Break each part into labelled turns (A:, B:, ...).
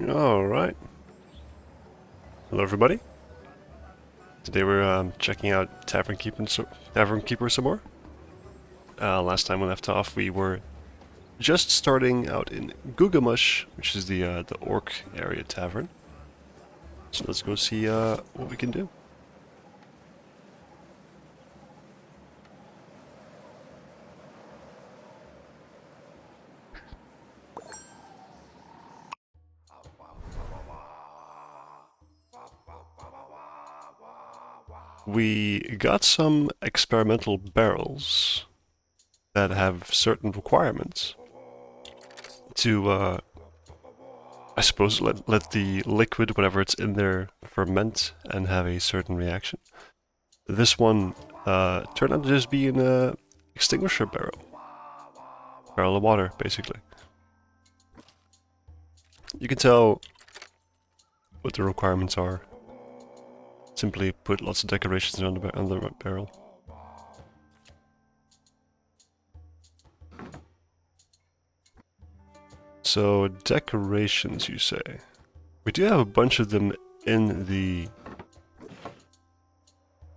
A: Alright. Hello everybody. Today we're checking out Tavern Keeper some more. Last time we left off we were just starting out in Gugamush, which is the orc area tavern. So let's go see what we can do. We got some experimental barrels that have certain requirements to, I suppose, let the liquid, whatever it's in there, ferment and have a certain reaction. This one turned out to just be an extinguisher barrel. Barrel of water, basically. You can tell what the requirements are. Simply put lots of decorations on the barrel. So, decorations, you say? We do have a bunch of them in the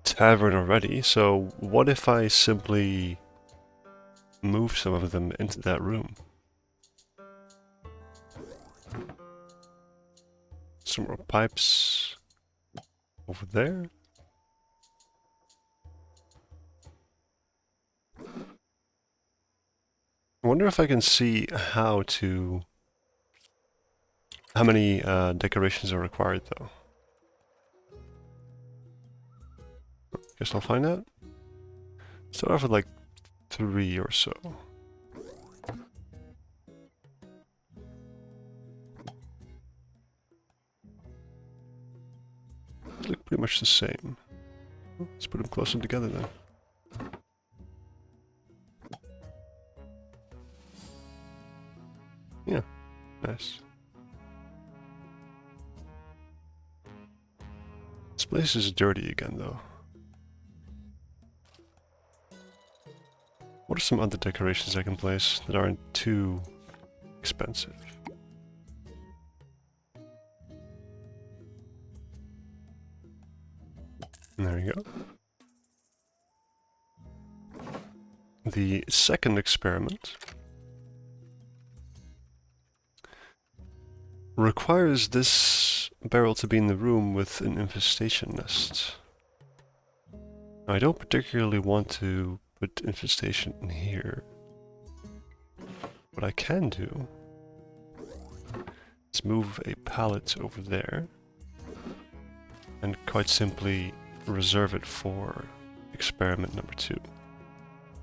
A: tavern already, so what if I simply move some of them into that room? Some more pipes over there. I wonder if I can see how many decorations are required though. Guess I'll find out. Start off with like 3 or so. They look pretty much the same. Let's put them closer together then. Yeah, nice. This place is dirty again though. What are some other decorations I can place that aren't too expensive? There you go. The second experiment requires this barrel to be in the room with an infestation nest. I don't particularly want to put infestation in here. What I can do is move a pallet over there and quite simply reserve it for experiment number 2.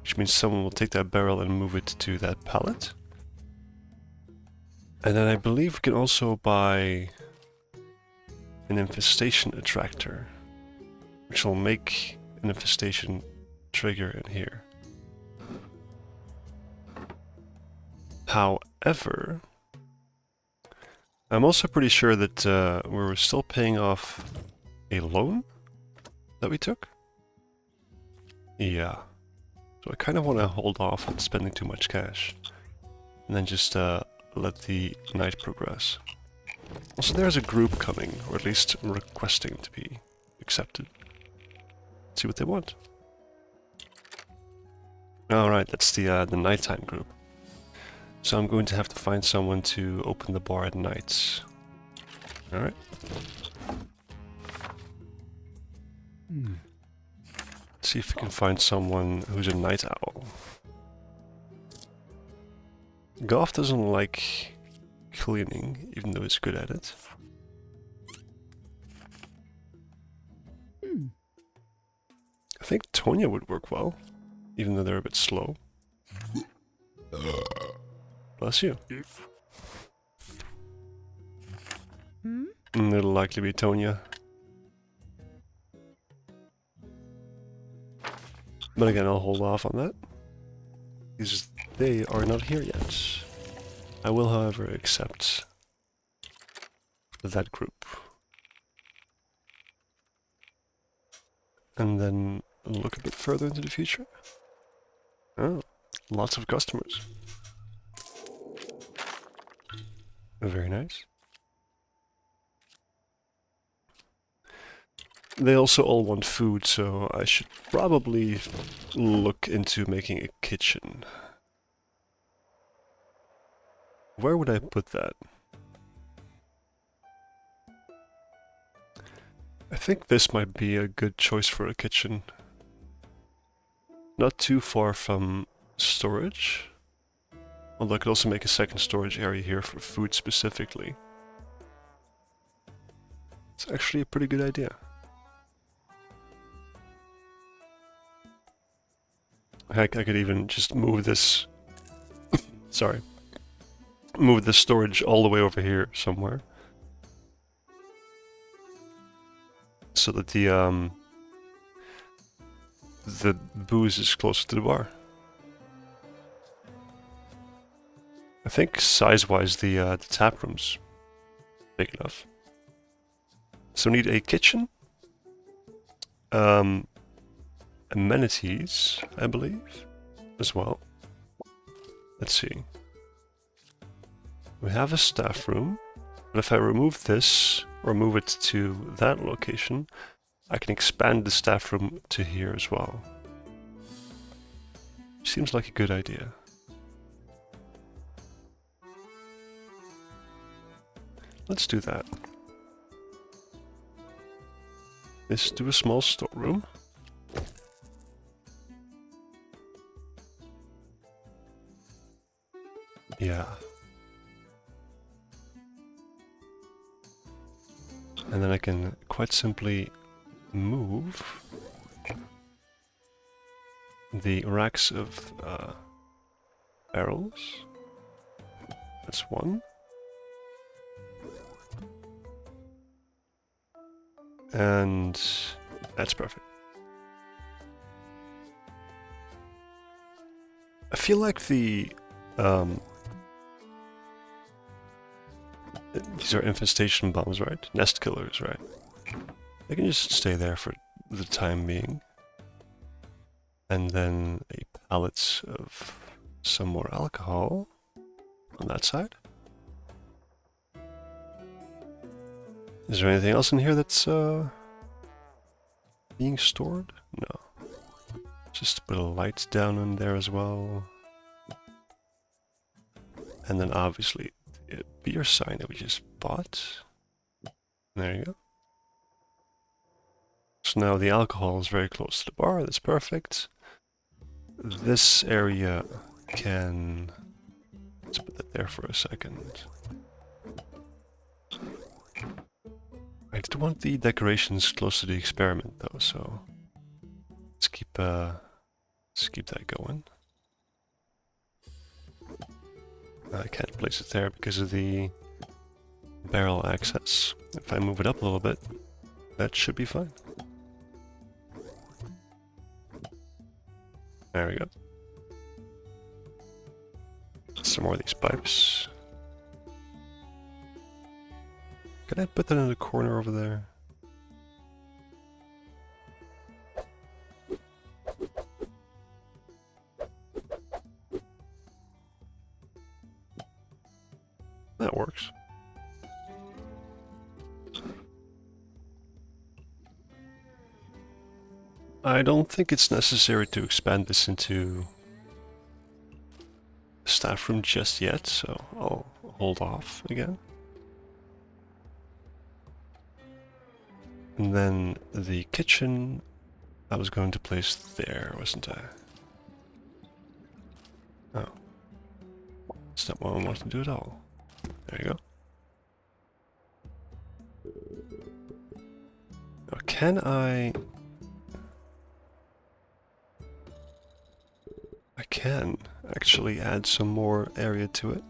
A: Which means someone will take that barrel and move it to that pallet. And then I believe we can also buy an infestation attractor, which will make an infestation trigger in here. However, I'm also pretty sure that we're still paying off a loan that we took. Yeah. So I kind of want to hold off on spending too much cash. And then just let the night progress. Also, there's a group coming, or at least requesting to be accepted. Let's see what they want. Alright, that's the nighttime group. So I'm going to have to find someone to open the bar at night. Alright. Let's see if we can find someone who's a night owl. Golf doesn't like cleaning, even though he's good at it. I think Tonya would work well, even though they're a bit slow. Bless you. It'll likely be Tonya. But again, I'll hold off on that, because they are not here yet. I will, however, accept that group. And then look a bit further into the future. Oh, lots of customers. Very nice. They also all want food, so I should probably look into making a kitchen. Where would I put that? I think this might be a good choice for a kitchen. Not too far from storage. Although I could also make a second storage area here for food specifically. It's actually a pretty good idea. Heck, I could even just move this... sorry. Move the storage all the way over here somewhere. So that the booze is closer to the bar. I think size-wise the tap room's big enough. So we need a kitchen. Amenities, I believe, as well. Let's see. We have a staff room, but if I remove this, or move it to that location, I can expand the staff room to here as well. Seems like a good idea. Let's do that. Let's do a small storeroom. Yeah. And then I can quite simply move the racks of barrels. That's one. And that's perfect. I feel like the these are infestation bombs, right? Nest killers, right? They can just stay there for the time being. And then a pallet of some more alcohol on that side. Is there anything else in here that's being stored? No. Just put a light down in there as well. And then obviously a beer sign that we just bought. There you go. So now the alcohol is very close to the bar, that's perfect. This area can... let's put that there for a second. I did want the decorations close to the experiment though, so let's keep that going. I can't place it there because of the barrel access. If I move it up a little bit, that should be fine. There we go. Some more of these pipes. Can I put that in the corner over there? That works. I don't think it's necessary to expand this into a staff room just yet, so I'll hold off again. And then the kitchen, I was going to place there, wasn't I? Oh. That's not what I wanted to do at all. There you go. Now, can I can actually add some more area to it.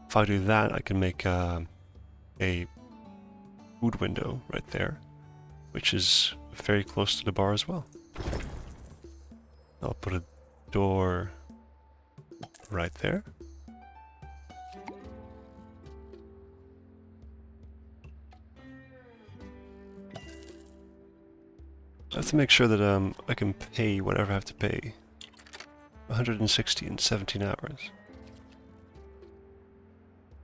A: If I do that, I can make a food window right there, which is very close to the bar as well. I'll put a door right there. I have to make sure that I can pay whatever I have to pay. 160 in 17 hours.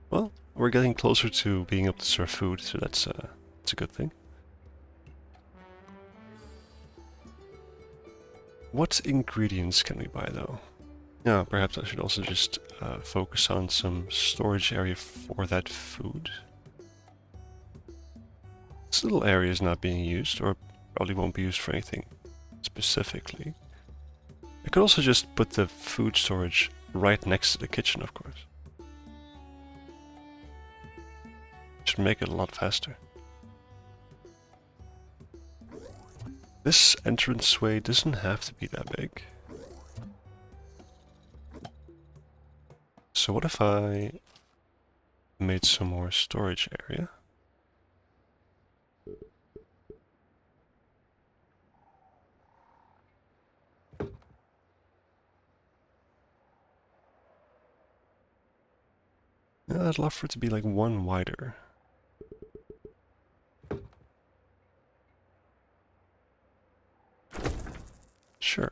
A: Well, we're getting closer to being able to serve food, so that's a good thing. What ingredients can we buy, though? Yeah, perhaps I should also just focus on some storage area for that food. This little area is not being used, or probably won't be used for anything specifically. I could also just put the food storage right next to the kitchen, of course. Should make it a lot faster. This entranceway doesn't have to be that big. So what if I made some more storage area? Yeah, I'd love for it to be like one wider. Sure.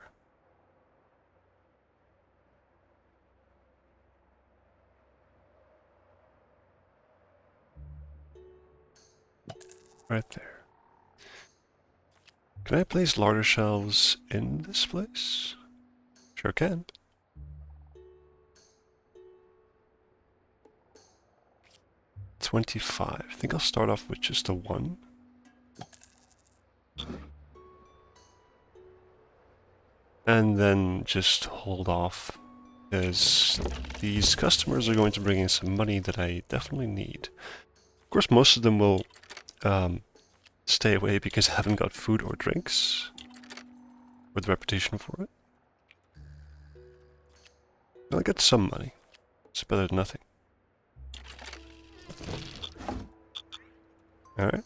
A: Right there. Can I place larder shelves in this place? Sure can. $25. I think I'll start off with just a 1. And then just hold off, because these customers are going to bring in some money that I definitely need. Of course, most of them will stay away because I haven't got food or drinks, with the reputation for it. I'll get some money. It's better than nothing. Alright.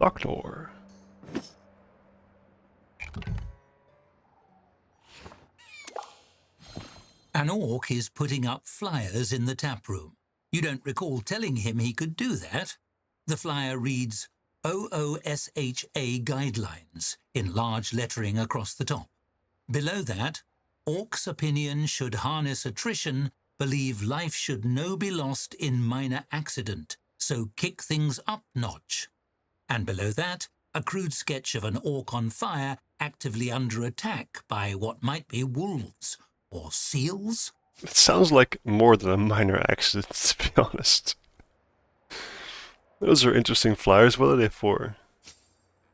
A: Lock door.
B: An orc is putting up flyers in the tap room. You don't recall telling him he could do that. The flyer reads OOSHA Guidelines in large lettering across the top. Below that, Orc's opinion should harness attrition, believe life should no be lost in minor accident, so kick things up notch. And below that, a crude sketch of an orc on fire actively under attack by what might be wolves or seals.
A: It sounds like more than a minor accident, to be honest. Those are interesting flyers. What are they for?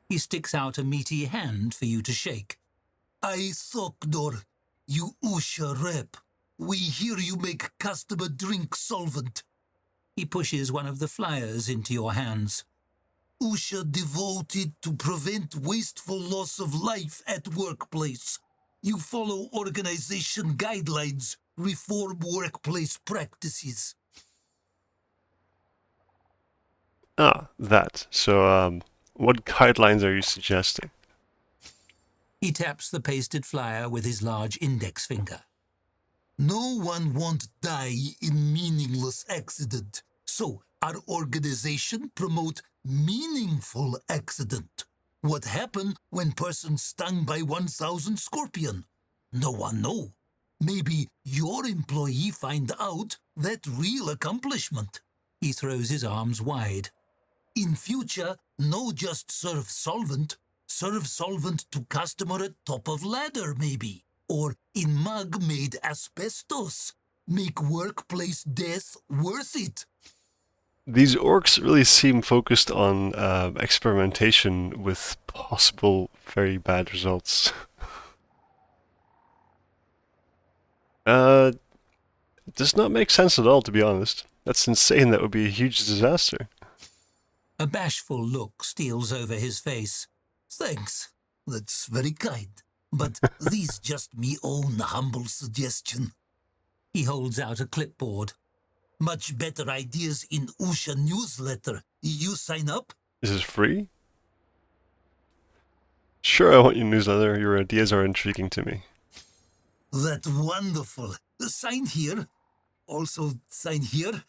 B: He sticks out a meaty hand for you to shake.
C: I Sokdor, you Usha rep. We hear you make customer drink solvent.
B: He pushes one of the flyers into your hands.
C: Usha devoted to prevent wasteful loss of life at workplace. You follow organization guidelines, reform workplace practices.
A: Ah, that. So, what guidelines are you suggesting?
B: He taps the pasted flyer with his large index finger.
C: No one want die in meaningless accident. So our organization promote meaningful accident. What happen when person stung by 1,000 scorpion? No one know. Maybe your employee find out that real accomplishment.
B: He throws his arms wide.
C: In future, no just serve solvent to customer at top of ladder maybe. Or in mug made asbestos. Make workplace death worth it.
A: These orcs really seem focused on experimentation with possible very bad results. Does not make sense at all, to be honest. That's insane. That would be a huge disaster.
B: A bashful look steals over his face.
C: Thanks. That's very kind. But this just me own humble suggestion.
B: He holds out a clipboard.
C: Much better ideas in Usha newsletter. You sign up?
A: Is this free? Sure, I want your newsletter. Your ideas are intriguing to me.
C: That's wonderful. Sign here. Also sign here.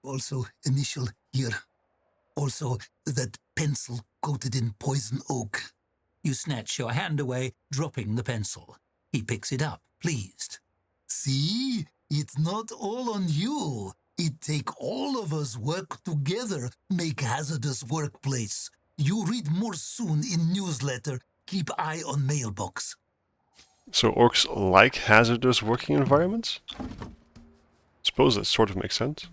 C: Also initial here. Also that pencil coated in poison oak.
B: You snatch your hand away, dropping the pencil. He picks it up, pleased.
C: See? It's not all on you. It take all of us work together, make hazardous workplace. You read more soon in newsletter. Keep eye on mailbox.
A: So orcs like hazardous working environments? Suppose that sort of makes sense.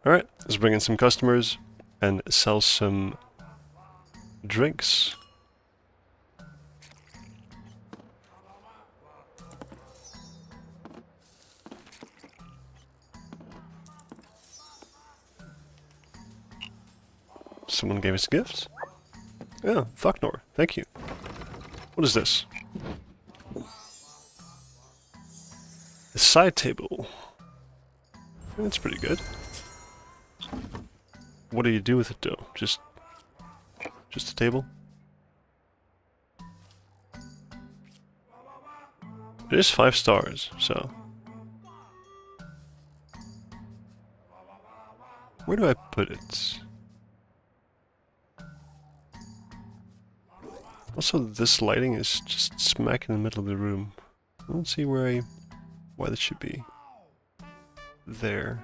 A: Alright, let's bring in some customers and sell some drinks. Someone gave us gifts? Yeah, Fucknor, thank you. What is this? A side table. That's pretty good. What do you do with it though? Just a table? It is 5 stars, so... Where do I put it? Also, this lighting is just smack in the middle of the room. I don't see why this should be there.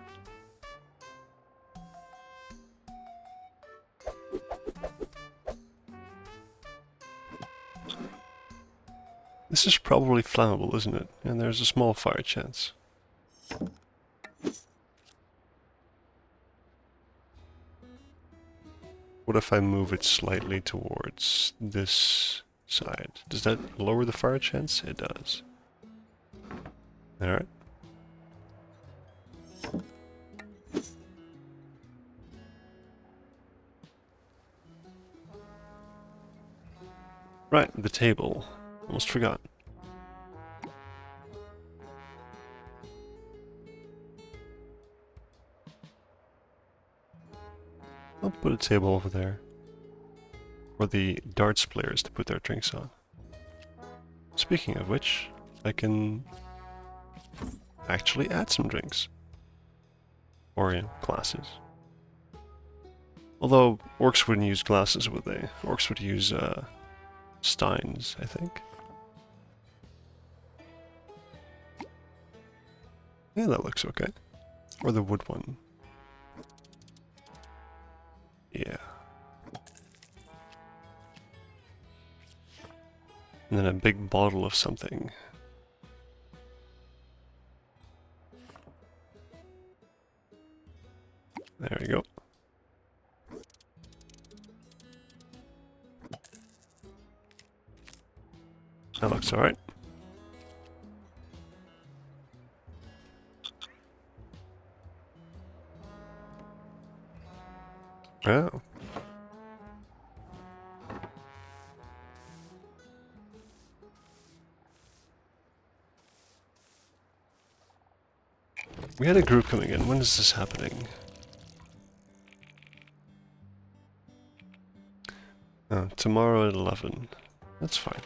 A: This is probably flammable, isn't it? And there's a small fire chance. What if I move it slightly towards this side? Does that lower the fire chance? It does. Alright. Right, the table. Almost forgot. I'll put a table over there for the darts players to put their drinks on. Speaking of which, I can actually add some drinks. Or, yeah, glasses. Although, orcs wouldn't use glasses, would they? Orcs would use, steins, I think. Yeah, that looks okay. Or the wood one. Yeah. And then a big bottle of something. There we go. That looks alright. Oh. We had a group coming in. When is this happening? Oh, tomorrow at 11. That's fine.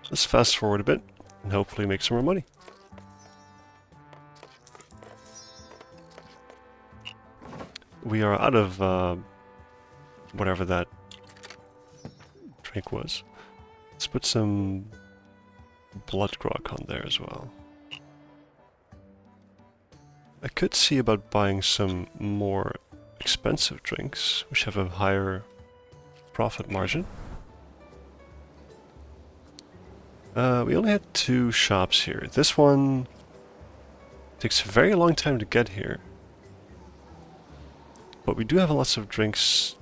A: Let's fast forward a bit and hopefully make some more money. We are out of whatever that drink was. Let's put some blood grog on there as well. I could see about buying some more expensive drinks, which have a higher profit margin. We only had 2 shops here. This one takes a very long time to get here. But we do have lots of drinks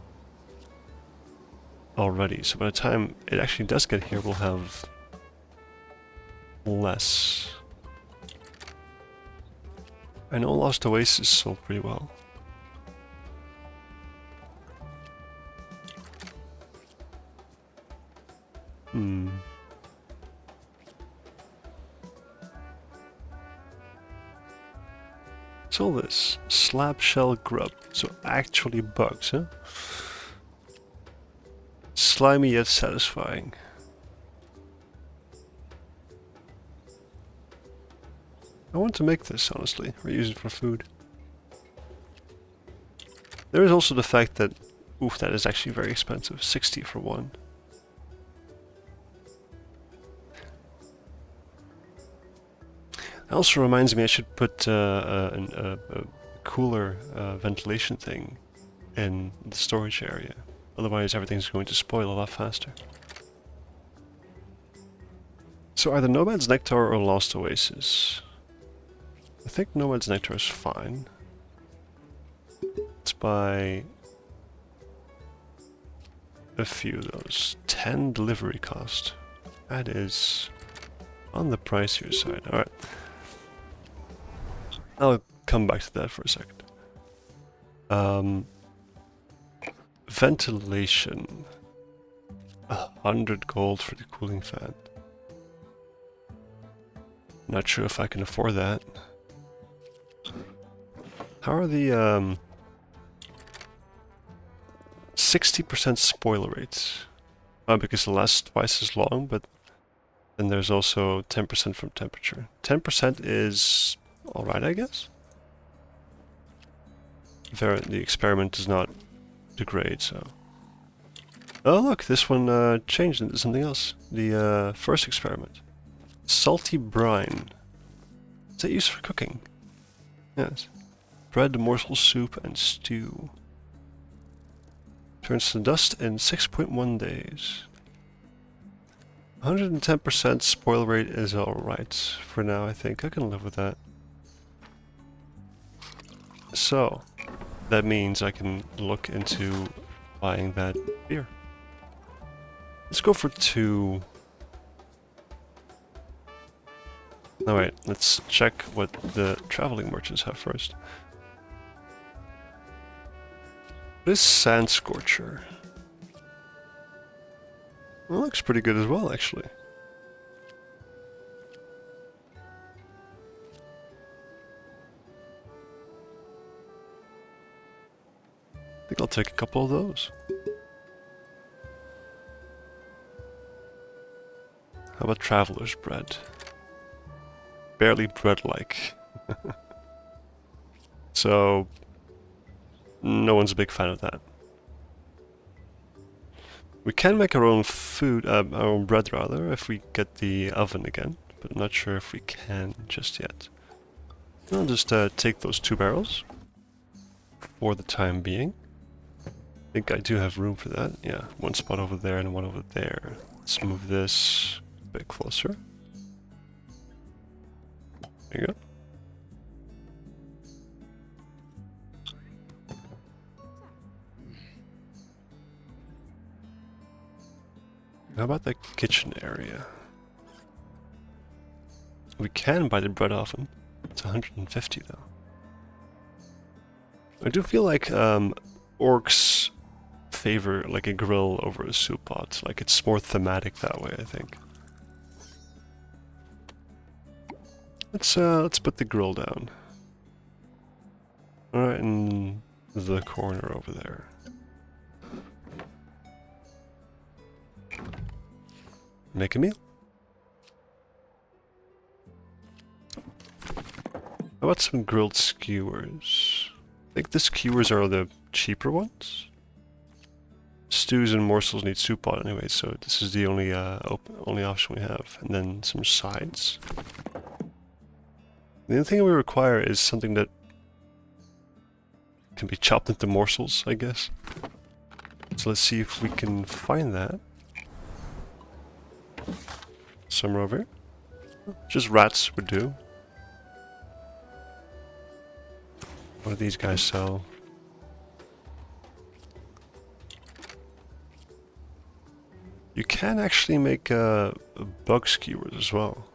A: already, so by the time it actually does get here, we'll have less. I know Lost Oasis sold pretty well. What's all this? Slab shell grub. So actually bugs, huh? Slimy yet satisfying. I want to make this, honestly, or use it for food. There is also the fact that, oof, that is actually very expensive. 60 for one. It also reminds me I should put a cooler ventilation thing in the storage area. Otherwise everything's going to spoil a lot faster. So either Nomad's Nectar or Lost Oasis. I think Nomad's Nectar is fine. Let's buy a few of those. 10 delivery cost. That is on the pricier side. Alright. I'll come back to that for a second. Ventilation. 100 gold for the cooling fan. Not sure if I can afford that. How are the 60% spoiler rates? Because it lasts twice as long, but then there's also 10% from temperature. 10% is alright, I guess? The experiment does not degrade, so... Oh look, this one changed into something else. The first experiment. Salty brine. Is that used for cooking? Yes. Bread, morsel, soup, and stew. Turns to dust in 6.1 days. 110% spoil rate is alright for now, I think. I can live with that. So, that means I can look into buying that beer. Let's go for 2. Alright, let's check what the traveling merchants have first. This Sand Scorcher. Well, looks pretty good as well, actually. I think I'll take a couple of those. How about Traveler's Bread? Barely bread-like. So, no one's a big fan of that. We can make our own food, our own bread rather, if we get the oven again, but I'm not sure if we can just yet. I'll just take those 2 barrels for the time being. I think I do have room for that. Yeah, one spot over there and one over there. Let's move this a bit closer. There you go. How about the kitchen area? We can buy the bread oven. It's 150 though. I do feel like orcs favor like a grill over a soup pot. Like it's more thematic that way, I think. Let's put the grill down. Alright, in the corner over there. Make a meal. How about some grilled skewers? I think the skewers are the cheaper ones. Stews and morsels need soup pot anyway, so this is the only only option we have. And then some sides. The only thing we require is something that can be chopped into morsels, I guess. So let's see if we can find that. Somewhere over here. Just rats would do. What do these guys sell? You can actually make bug skewers as well.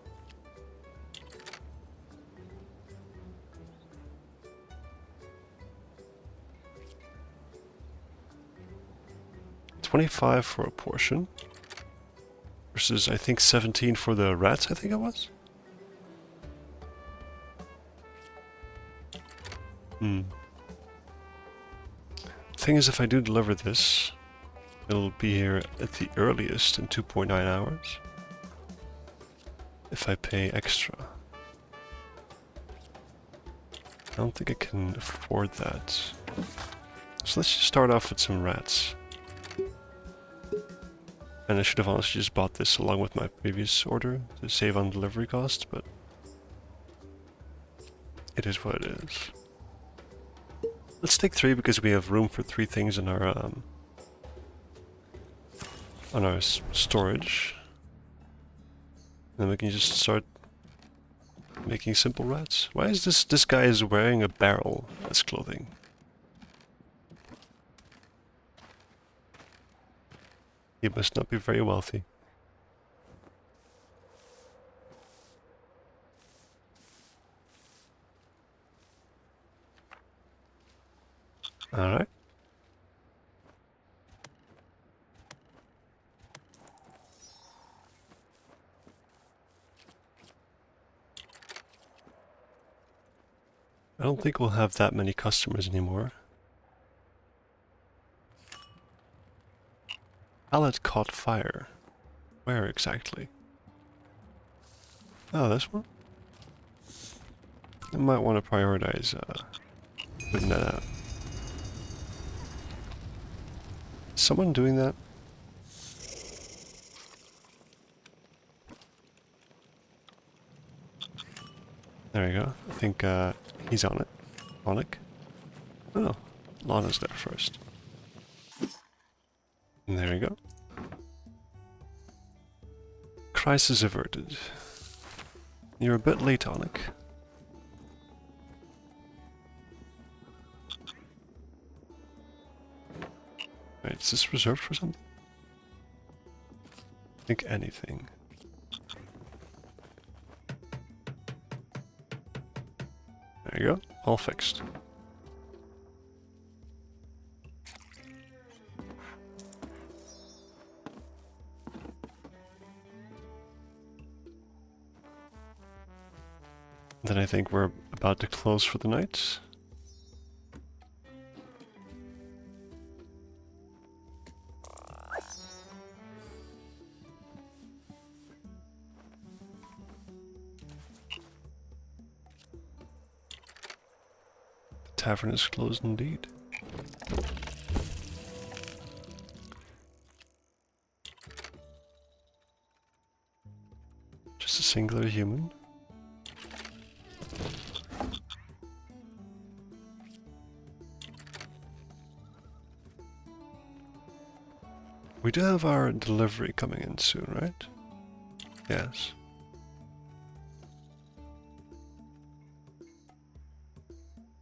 A: $25 for a portion. Versus, I think, 17 for the rats, I think it was? Thing is, if I do deliver this, it'll be here at the earliest in 2.9 hours. If I pay extra. don't think I can afford that. So let's just start off with some rats. And I should have honestly just bought this along with my previous order to save on delivery costs, but it is what it is. Let's take 3 because we have room for 3 things in our on our storage. Then we can just start making simple rats. Why is this guy is wearing a barrel as clothing? He must not be very wealthy. Alright. I don't think we'll have that many customers anymore. Pallet caught fire. Where exactly? Oh, this one? I might want to prioritize putting that out. Is someone doing that? There you go. I think he's on it. Onik? Oh, Lana's there first. And there you go. Crisis averted. You're a bit late, Onik. Wait, is this reserved for something? I think anything. There you go. All fixed. Then I think we're about to close for the night. The tavern is closed indeed. Just a singular human. We do have our delivery coming in soon, right? Yes.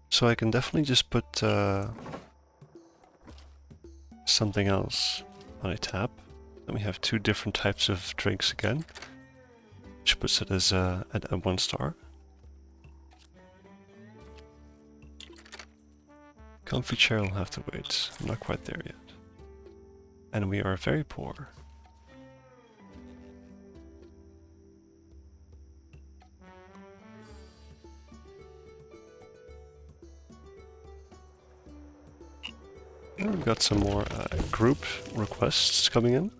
A: So I can definitely just put something else on a tab. Then we have 2 different types of drinks again, which puts it as at a 1 star. Comfy chair will have to wait. I'm not quite there yet. And we are very poor. And we've got some more group requests coming in.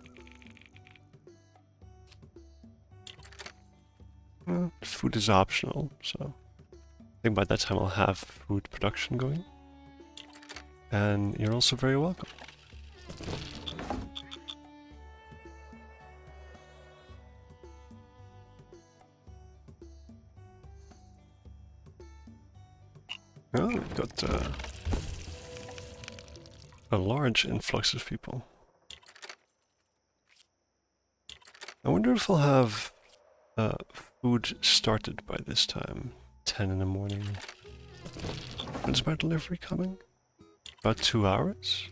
A: Food is optional, so I think by that time I'll have food production going. And you're also very welcome. Oh, we've got a large influx of people. I wonder if I'll have food started by this time. 10 in the morning. When is my delivery coming? About 2 hours?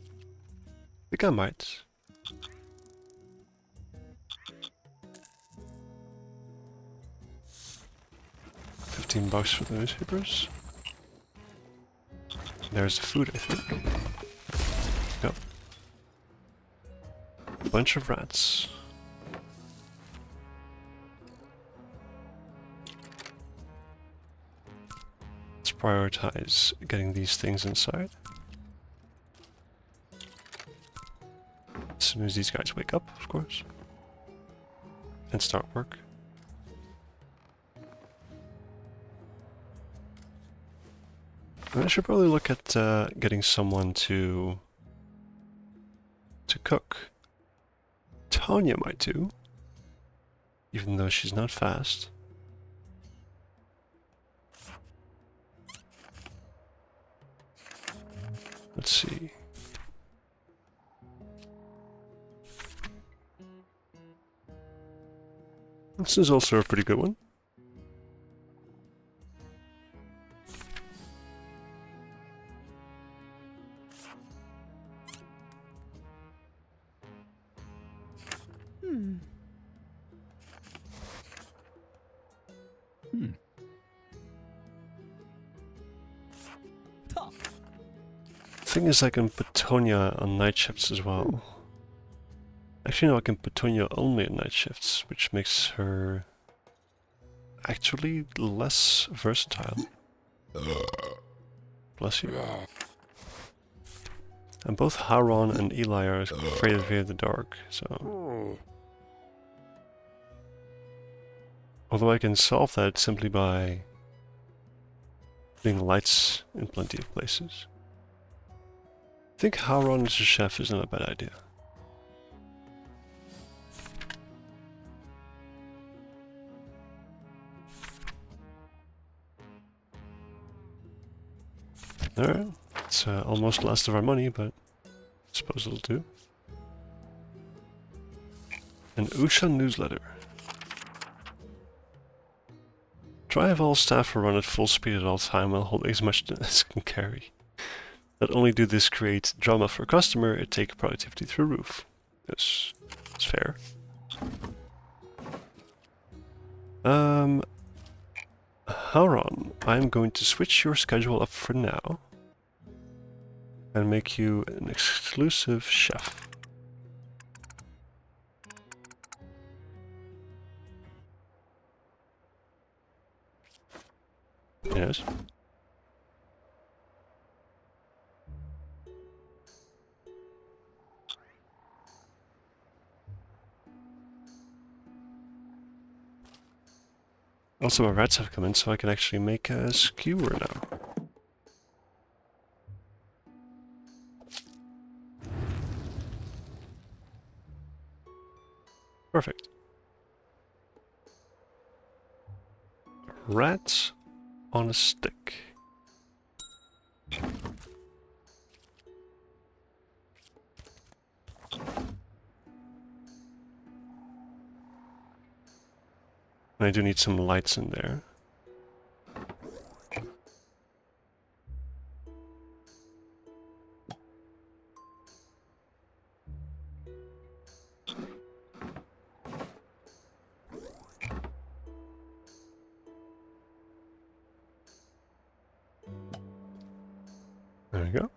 A: I think I might. $15 for the newspapers. There's the food, I think. Yep. Bunch of rats. Let's prioritize getting these things inside. As soon as these guys wake up, of course. And start work. I should probably look at getting someone to cook. Tanya might do, even though she's not fast. Let's see. This is also a pretty good one. Thing is, I can put Tonya on night shifts as well. Actually, no, I can put Tonya only on night shifts, which makes her actually less versatile. Bless you. And both Haron and Eli are afraid of the dark, so... Although I can solve that simply by putting lights in plenty of places. I think Haron as a chef is not a bad idea. Alright, it's almost last of our money, but I suppose it'll do. An Usha newsletter. Drive all staff to run at full speed at all time while holding as much as can carry. Not only do this create drama for a customer, it takes productivity through roof. Yes, it's fair. Haron, I'm going to switch your schedule up for now and make you an exclusive chef. Yes. Also, my rats have come in, so I can actually make a skewer now. Perfect. Rats on a stick. I do need some lights in there. There we go.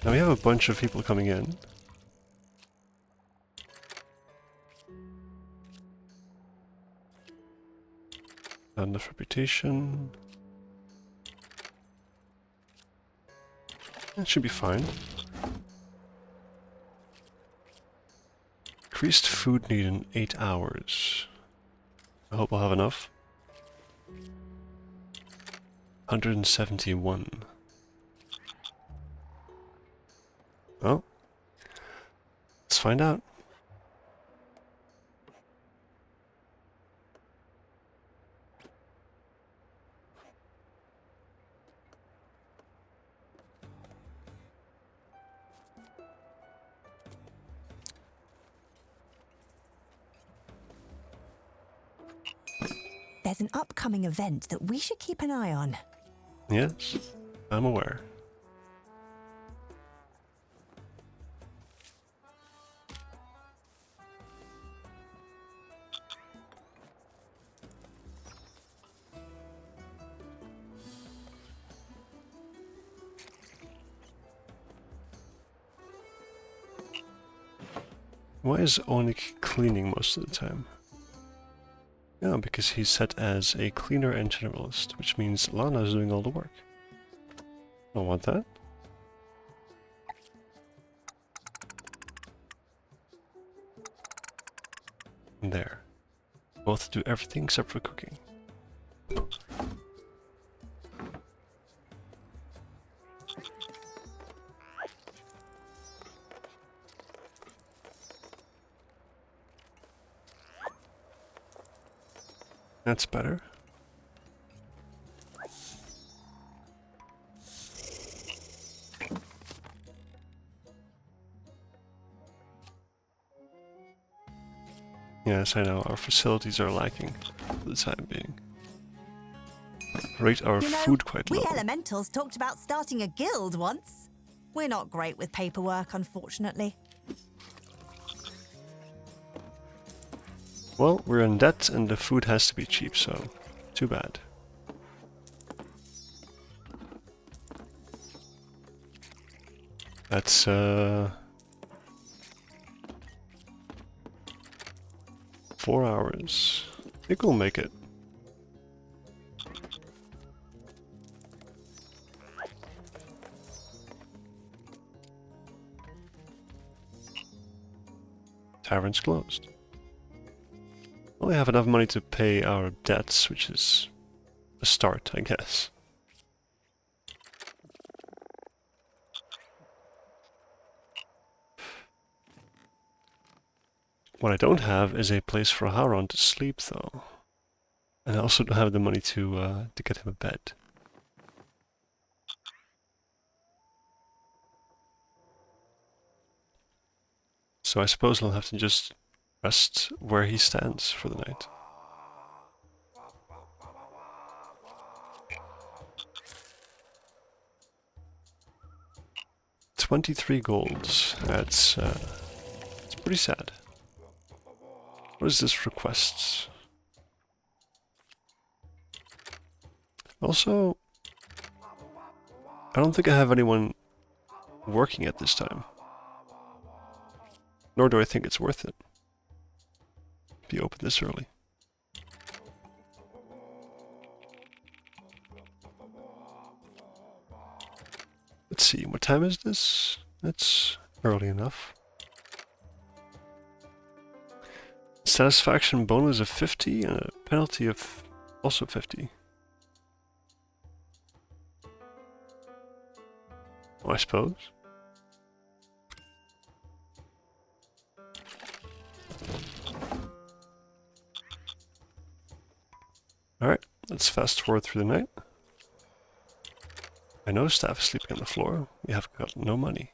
A: Now we have a bunch of people coming in. Not enough reputation. That should be fine. Increased food need in 8 hours. I hope I'll have enough. 171. Well, let's find out.
D: There's an upcoming event that we should keep an eye on.
A: Yes, I'm aware. Why is Onik cleaning most of the time? Yeah, because he's set as a cleaner and generalist, which means Lana's doing all the work. Don't want that. There. to do everything except for cooking. That's better. Yes, I know, our facilities are lacking for the time being. Rate our
D: You know,
A: food quite
D: we
A: low.
D: elementals talked about starting a guild once. We're not great with paperwork, unfortunately.
A: Well, we're in debt and the food has to be cheap, so too bad. That's 4 hours. I think we'll make it. Tavern's closed. Only have enough money to pay our debts, which is a start, I guess. What I don't have is a place for Haron to sleep, though. And I also don't have the money to get him a bed. So I suppose I'll have to just rest where he stands for the night. $23 golds. That's it's pretty sad. What is this requests? Also, I don't think I have anyone working at this time. Nor do I think it's worth it. Be open this early. Let's see, what time is this? It's early enough. Satisfaction bonus of 50 and a penalty of also 50. Oh, I suppose. Alright, let's fast forward through the night. I know staff is sleeping on the floor. We have got no money.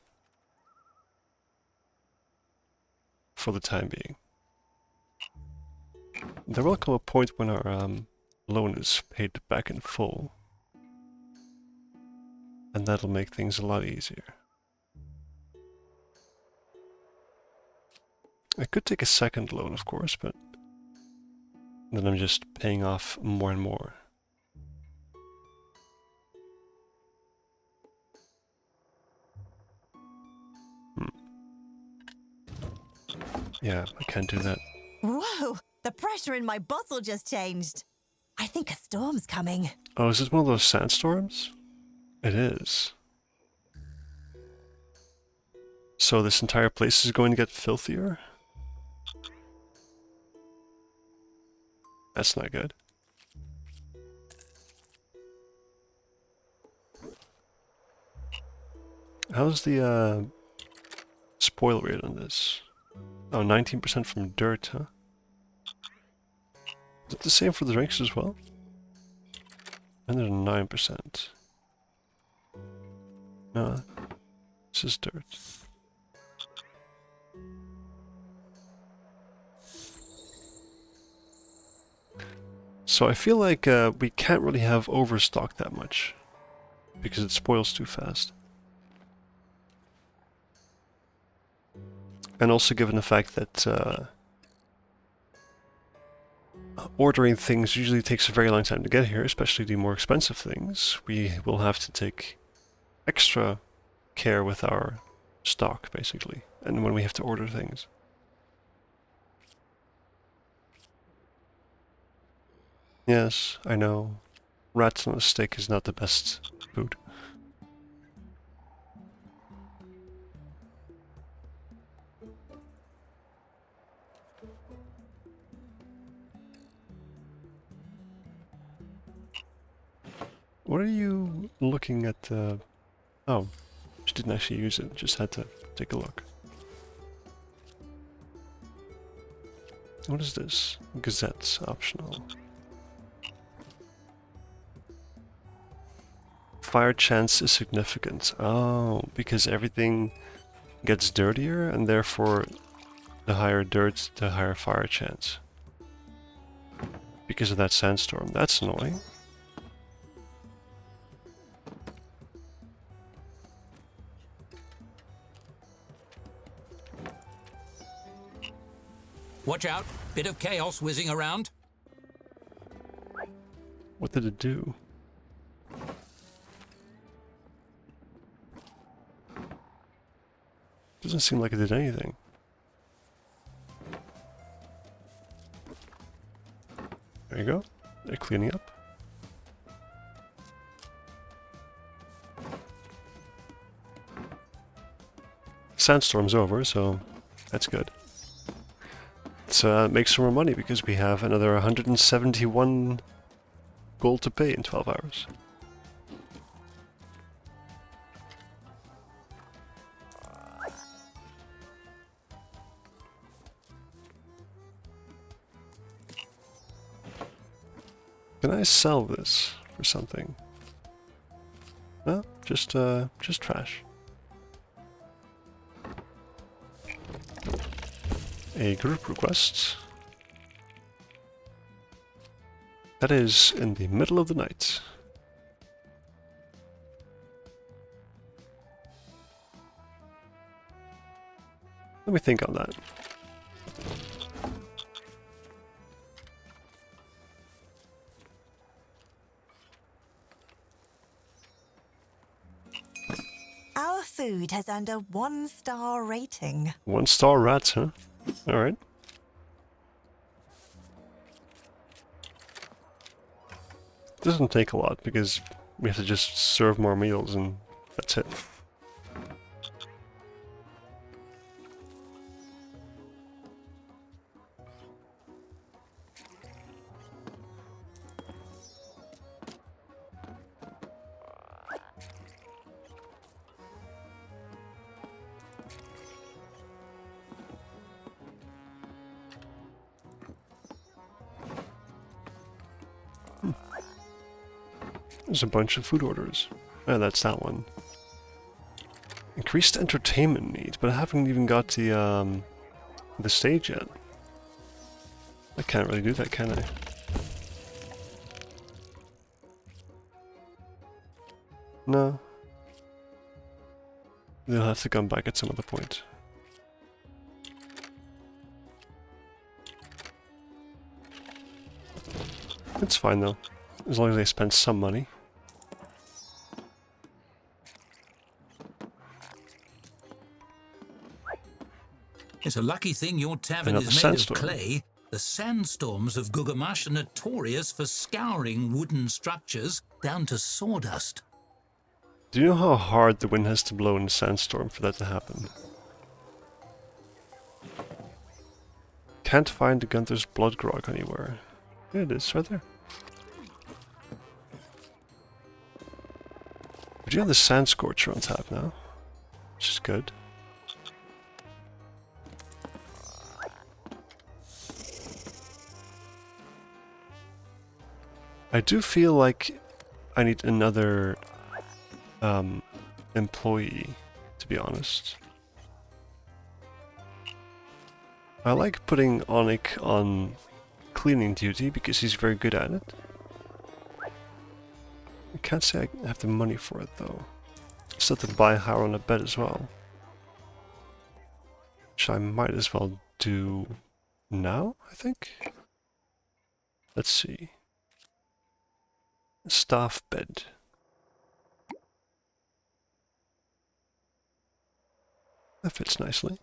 A: For the time being. There will come a point when our loan is paid back in full. And that'll make things a lot easier. I could take a second loan, of course, but then I'm just paying off more and more. Yeah, I can't do that.
D: Whoa! The pressure in my bottle just changed. I think a storm's coming.
A: Oh, is this one of those sandstorms? It is. So this entire place is going to get filthier? That's not good. How's the spoil rate on this? Oh, 19% from dirt, huh? Is it the same for the drinks as well? And there's 9%. No, this is dirt. So I feel like we can't really have overstock that much. Because it spoils too fast. And also given the fact that ordering things usually takes a very long time to get here, especially the more expensive things, we will have to take extra care with our stock, basically, and when we have to order things. Yes, I know. Rats on a stick is not the best food. What are you looking at? Oh, she didn't actually use it, just had to take a look. What is this? Gazette's optional. Fire chance is significant. Oh, because everything gets dirtier and therefore the higher dirt, the higher fire chance. Because of that sandstorm. That's annoying.
B: Watch out, bit of chaos whizzing around.
A: What did it do? Doesn't seem like it did anything. There you go. They're cleaning up. Sandstorm's over, so that's good. Let's make some more money because we have another 171 gold to pay in 12 hours. Can I sell this for something? No, just trash. A group request. That is in the middle of the night. Let me think on that.
D: Our food has earned a 1-star rating.
A: 1-star rats, huh? Alright. Doesn't take a lot because we have to just serve more meals and that's it. There's a bunch of food orders. Oh, that's that one. Increased entertainment need, but I haven't even got the stage yet. I can't really do that, can I? No. They'll have to come back at some other point. It's fine though, as long as they spend some money.
B: It's a lucky thing your tavern
A: Another
B: is made of
A: sandstorm.
B: clay. The sandstorms of Gugamash are notorious for scouring wooden structures down to sawdust.
A: Do you know how hard the wind has to blow in a sandstorm for that to happen? Can't find the Gunther's blood grog anywhere. There it is, right there. We do have the Sand Scorcher on tap now, which is good. I do feel like I need another employee, to be honest. I like putting Onik on cleaning duty because he's very good at it. I can't say I have the money for it though. Still have to buy Haron a bed as well. Which I might as well do now, I think. Let's see. Staff bed. That fits nicely.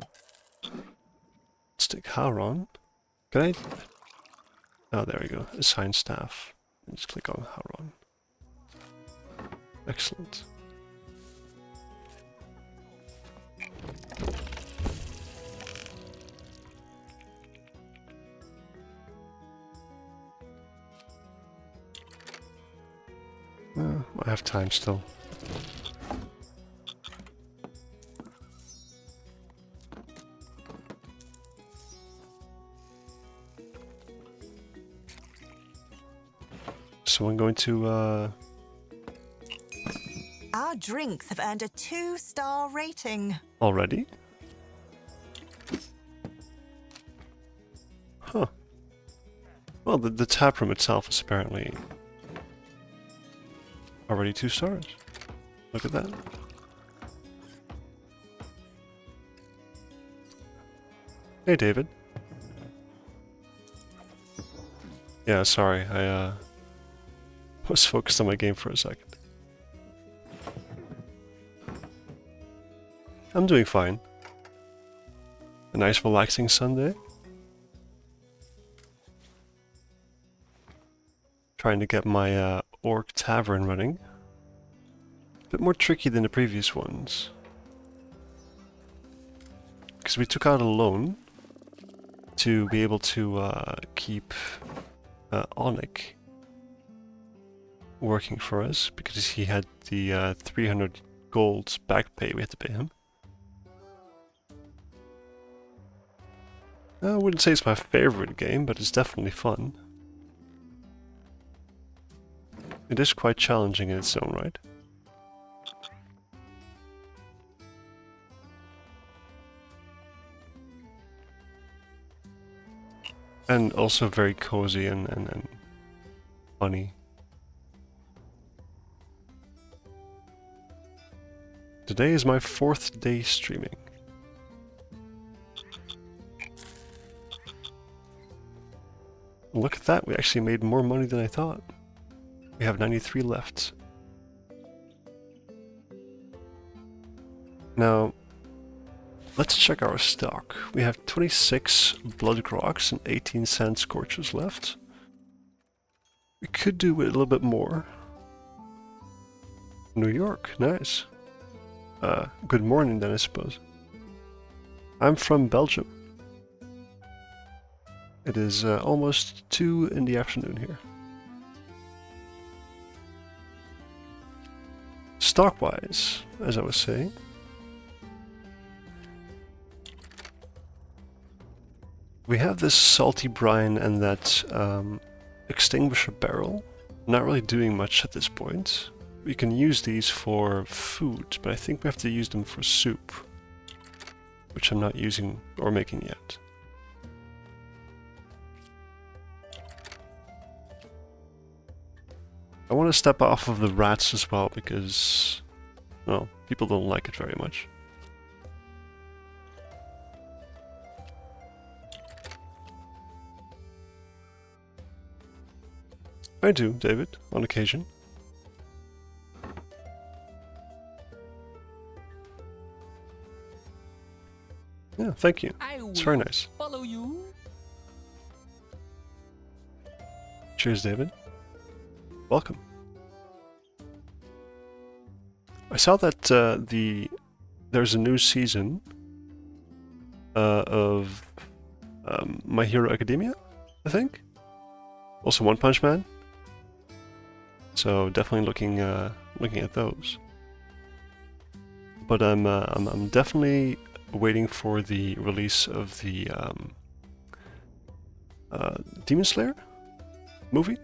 A: Let's take Haron. Can I? Oh, there we go. Assign staff. And just click on Haron. Excellent. I have time still. So I'm going to,
D: Our drinks have earned a 2-star rating.
A: already? Huh. Well, the tap room itself is apparently already 2 stars. Look at that. Hey, David. Yeah, sorry, I was focused on my game for a second. I'm doing fine. A nice relaxing Sunday. Trying to get my orc tavern running. A bit more tricky than the previous ones. Because we took out a loan to be able to keep Onik working for us, because he had the 300 gold back pay we had to pay him. I wouldn't say it's my favorite game, but it's definitely fun. It is quite challenging in its own right. And also very cozy and funny. Today is my 4th day streaming. Look at that, we actually made more money than I thought. We have 93 left. Now, let's check our stock. We have 26 blood grogs and 18 sand scorchers left. We could do with a little bit more. New York, nice. Good morning then, I suppose. I'm from Belgium. It is almost 2 in the afternoon here. Stock-wise, as I was saying, we have this salty brine and that extinguisher barrel. Not really doing much at this point. We can use these for food, but I think we have to use them for soup, which I'm not using or making yet. I want to step off of the rats as well because, well, people don't like it very much. I do, David, on occasion. Yeah, thank you. It's very nice.
E: Follow you.
A: Cheers, David. Welcome. I saw that there's a new season of My Hero Academia, I think. Also One Punch Man. So definitely looking at those. But I'm definitely waiting for the release of the Demon Slayer movie.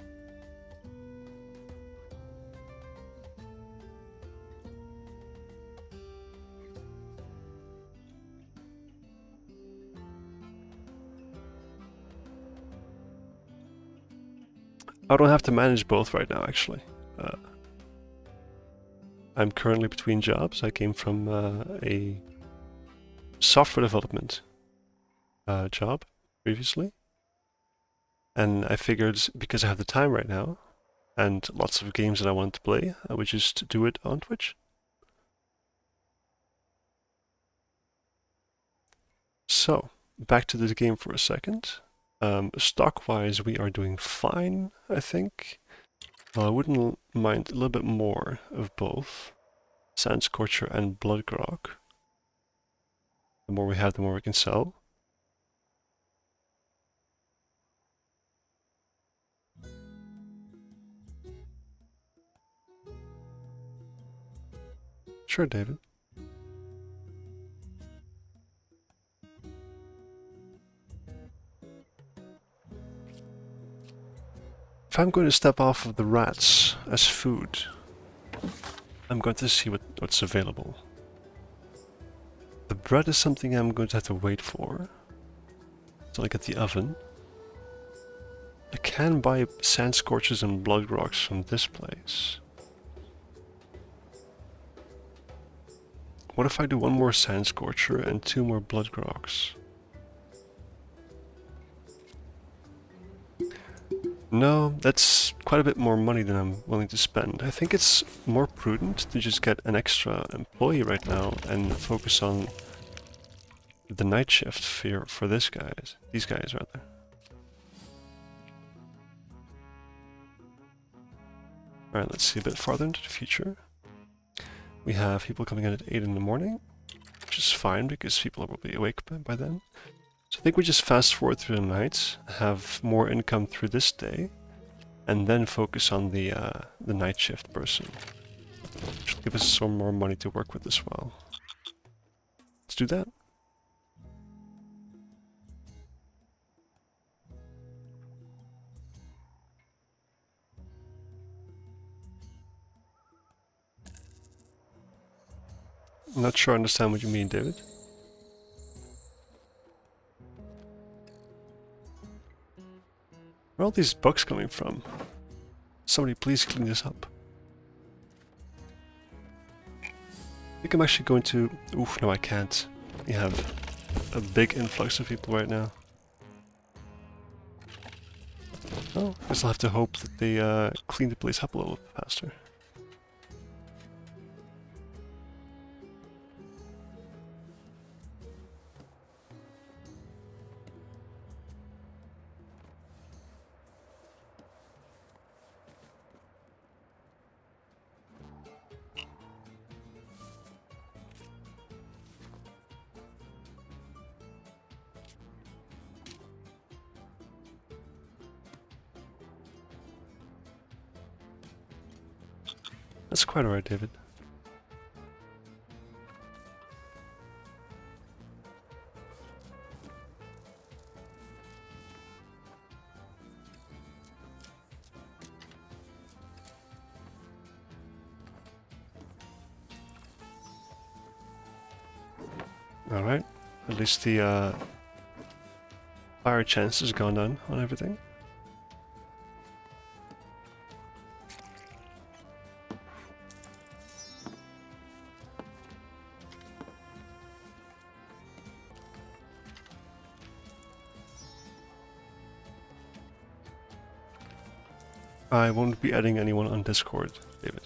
A: I don't have to manage both right now, actually. I'm currently between jobs. I came from a software development job previously. And I figured because I have the time right now and lots of games that I want to play, I would just do it on Twitch. So, back to this game for a second. Stock-wise, we are doing fine, I think. Well, I wouldn't mind a little bit more of both. Sand Scorcher and Blood Grog. The more we have, the more we can sell. Sure, David. If I'm going to step off of the rats as food, I'm going to see what's available. The bread is something I'm going to have to wait for until I get the oven. I can buy sand scorches and blood rocks from this place. What if I do one more sand scorcher and 2 more blood rocks? No, that's quite a bit more money than I'm willing to spend. I think it's more prudent to just get an extra employee right now and focus on the night shift for these guys rather. Alright, let's see a bit farther into the future. We have people coming in at 8 in the morning, which is fine because people will be awake by then. So I think we just fast forward through the night, have more income through this day, and then focus on the night shift person. Which will give us some more money to work with as well. Let's do that. I'm not sure I understand what you mean, David. Where are all these bugs coming from? Somebody please clean this up. I think I'm actually going to... Oof, no I can't. We have a big influx of people right now. Oh, I guess I'll have to hope that they clean the place up a little faster. That's quite alright, David. Alright, at least the fire chance has gone down on everything. I won't be adding anyone on Discord, David.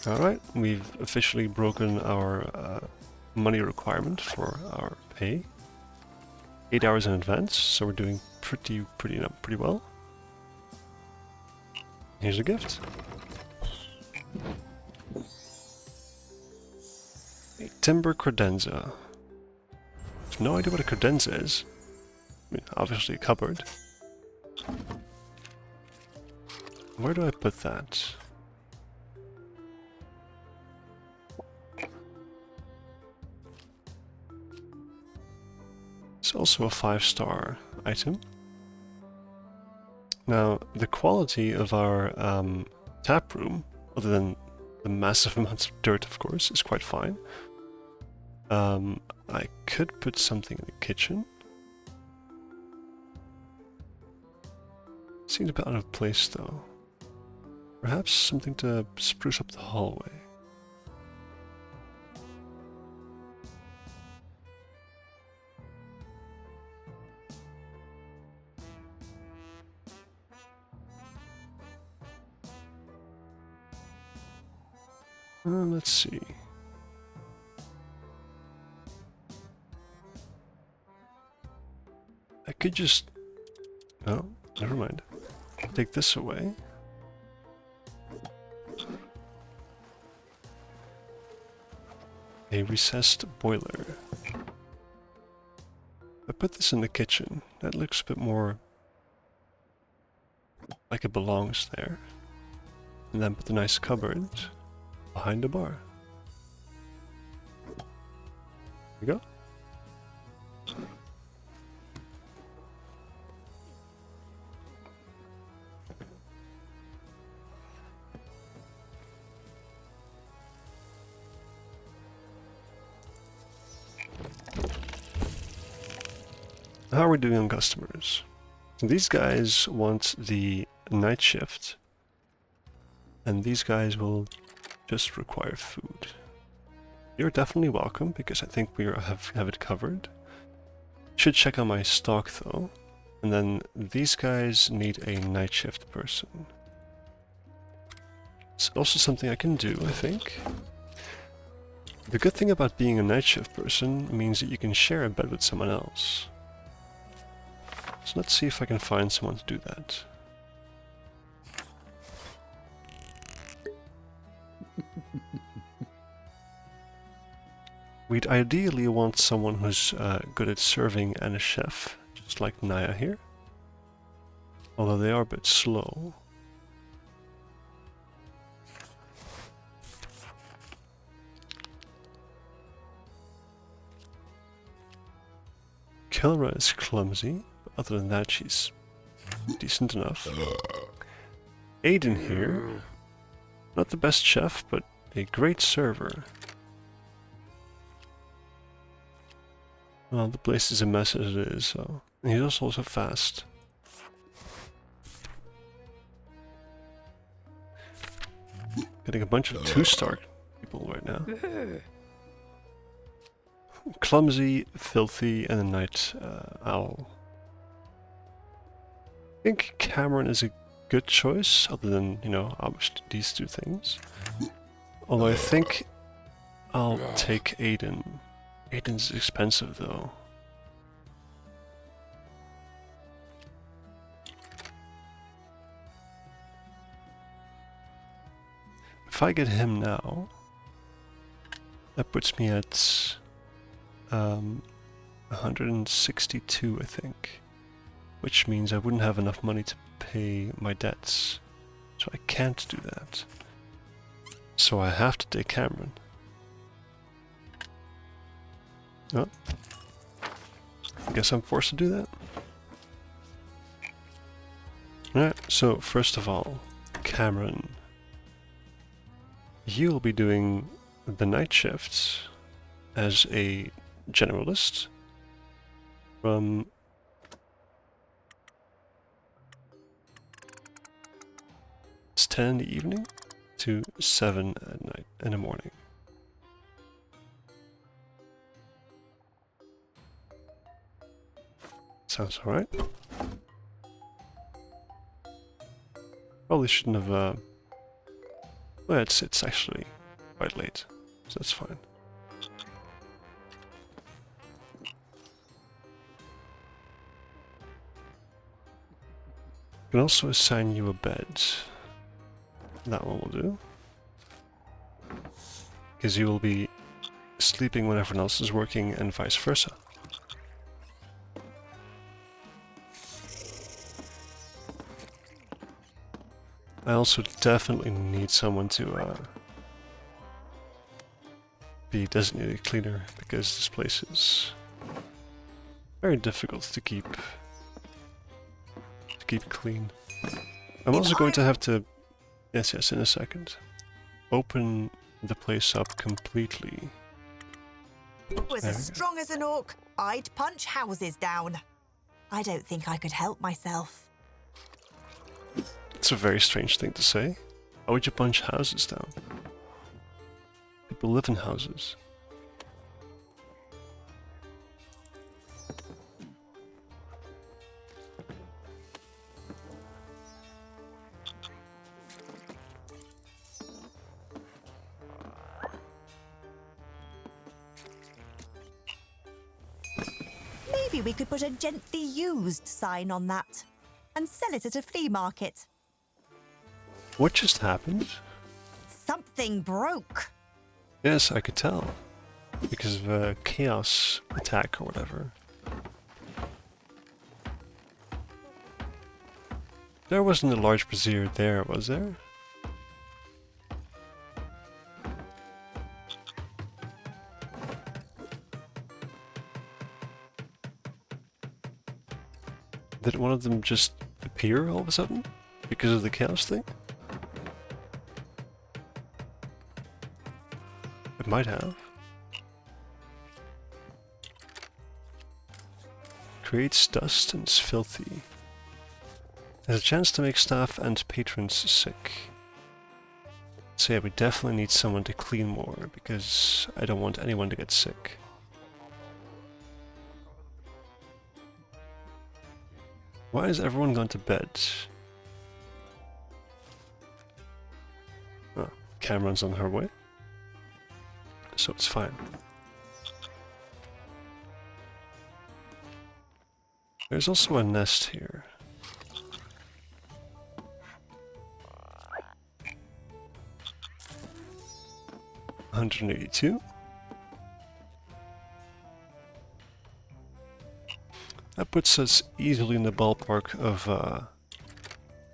A: Alright, we've officially broken our money requirement for our pay. 8 hours in advance, so we're doing pretty well. Here's a gift. A timber credenza. I have no idea what a credenza is. I mean, obviously a cupboard. Where do I put that? It's also a 5-star item. Now, the quality of our tap room, other than the massive amounts of dirt, of course, is quite fine. I could put something in the kitchen. Seems a bit out of place, though. Perhaps something to spruce up the hallway. Let's see. I could just... No, never mind. Take this away. A recessed boiler. I put this in the kitchen. That looks a bit more like it belongs there. And then put the nice cupboard behind the bar. There we go. How are we doing on customers? These guys want the night shift, and these guys will just require food. You're definitely welcome, because I think we have it covered. Should check on my stock though. And then these guys need a night shift person. It's also something I can do, I think. The good thing about being a night shift person means that you can share a bed with someone else. So let's see if I can find someone to do that. We'd ideally want someone who's good at serving and a chef, just like Naya here. Although they are a bit slow. Kilra is clumsy, but other than that she's decent enough. Aiden here, not the best chef, but a great server. Well, the place is a mess as it is, so... And he's also fast. Getting a bunch of 2-star people right now. Clumsy, filthy, and a night owl. I think Cameron is a good choice, other than, you know, obviously these two things. Although I think I'll take Aiden. Aiden's expensive though. If I get him now, that puts me at 162, I think. Which means I wouldn't have enough money to pay my debts. So I can't do that. So I have to take Cameron. Oh. I guess I'm forced to do that. Alright, so first of all, Cameron. You'll be doing the night shifts as a generalist from 10 in the evening to 7 at night in the morning. Sounds alright. Probably shouldn't have well, it's actually quite late, so that's fine. I can also assign you a bed. That one will do. Because you will be sleeping when everyone else is working and vice versa. I also definitely need someone to be designated cleaner, because this place is very difficult to keep clean. I'm also going to have to, yes, in a second, open the place up completely.
D: I was as strong as an orc, I'd punch houses down. I don't think I could help myself.
A: It's a very strange thing to say. Why would you punch houses down? People live in houses.
D: Maybe we could put a gently used sign on that and sell it at a flea market.
A: What just happened?
D: Something broke.
A: Yes, I could tell. because of a chaos attack or whatever. There wasn't a large brazier there, was there? Did one of them just appear all of a sudden? Because of the chaos thing? It might have. Creates dust and is filthy. Has a chance to make staff and patrons sick. So yeah, we definitely need someone to clean more, because I don't want anyone to get sick. Why has everyone gone to bed? Oh, Cameron's on her way. So it's fine. There's also a nest here. $182. That puts us easily in the ballpark of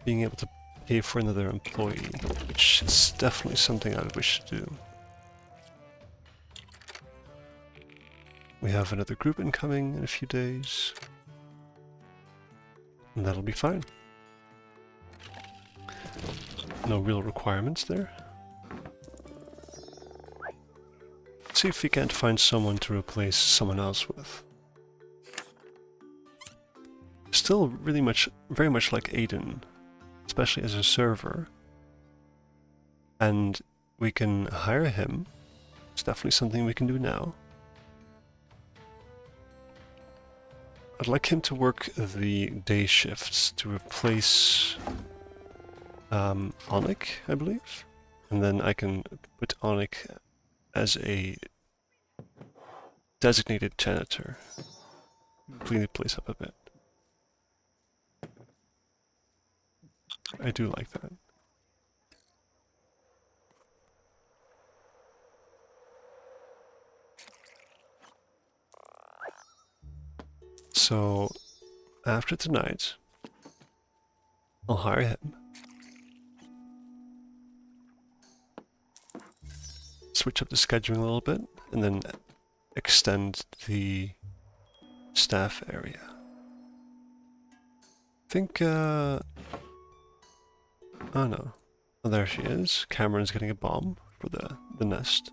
A: being able to pay for another employee, which is definitely something I wish to do. We have another group incoming in a few days, and that'll be fine. No real requirements there. See if we can't find someone to replace someone else with. Still very much like Aiden, especially as a server. And we can hire him. It's definitely something we can do now. I'd like him to work the day shifts to replace Onik, I believe. And then I can put Onik as a designated janitor. Clean the place up a bit. I do like that. So, after tonight, I'll hire him. Switch up the scheduling a little bit, and then extend the staff area. I think, oh no. Oh, there she is. Cameron's getting a bomb for the nest.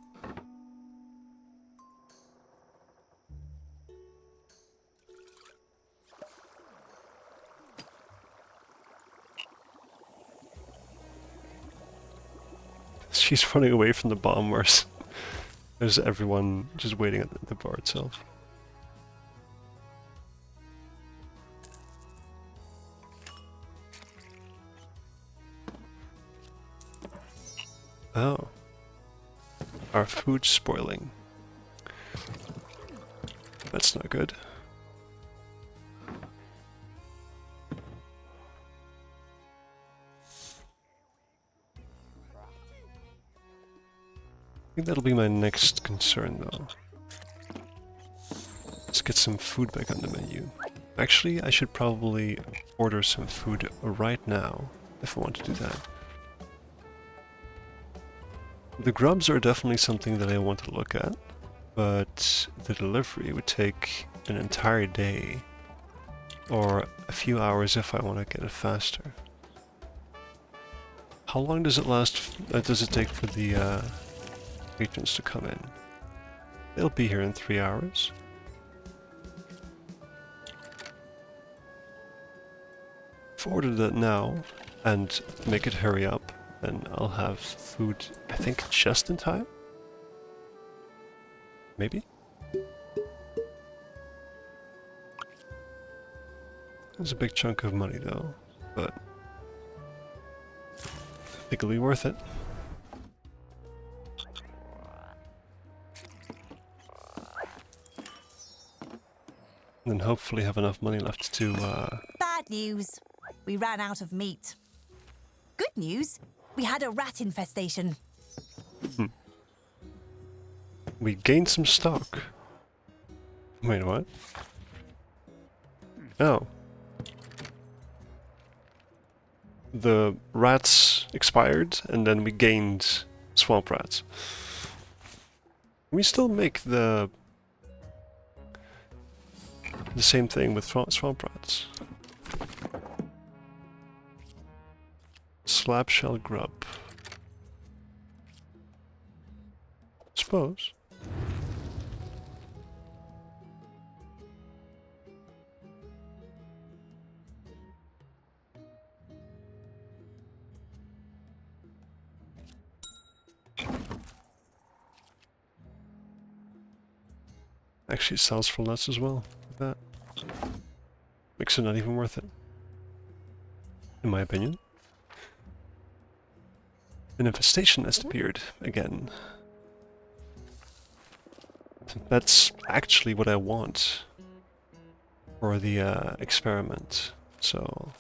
A: She's running away from the bomb, whereas there's everyone just waiting at the bar itself. Oh. Our food's spoiling. That's not good. I think that'll be my next concern, though. Let's get some food back on the menu. Actually, I should probably order some food right now, if I want to do that. The grubs are definitely something that I want to look at, but the delivery would take an entire day, or a few hours if I want to get it faster. How long does it last? Does it take for the patrons to come in? They'll be here in 3 hours. If I order that now and make it hurry up, then I'll have food, I think, just in time? Maybe? It's a big chunk of money though, but I think it'll be worth it. And then hopefully have enough money left to
D: Bad news. We ran out of meat. Good news. We had a rat infestation.
A: We gained some stock. Wait, what? Oh. The rats expired, and then we gained swamp rats. We still make the same thing with swamp rats. Slab shell grub. Suppose. Actually, it sells for less as well. That makes it not even worth it, in my opinion. An infestation has appeared again. That's actually what I want for the experiment. So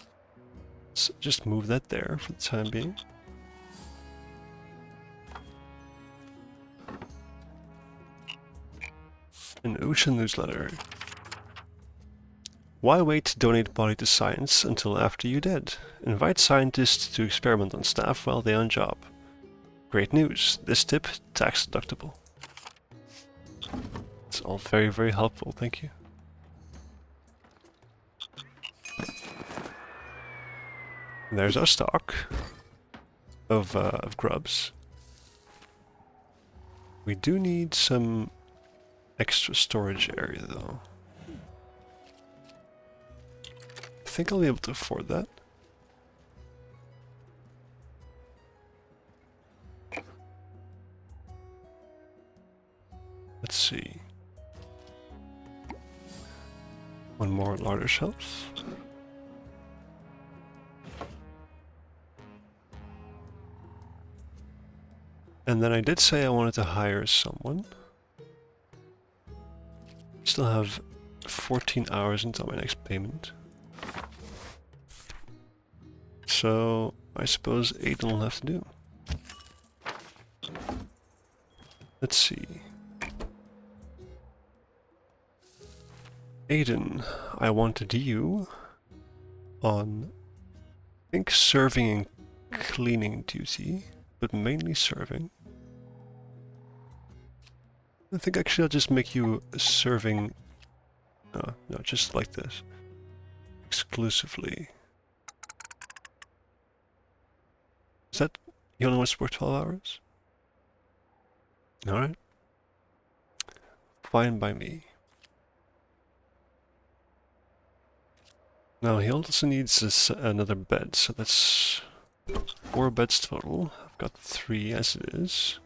A: let's just move that there for the time being. An ocean newsletter. Why wait to donate body to science until after you're dead? Invite scientists to experiment on staff while they're on job. Great news. This tip, tax deductible. It's all very, very helpful. Thank you. And there's our stock of grubs. We do need some extra storage area, though. I think I'll be able to afford that. Let's see. One more larder shelf. And then I did say I wanted to hire someone. Still have 14 hours until my next payment. So I suppose Aiden will have to do. Let's see. Aiden, I wanted you on, I think, serving and cleaning duty, but mainly serving. I think actually I'll just make you serving, no, just like this, exclusively. Is that, you only want to work 12 hours? Alright. Fine by me. Now he also needs another bed, so that's 4 beds total. I've got 3 as it is.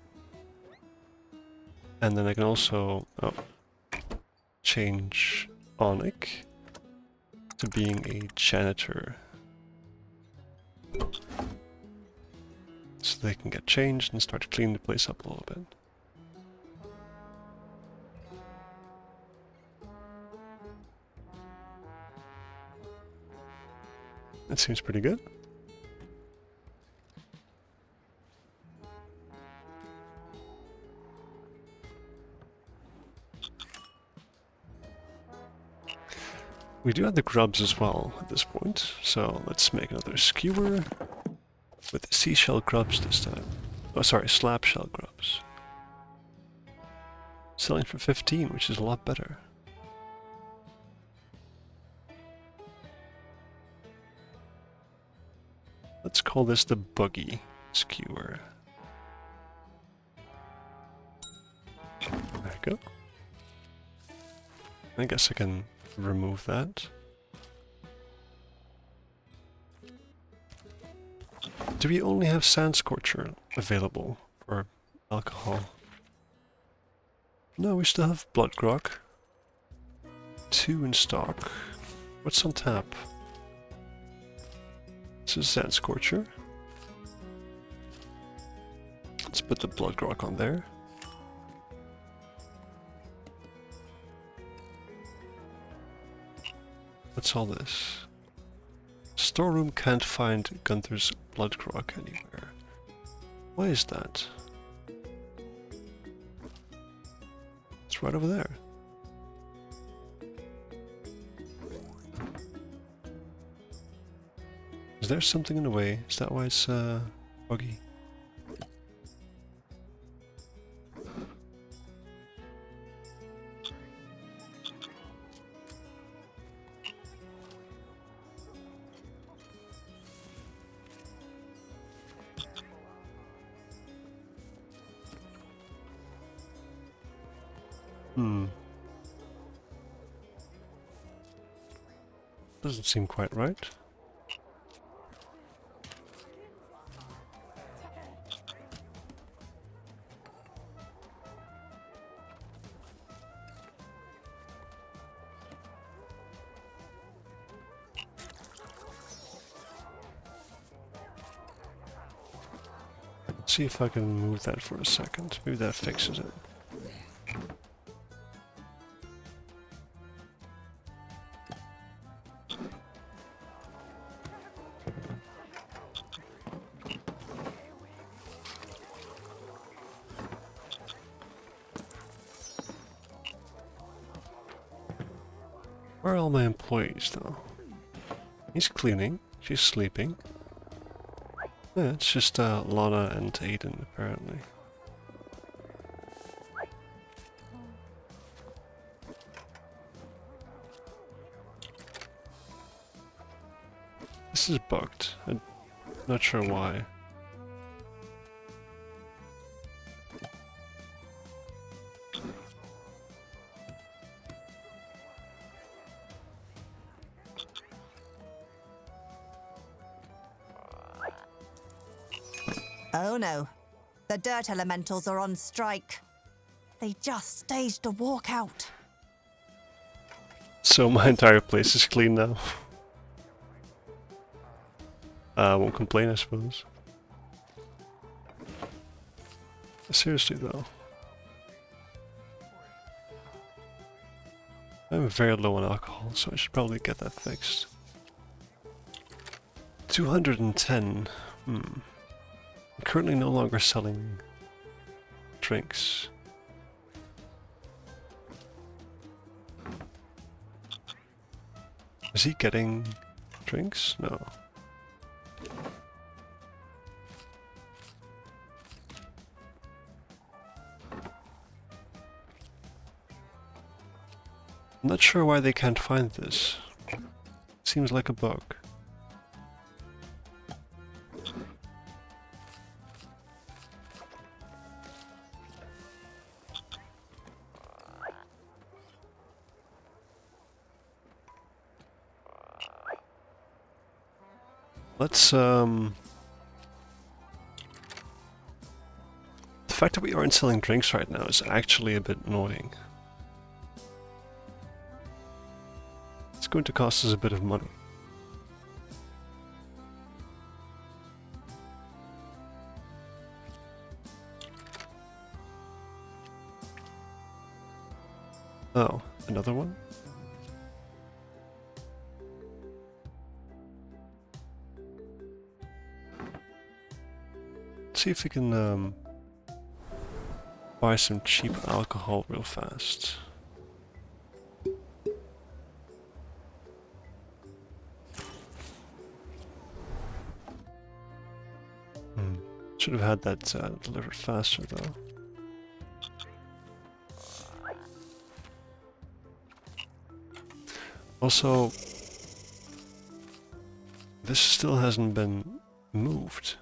A: And then I can also change Onik to being a janitor. So they can get changed and start to clean the place up a little bit. That seems pretty good. We do have the grubs as well at this point, so let's make another skewer with seashell grubs this time. Oh, sorry, slab shell grubs. Selling for 15, which is a lot better. Let's call this the buggy skewer. There we go. I guess I can remove that. Do we only have Sand Scorcher available for alcohol? No, we still have Blood Grog. 2 in stock. What's on tap? This is Sand Scorcher. Let's put the Blood Grog on there. What's all this? Storeroom can't find Gunther's Blood Grog anywhere. Why is that? It's right over there. Is there something in the way? Is that why it's buggy? Doesn't seem quite right. Let's see if I can move that for a second. Maybe that fixes it. Where are all my employees, though? He's cleaning. She's sleeping. Yeah, it's just Lana and Aiden, apparently. This is bugged. I'm not sure why.
D: Oh no. The dirt elementals are on strike. They just staged a walkout.
A: So my entire place is clean now. I won't complain, I suppose. Seriously though. I'm very low on alcohol, so I should probably get that fixed. 210. I'm currently no longer selling drinks. Is he getting drinks? No. I'm not sure why they can't find this. Seems like a bug. Let's, the fact that we aren't selling drinks right now is actually a bit annoying. It's going to cost us a bit of money. Oh, another one? See if we can buy some cheap alcohol real fast. Should have had that delivered faster though. Also, this still hasn't been moved.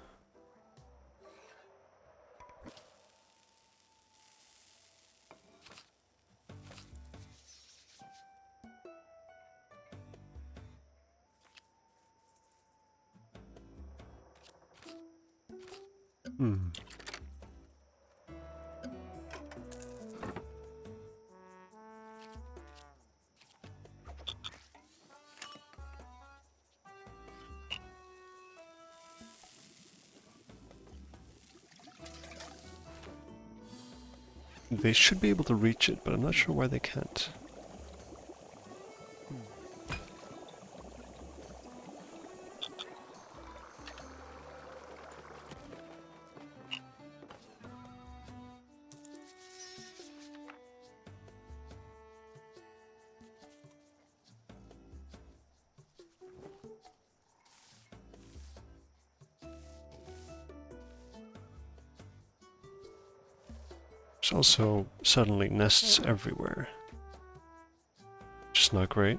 A: They should be able to reach it, but I'm not sure why they can't. There's also suddenly nests everywhere. Which is not great.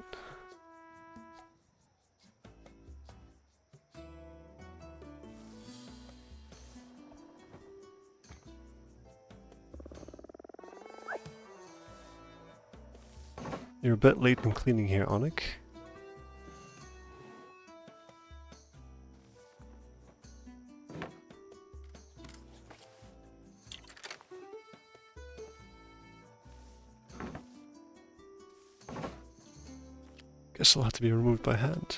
A: You're a bit late in cleaning here, Onik. Guess it'll have to be removed by hand.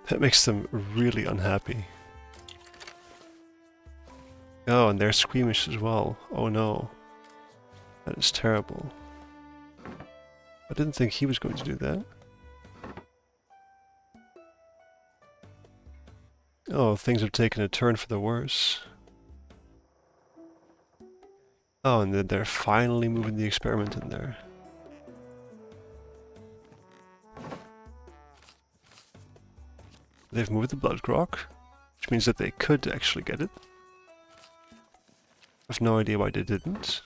A: That makes them really unhappy. Oh, and they're squeamish as well. Oh no. That is terrible. I didn't think he was going to do that. Oh, things have taken a turn for the worse. Oh, and then they're finally moving the experiment in there. They've moved the blood grog, which means that they could actually get it. I've no idea why they didn't.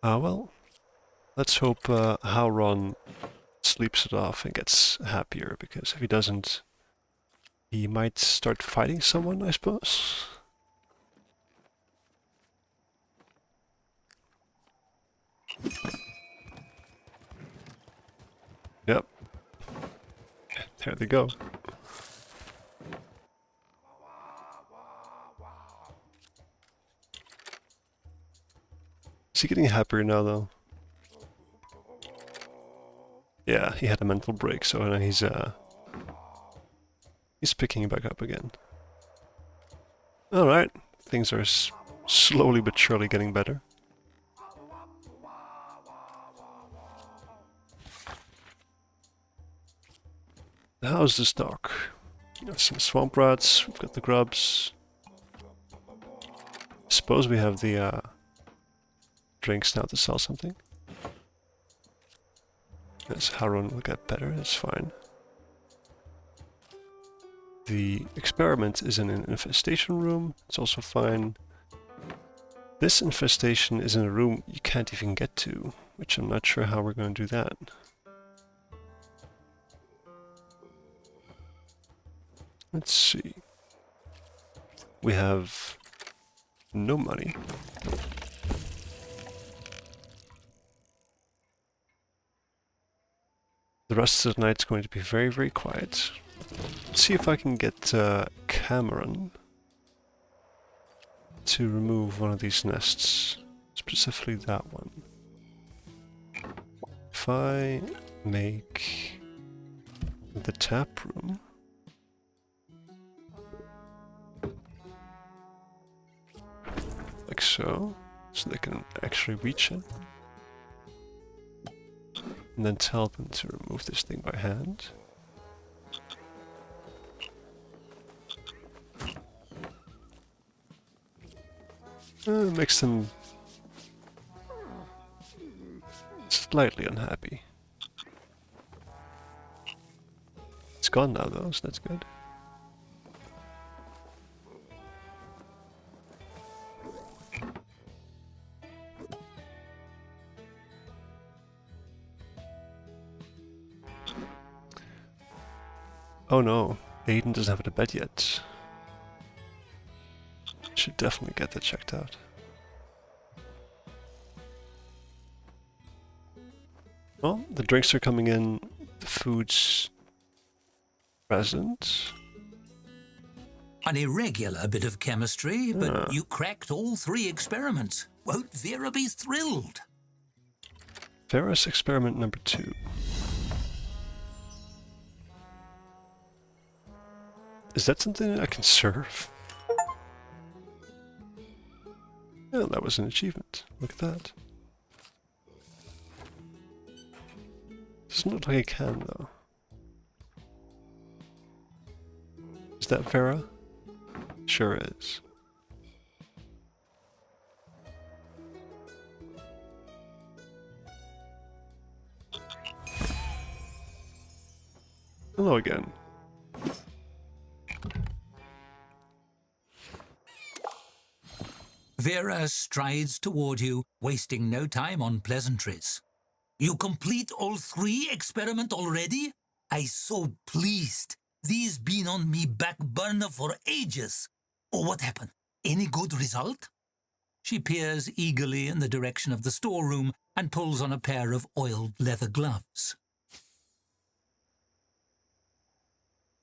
A: Well, let's hope Howron sleeps it off and gets happier, because if he doesn't, he might start fighting someone, I suppose. Yep. There they go. Is he getting happier now, though? Yeah, he had a mental break, so now he's picking back up again. Alright, things are slowly but surely getting better. How's the stock? We got some swamp rats, we've got the grubs. Suppose we have the drinks now to sell something. Yes, Harun will get better, that's fine. The experiment is in an infestation room, it's also fine. This infestation is in a room you can't even get to, which I'm not sure how we're going to do that. Let's see. We have no money. The rest of the night's going to be very, very quiet. Let's see if I can get Cameron to remove one of these nests, specifically that one. If I make the tap room like so they can actually reach it, and then tell them to remove this thing by hand. Makes them slightly unhappy. It's gone now though, so that's good. Oh no, Aiden doesn't have a bed yet. Should definitely get that checked out. Well, the drinks are coming in, the food's present.
B: An irregular bit of chemistry, but you cracked all 3 experiments. Won't Vera be thrilled?
A: Vera's experiment number 2. Is that something I can serve? Oh, that was an achievement. Look at that. Doesn't look like a can, though. Is that Vera? Sure is. Hello again.
B: Vera strides toward you, wasting no time on pleasantries. You complete all 3 experiment already? I so pleased. These been on me back burner for ages. Oh, what happened? Any good result? She peers eagerly in the direction of the storeroom and pulls on a pair of oiled leather gloves.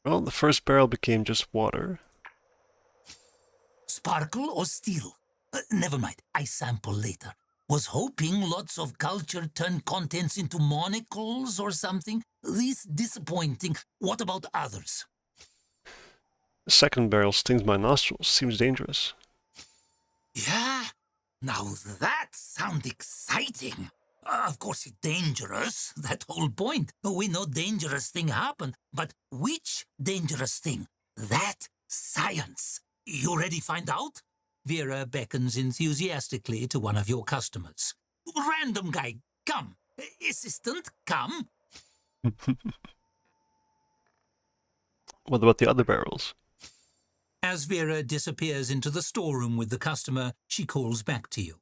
A: Well, the first barrel became just water.
C: Sparkle or steel? Never mind, I sample later. Was hoping lots of culture turned contents into monocles or something. This disappointing. What about others?
A: The second barrel stings my nostrils. Seems dangerous.
C: Yeah, now that sounds exciting. Of course it's dangerous, that whole point. We know dangerous thing happen, but which dangerous thing? That science. You ready find out?
B: Vera beckons enthusiastically to one of your customers.
C: Random guy, come. Assistant, come.
A: What about the other barrels?
B: As Vera disappears into the storeroom with the customer, she calls back to you.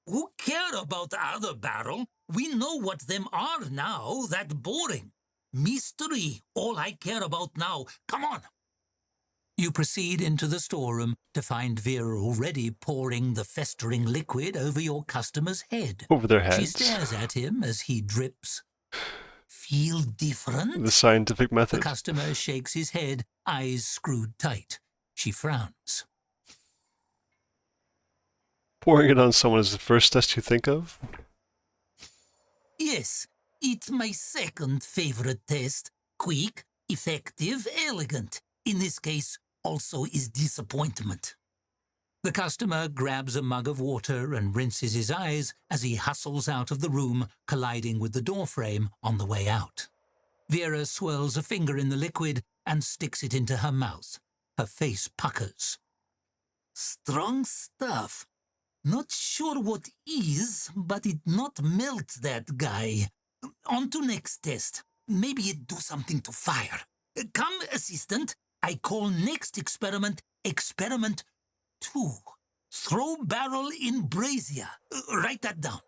C: Who care about the other barrel? We know what them are now. That boring. Mystery, all I care about now. Come on.
B: You proceed into the storeroom to find Vera already pouring the festering liquid over your customer's head.
A: Over their
B: She
A: heads.
B: stares at him as he drips.
C: Feel different?
A: The scientific
B: The
A: method.
B: customer shakes his head, eyes screwed tight. She frowns.
A: Pouring it on someone is the first test you think of?
C: Yes, it's my second favorite test. Quick, effective, elegant. In this case, also is disappointment.
B: The customer grabs a mug of water and rinses his eyes as he hustles out of the room, colliding with the doorframe on the way out. Vera swirls a finger in the liquid and sticks it into her mouth. Her face puckers.
C: Strong stuff. Not sure what is, but it not melt that guy. On to next test. Maybe it do something to fire. Come, assistant. I call next experiment Experiment 2. Throw barrel in brazier. Write that down.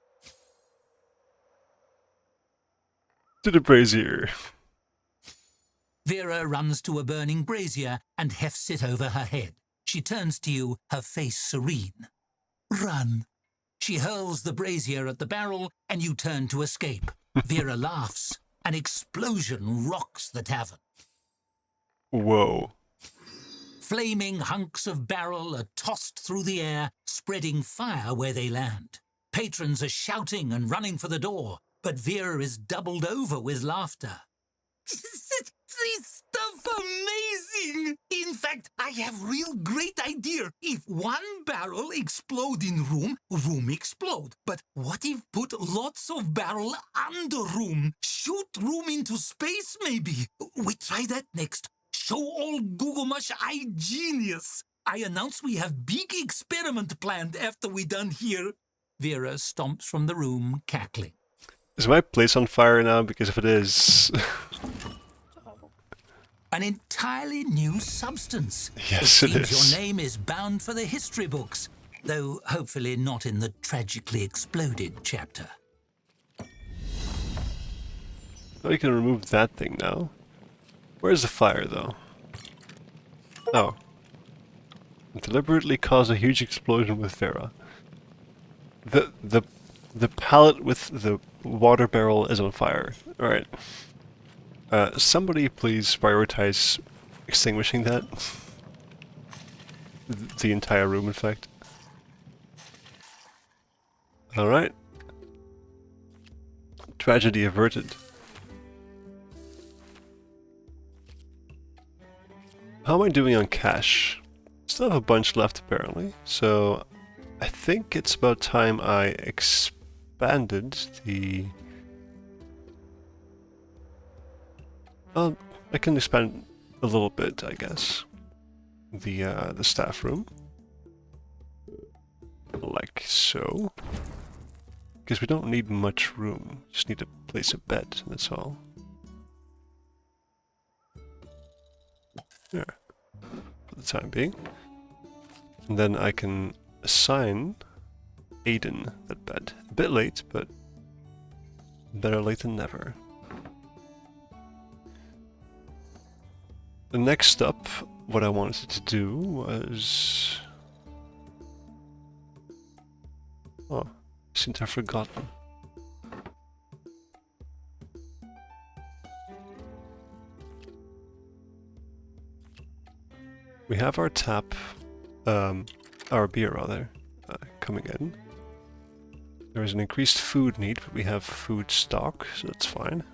A: To the brazier.
B: Vera runs to a burning brazier and hefts it over her head. She turns to you, her face serene.
C: Run.
B: She hurls the brazier at the barrel and you turn to escape. Vera laughs. An explosion rocks the tavern.
A: Whoa.
B: Flaming hunks of barrel are tossed through the air, spreading fire where they land. Patrons are shouting and running for the door, but Vera is doubled over with laughter.
C: This stuff amazing! In fact, I have real great idea. If one barrel explode in room, room explode. But what if put lots of barrel under room? Shoot room into space maybe. We try that next. Show all Google Mush I genius. I announce we have big experiment planned after we done here.
B: Vera stomps from the room, cackling.
A: Is my place on fire now? Because if it is...
B: An entirely new substance.
A: Yes, it
B: seems
A: is.
B: Your name is bound for the history books, though hopefully not in the tragically exploded chapter.
A: Oh, you can remove that thing now. Where's the fire, though? Oh. Deliberately cause a huge explosion with Vera. The pallet with the water barrel is on fire. Alright. Somebody please prioritize extinguishing that. The entire room, in fact. Alright. Tragedy averted. How am I doing on cash? Still have a bunch left apparently, so I think it's about time I expanded the I can expand a little bit, I guess. The staff room, like so. Because we don't need much room. Just need to place a bed. That's all. There, for the time being. And then I can assign Aiden that bed. A bit late, but better late than never. The next up, what I wanted to do was... Oh, I seem to have forgotten. We have our tap, our beer rather, coming in. There is an increased food need, but we have food stock, so that's fine.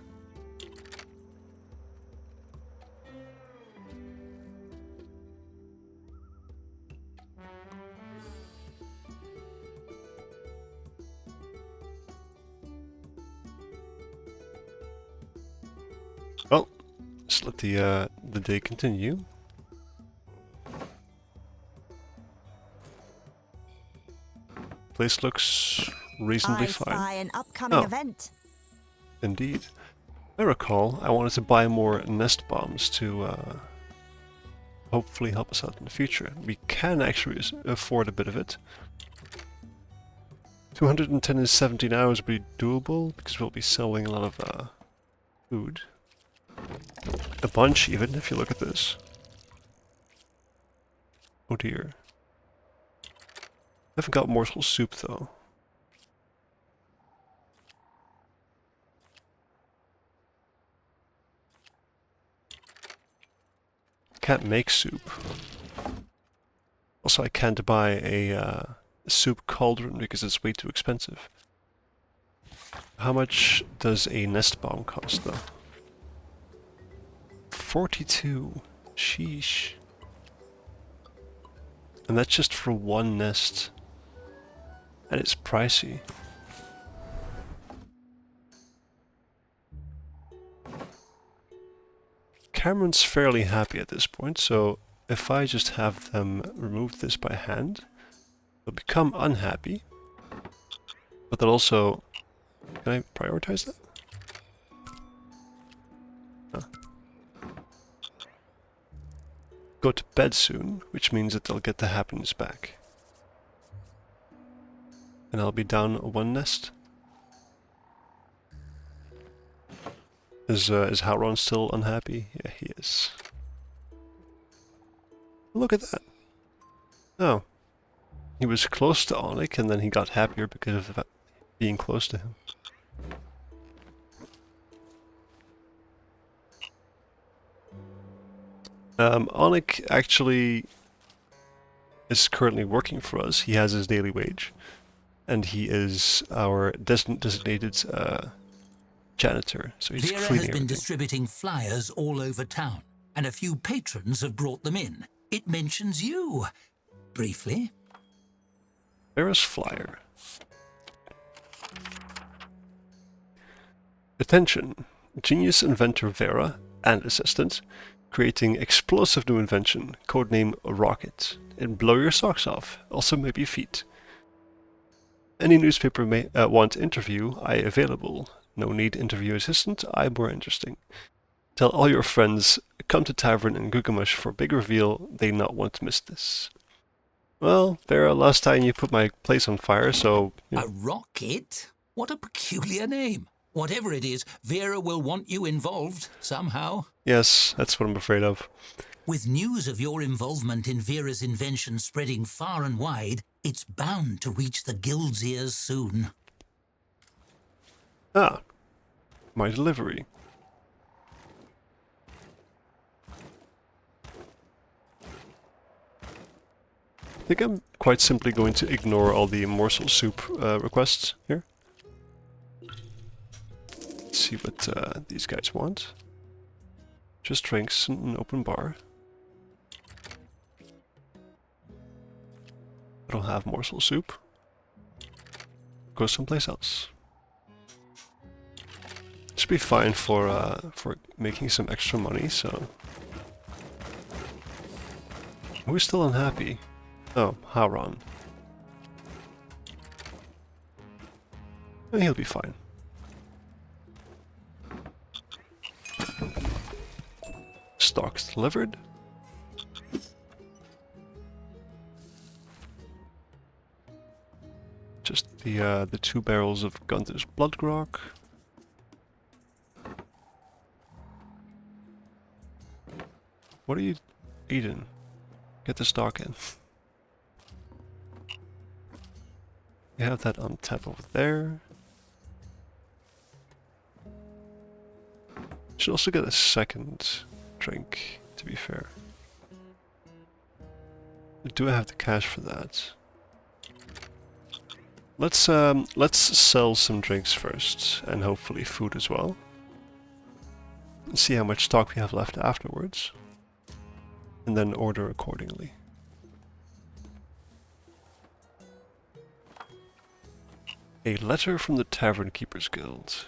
A: Well, let's let the day continue. Place looks reasonably
D: I
A: fine.
D: spy an upcoming
A: Oh.
D: event.
A: Indeed. I recall I wanted to buy more nest bombs to hopefully help us out in the future. We can actually afford a bit of it. 210 in 17 hours will be doable because we'll be selling a lot of food. A bunch even, if you look at this. Oh dear. I haven't got morsel soup though. Can't make soup. Also, I can't buy a soup cauldron because it's way too expensive. How much does a nest bomb cost though? 42. Sheesh. And that's just for one nest. And it's pricey. Cameron's fairly happy at this point, so if I just have them remove this by hand, they'll become unhappy. But they'll also... Can I prioritize that? Go to bed soon, which means that they'll get the happiness back. And I'll be down one nest. Is Howron still unhappy? Yeah, he is. Look at that. Oh. He was close to Onik and then he got happier because of being close to him. Onik actually is currently working for us. He has his daily wage. And he is our designated janitor. So he's
B: Vera
A: cleaning
B: has been
A: everything.
B: distributing flyers all over town, and a few patrons have brought them in. It mentions you, briefly.
A: Vera's flyer. Attention! Genius inventor Vera and assistant creating explosive new invention, codename Rocket. And blow your socks off, also maybe feet. Any newspaper may want interview, I available. No need interview assistant, I more interesting. Tell all your friends, come to Tavern in Gugamush for big reveal, they not want to miss this. Well, Vera, last time you put my place on fire, so... You know.
B: A rocket? What a peculiar name. Whatever it is, Vera will want you involved, somehow.
A: Yes, that's what I'm afraid of.
B: With news of your involvement in Vera's invention spreading far and wide, it's bound to reach the guild's ears soon.
A: Ah, my delivery. I think I'm quite simply going to ignore all the morsel soup requests here. Let's see what these guys want. Just drinks and an open bar. I don't have morsel soup. Go someplace else. should be fine for making some extra money. So, who's still unhappy? Oh, Hauron. He'll be fine. Stocks delivered. Just the 2 barrels of Gunther's blood grog. What are you eating? Get the stock in. You have that on tap over there. Should also get a second drink, to be fair. Do I have the cash for that? Let's sell some drinks first, and hopefully food as well. And see how much stock we have left afterwards. And then order accordingly. A letter from the Tavern Keepers Guild.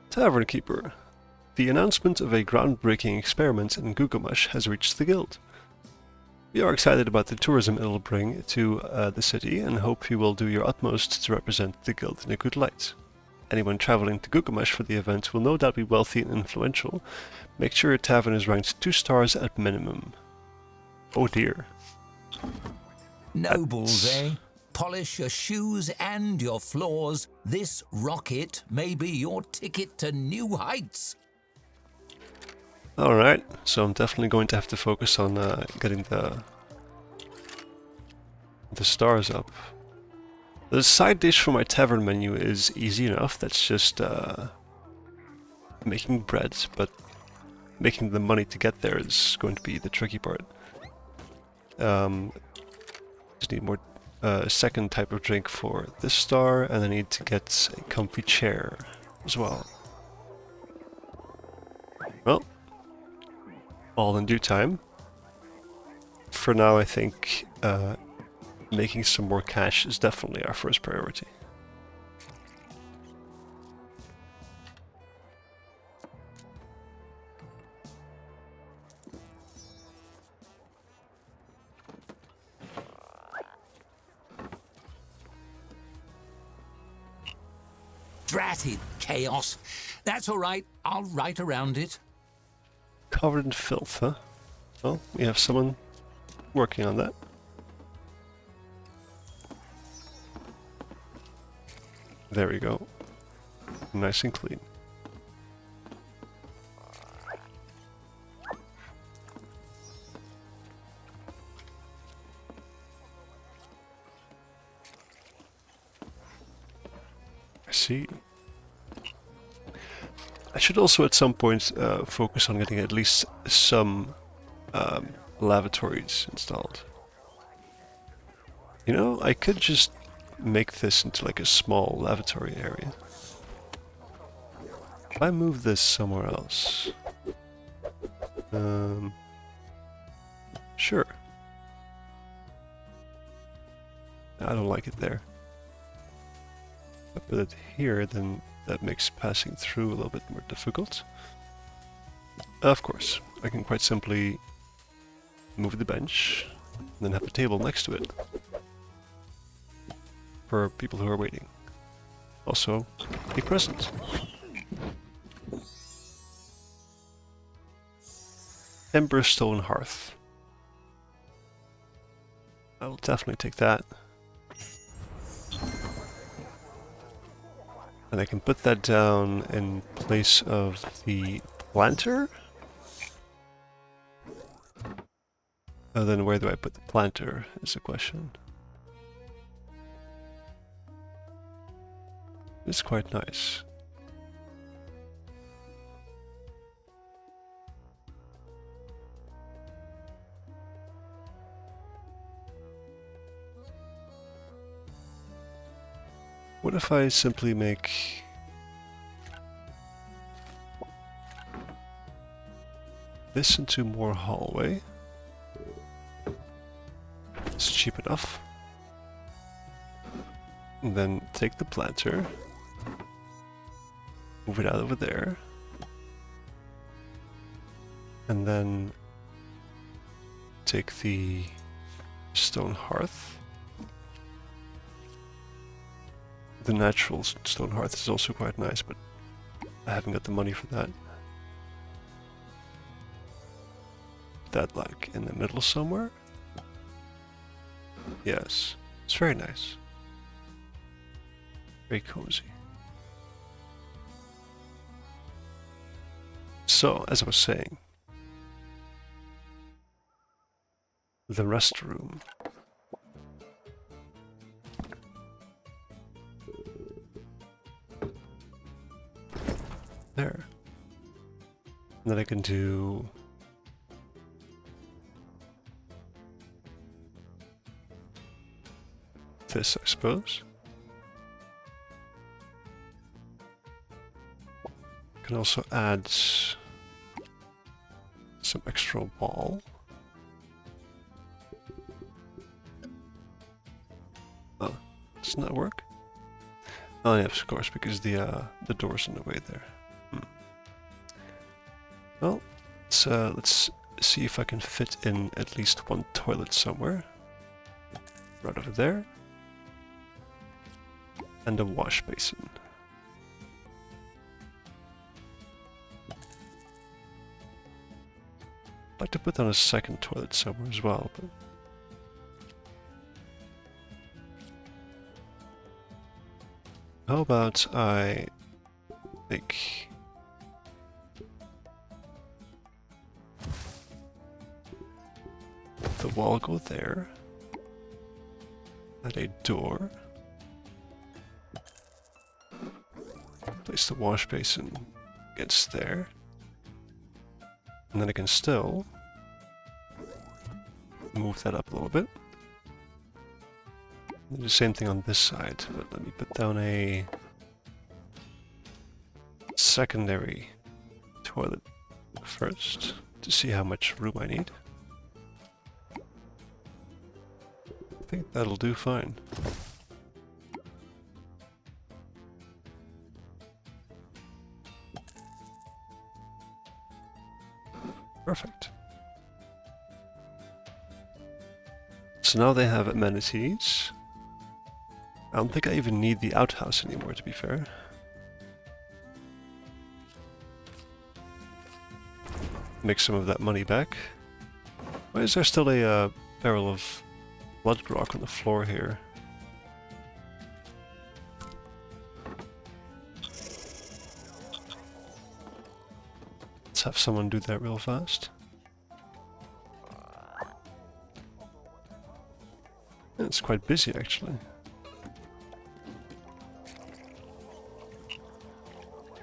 A: Tavern Keeper. The announcement of a groundbreaking experiment in Gugumash has reached the guild. We are excited about the tourism it will bring to the city and hope you will do your utmost to represent the guild in a good light. Anyone traveling to Gugumash for the event will no doubt be wealthy and influential. Make sure your tavern is ranked 2 stars at minimum. Oh dear.
B: Nobles, eh? Polish your shoes and your floors. This rocket may be your ticket to new heights.
A: Alright, so I'm definitely going to have to focus on getting the stars up. The side dish for my tavern menu is easy enough. That's just making bread, but making the money to get there is going to be the tricky part. Just need more a second type of drink for this star, and I need to get a comfy chair as well. Well, all in due time. For now, I think making some more cash is definitely our first priority.
B: Dratted chaos. That's all right. I'll write around it.
A: Covered in filth, huh? Well, we have someone working on that. There we go. Nice and clean. I see. I should also at some point focus on getting at least some lavatories installed. You know, I could just make this into like a small lavatory area. If I move this somewhere else... sure. I don't like it there. If I put it here, then that makes passing through a little bit more difficult. Of course, I can quite simply move the bench, and then have a table next to it for people who are waiting. Also, a present. Emberstone Hearth. I will definitely take that. And I can put that down in place of the planter? Then where do I put the planter is the question. It's quite nice. What if I simply make this into more hallway? It's cheap enough. And then take the planter, move it out over there, and then take the stone hearth. The natural stone hearth is also quite nice, but I haven't got the money for that. That like in the middle somewhere? Yes, it's very nice. Very cozy. So, as I was saying, the rest room. There. And then I can do this, I suppose. Can also add some extra wall. Oh, does not work? Oh yeah, of course, because the door's in the way there. Well, let's see if I can fit in at least one toilet somewhere. Right over there. And a wash basin. I'd like to put down a second toilet somewhere as well, but how about I make the wall go there, add a door, place the wash basin against there, and then I can still move that up a little bit. Do the same thing on this side, but let me put down a secondary toilet first to see how much room I need. I think that'll do fine. Perfect. So now they have amenities. I don't think I even need the outhouse anymore, to be fair. Make some of that money back. Why is there still a barrel of blood grog on the floor here? Let's have someone do that real fast. Yeah, it's quite busy, actually.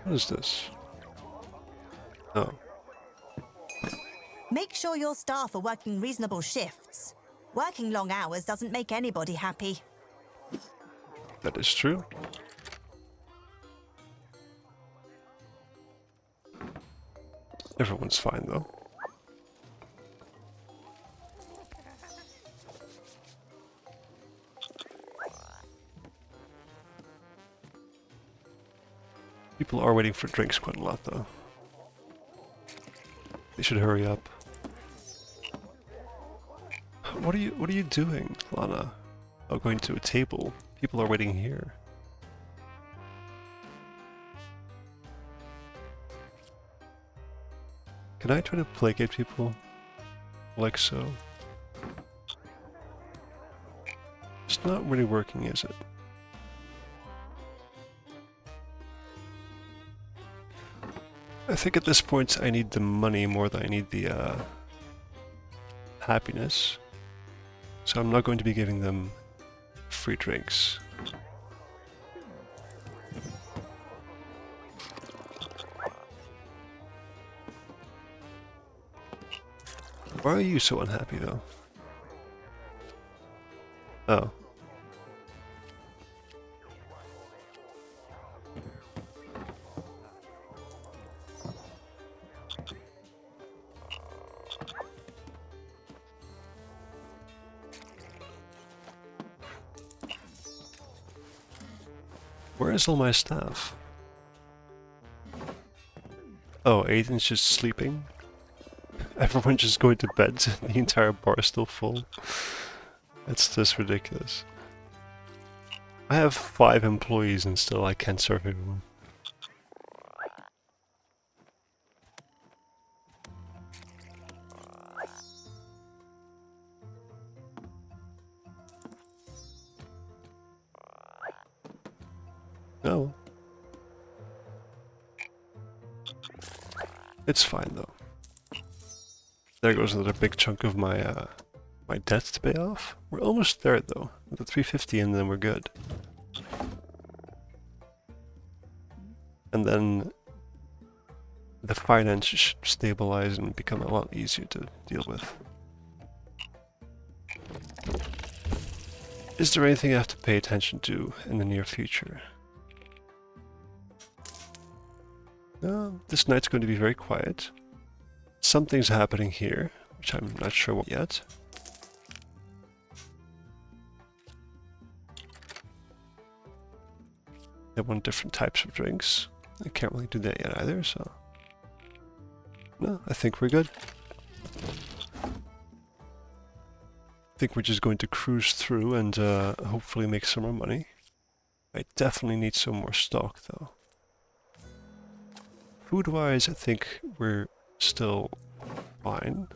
A: What is this? Oh.
D: Make sure your staff are working reasonable shifts. Working long hours doesn't make anybody happy.
A: That is true. Everyone's fine, though. People are waiting for drinks quite a lot, though. They should hurry up. What are you doing, Lana? Oh, going to a table. People are waiting here. Can I try to placate people? Like so? It's not really working, is it? I think at this point I need the money more than I need the happiness. So I'm not going to be giving them free drinks. Why are you so unhappy though? Oh. Where is all my staff? Oh, Aiden's just sleeping. Everyone's just going to bed. The entire bar is still full. It's just ridiculous. I have 5 employees and still I can't serve everyone. No. It's fine though. There goes another big chunk of my my debt to pay off. We're almost there though. With the 350 and then we're good. And then the finance should stabilize and become a lot easier to deal with. Is there anything I have to pay attention to in the near future? No, this night's going to be very quiet. Something's happening here, which I'm not sure what yet. They want different types of drinks. I can't really do that yet either, so... No, I think we're good. I think we're just going to cruise through and hopefully make some more money. I definitely need some more stock though. Food-wise, I think we're still fine.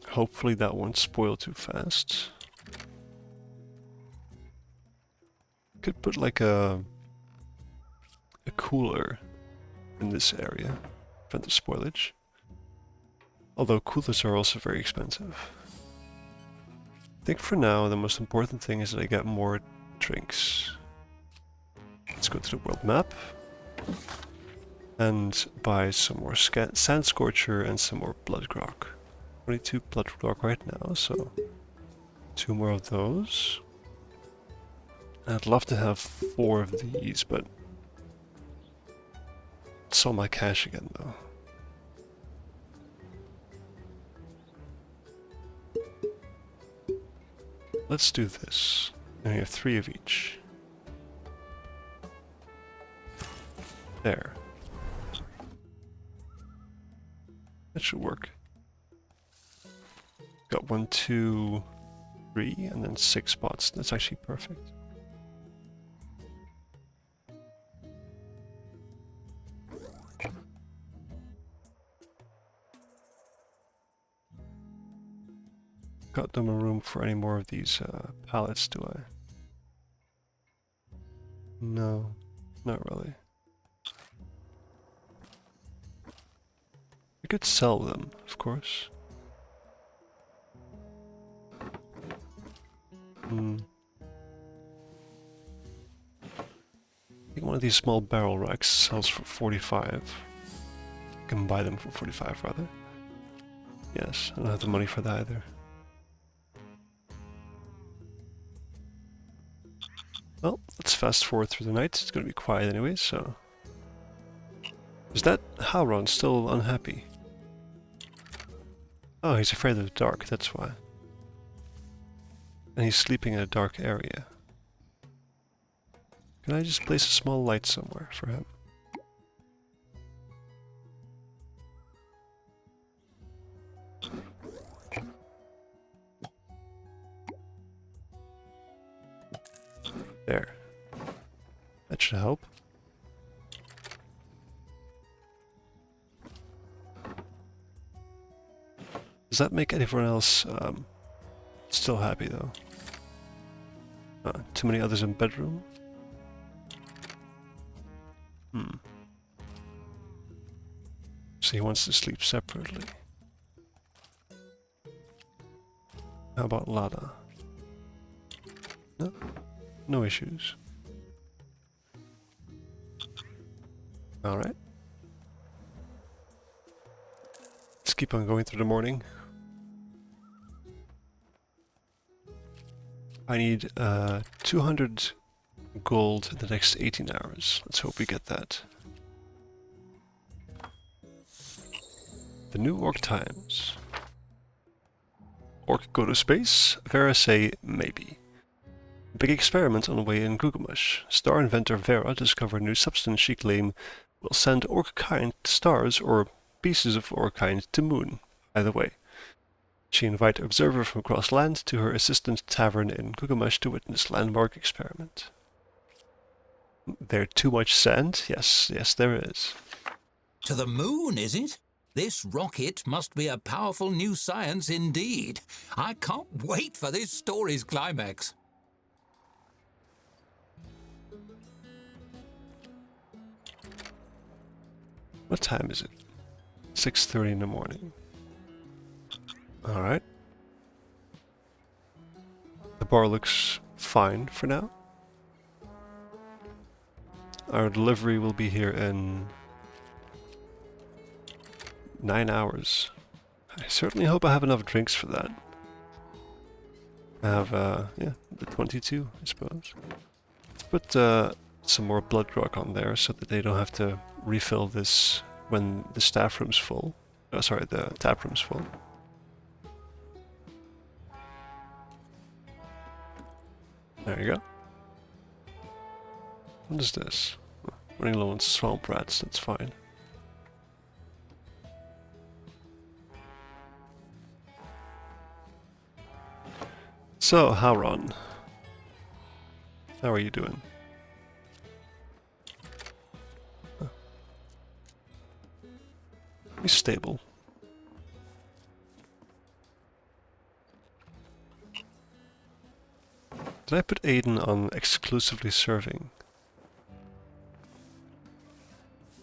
A: Hopefully that won't spoil too fast. Could put like a cooler in this area, prevent the spoilage. Although coolers are also very expensive. I think for now the most important thing is that I get more drinks. Let's go to the world map and buy some more sand scorcher and some more blood grog. 22 blood grog right now, so 2 more of those. I'd love to have 4 of these, but it's all my cash again though. Let's do this. And we have 3 of each. There. That should work. Got 1, 2, 3, and then 6 spots. That's actually perfect. Got no more room for any more of these pallets, do I? No, not really. I could sell them, of course. I think one of these small barrel racks sells for 45. I can buy them for 45 rather. Yes, I don't have the money for that either. Well, let's fast forward through the night. It's going to be quiet anyway, so... Is that Howron still unhappy? Oh, he's afraid of the dark, that's why. And he's sleeping in a dark area. Can I just place a small light somewhere for him? There. That should help. Does that make anyone else still happy though? Too many others in bedroom? So he wants to sleep separately. How about Lada? No? No issues. Alright. Let's keep on going through the morning. I need 200 gold in the next 18 hours. Let's hope we get that. The new orc times. Orc go to space? Vera say maybe. Big experiment on the way in Gilgamesh. Star inventor Vera discovered a new substance she claimed will send orc kind to stars or pieces of orc kind to moon. Either way. She invited observers from across land to her assistant's tavern in Gilgamesh to witness landmark experiment. There too much sand? Yes, there is.
B: To the moon, is it? This rocket must be a powerful new science indeed. I can't wait for this story's climax.
A: What time is it? 6:30 in the morning. Alright. The bar looks fine for now. Our delivery will be here in 9 hours. I certainly hope I have enough drinks for that. I have, yeah, the 22, I suppose. Put some more blood grog on there so that they don't have to refill this when the staff room's full. Oh, sorry, the tap room's full. There you go. What is this? Running low on swamp rats, that's fine. So, Howron, how are you doing? He's stable. Did I put Aiden on exclusively serving?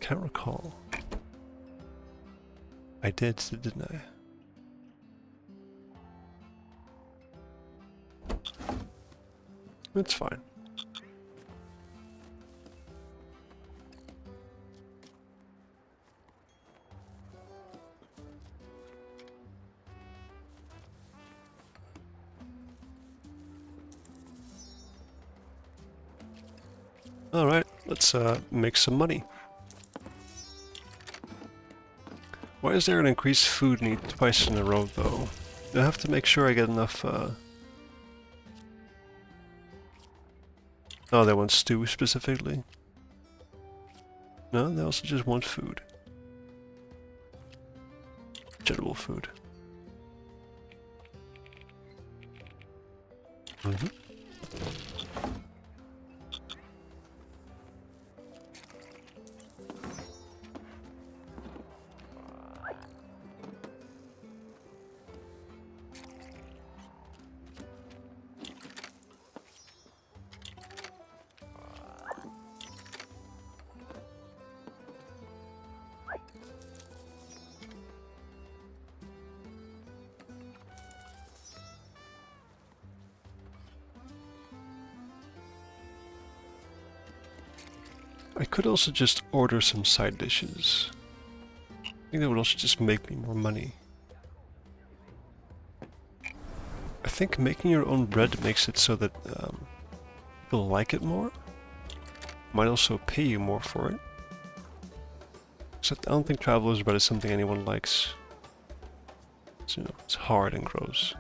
A: Can't recall. I did, didn't I? It's fine. Alright, let's make some money. Why is there an increased food need twice in a row though? I have to make sure I get enough Oh, they want stew specifically? No, they also just want food. General food. I could also just order some side dishes. I think that would also just make me more money. I think making your own bread makes it so that people like it more. Might also pay you more for it. Except I don't think traveler's bread is something anyone likes. So, you know, it's hard and gross.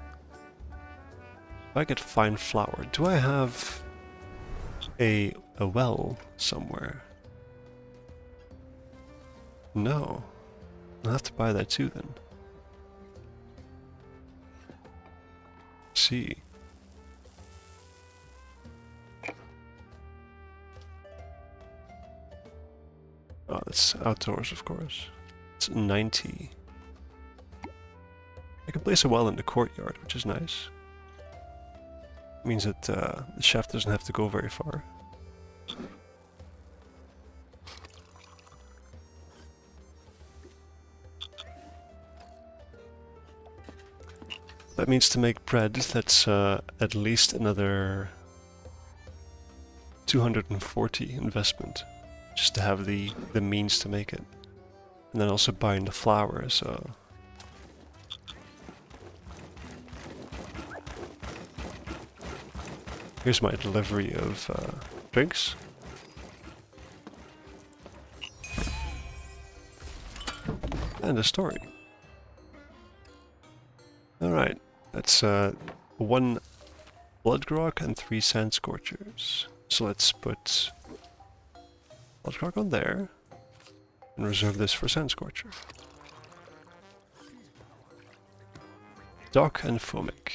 A: If I get fine flour, do I have a well somewhere? No. I'll have to buy that too then. See. Oh, that's outdoors, of course. It's 90. I can place a well in the courtyard, which is nice. Means that the chef doesn't have to go very far. That means to make bread, that's at least another 240 investment, just to have the means to make it. And then also buying the flour, so... Here's my delivery of drinks. And a story. Alright, that it's 1 blood grog and 3 sand scorchers. So let's put blood grog on there and reserve this for sand scorcher. Dock and Fomic.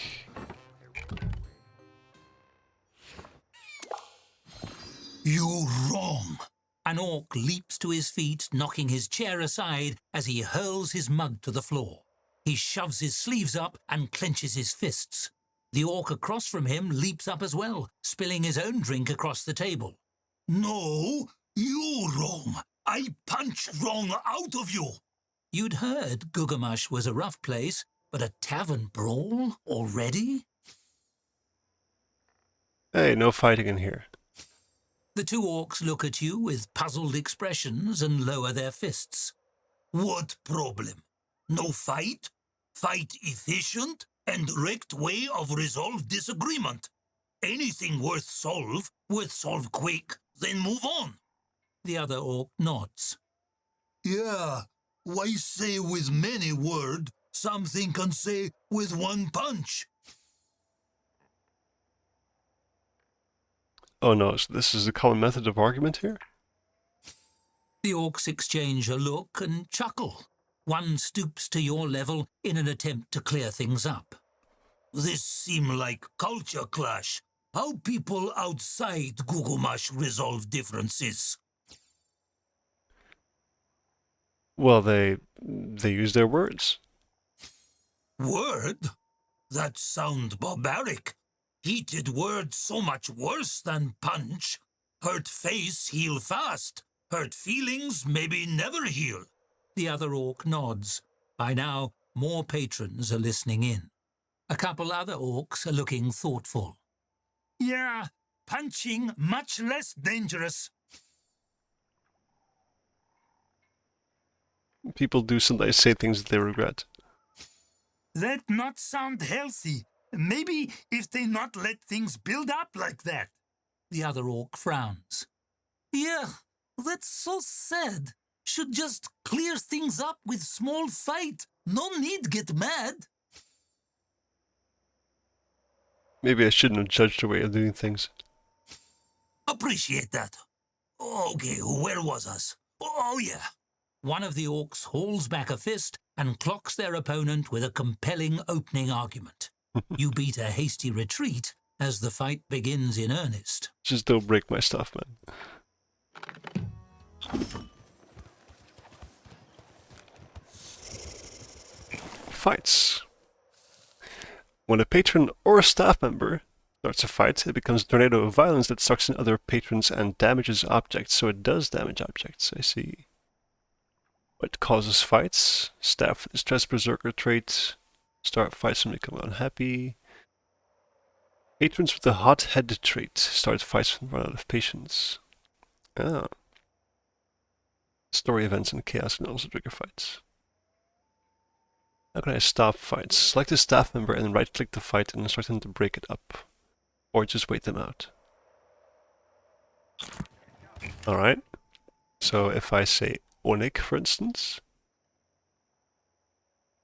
B: You're wrong. An orc leaps to his feet, knocking his chair aside as he hurls his mug to the floor. He shoves his sleeves up and clenches his fists. The orc across from him leaps up as well, spilling his own drink across the table.
C: No, you're wrong. I punch wrong out of you.
B: You'd heard Gugamash was a rough place, but a tavern brawl already?
A: Hey, no fighting in here.
B: The two orcs look at you with puzzled expressions and lower their fists.
C: What problem? No fight? Fight efficient and direct way of resolve disagreement. Anything worth solve quick, then move on.
B: The other orc nods.
C: Yeah, why say with many word something can say with one punch?
A: Oh no, so this is the common method of argument here?
B: The orcs exchange a look and chuckle. One stoops to your level in an attempt to clear things up.
C: This seem like culture clash. How people outside Gugumash resolve differences?
A: Well, they use their words.
C: Word? That sound barbaric. Heated words so much worse than punch. Hurt face heal fast. Hurt feelings maybe never heal.
B: The other orc nods. By now, more patrons are listening in. A couple other orcs are looking thoughtful.
C: Yeah, punching much less dangerous.
A: People do sometimes say things that they regret.
C: That not sound healthy. Maybe if they not let things build up like that.
B: The other orc frowns.
C: Yeah, that's so sad. Should just clear things up with small fight. No need get mad.
A: Maybe I shouldn't have judged her way of doing things.
C: Appreciate that. Okay, where was us? Oh yeah.
B: One of the orcs hauls back a fist and clocks their opponent with a compelling opening argument. You beat a hasty retreat as the fight begins in earnest.
A: Just don't break my stuff, man. Fights. When a patron or a staff member starts a fight, it becomes a tornado of violence that sucks in other patrons and damages objects. So it does damage objects, I see. What causes fights? Staff stress berserker trait. Start fights when they become unhappy. Patrons with the hot head trait start fights when they run out of patience. Ah. Story events and chaos can also trigger fights. How can I stop fights? Select a staff member and right-click the fight and instruct them to break it up. Or just wait them out. Alright. So if I say Onik, for instance.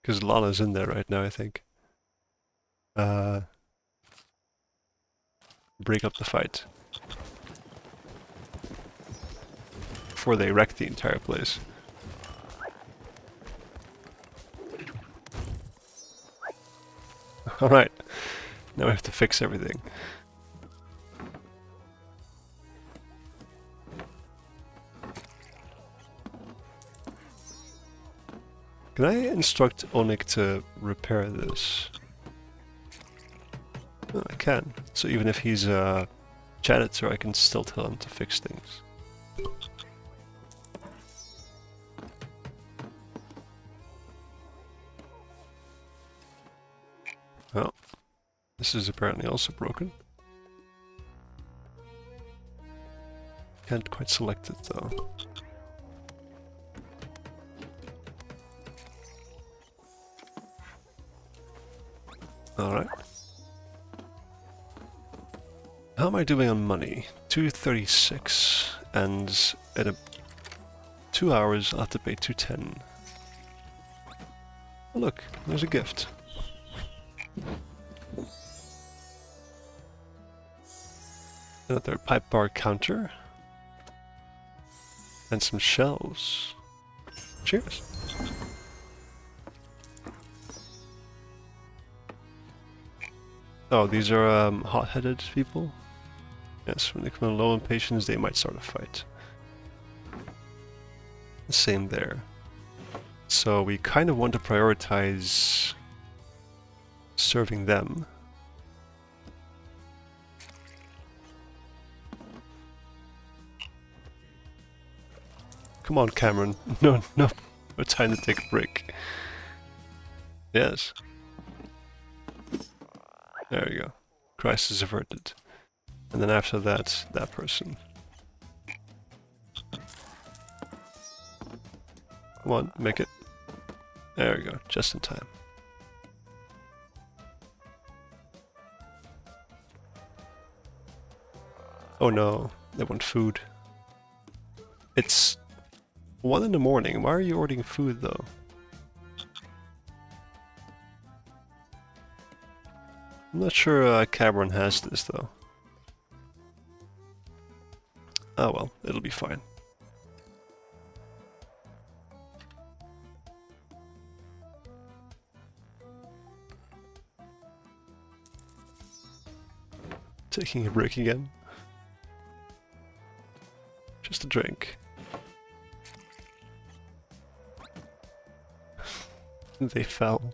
A: Because Lana's in there right now, I think. Break up the fight. Before they wreck the entire place. Alright. Now we have to fix everything. Can I instruct Onik to repair this? Oh, I can. So even if he's a janitor, I can still tell him to fix things. Oh, this is apparently also broken. Can't quite select it though. Alright. How am I doing on money? 236, and at 2 hours I'll have to pay 210. Oh, look, there's a gift. Another pipe bar counter. And some shells. Cheers. Oh, these are hot-headed people? Yes, when they come in low on patience, they might start a fight. Same there. So we kind of want to prioritize serving them. Come on, Cameron. No time to take a break. Yes. There you go. Crisis averted. And then after that, that person. Come on, make it. There we go, just in time. Oh no, they want food. It's 1 in the morning. Why are you ordering food though? I'm not sure Cameron has this though. Oh well, it'll be fine. Taking a break again. Just a drink. They fell.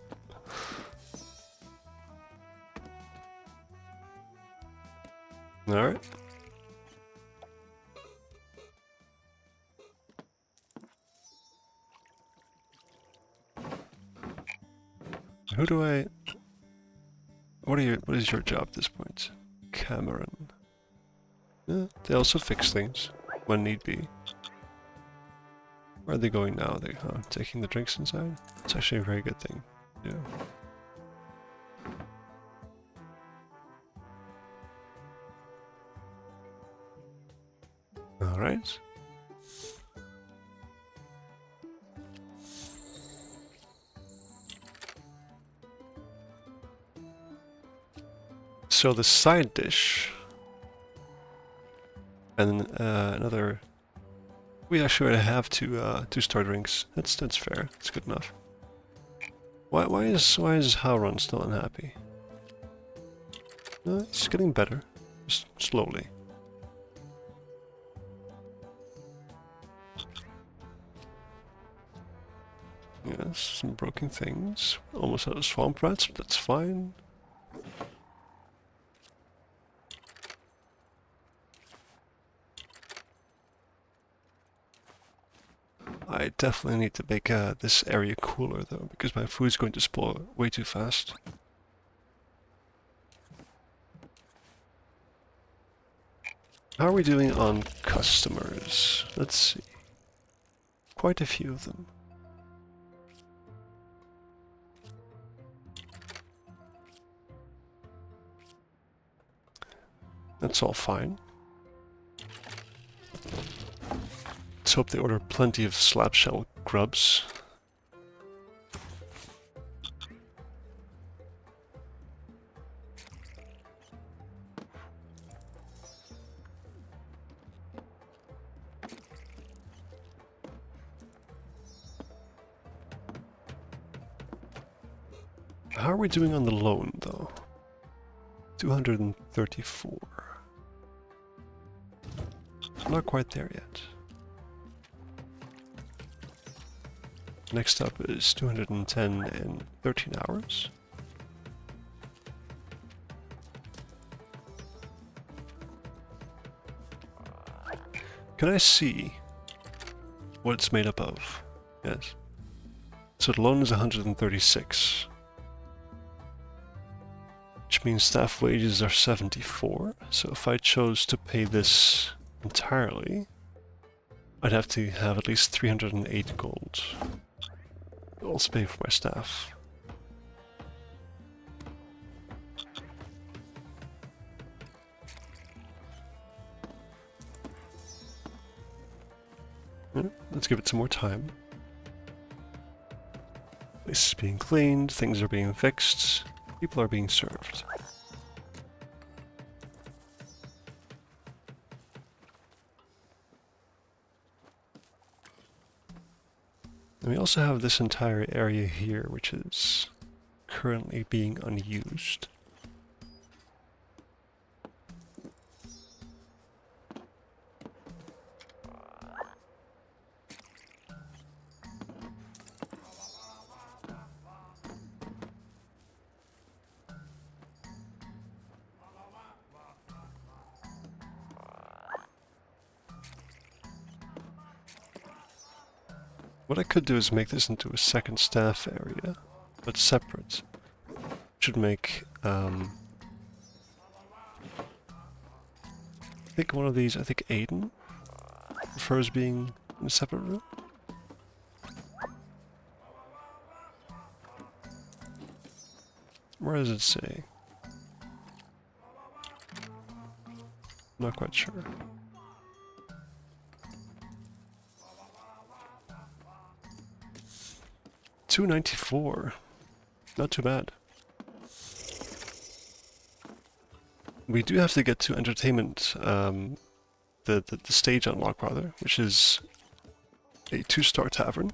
A: Alright. Who do I... What is your job at this point? Cameron. Yeah, they also fix things when need be. Where are they going now? They taking the drinks inside? It's actually a very good thing. Yeah. Alright. So the side dish and another. We actually have two star drinks. That's fair. That's good enough. Why is Howron still unhappy? It's getting better, just slowly. Yes, some broken things. Almost out of swamp rats, but that's fine. I definitely need to make this area cooler though, because my food's going to spoil way too fast. How are we doing on customers? Let's see. Quite a few of them. That's all fine. Let's hope they order plenty of slapshell grubs. How are we doing on the loan, though? 234. Not quite there yet. Next up is 210 in 13 hours. Can I see what it's made up of? Yes. So the loan is 136. Which means staff wages are 74. So if I chose to pay this entirely, I'd have to have at least 308 gold. I'll also pay for my staff. Let's give it some more time. This is being cleaned, things are being fixed, people are being served. And we also have this entire area here, which is currently being unused. What I could do is make this into a second staff area, but separate. Should make, I think one of these, I think Aiden prefers being in a separate room. Where does it say? Not quite sure. $2.94. Not too bad. We do have to get to entertainment, the stage unlock rather, which is a 2-star tavern.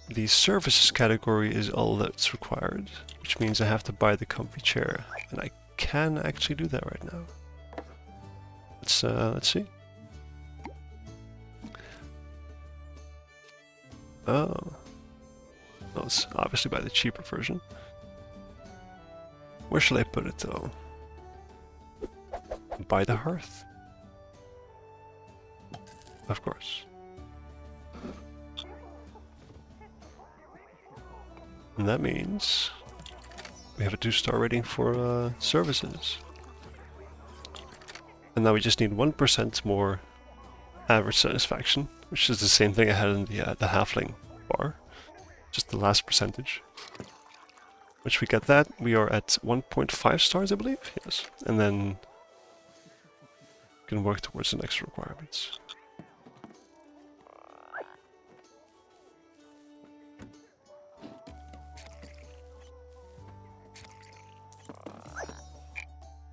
A: The services category is all that's required, which means I have to buy the comfy chair, and I can actually do that right now. Let's see. Oh. Well, it's obviously buy the cheaper version. Where shall I put it though? By the hearth. Of course. And that means we have a 2-star rating for services. And now we just need 1% more average satisfaction, which is the same thing I had in the halfling bar. Just the last percentage. Which we get that, we are at 1.5 stars, I believe. Yes. And then we can work towards the next requirements.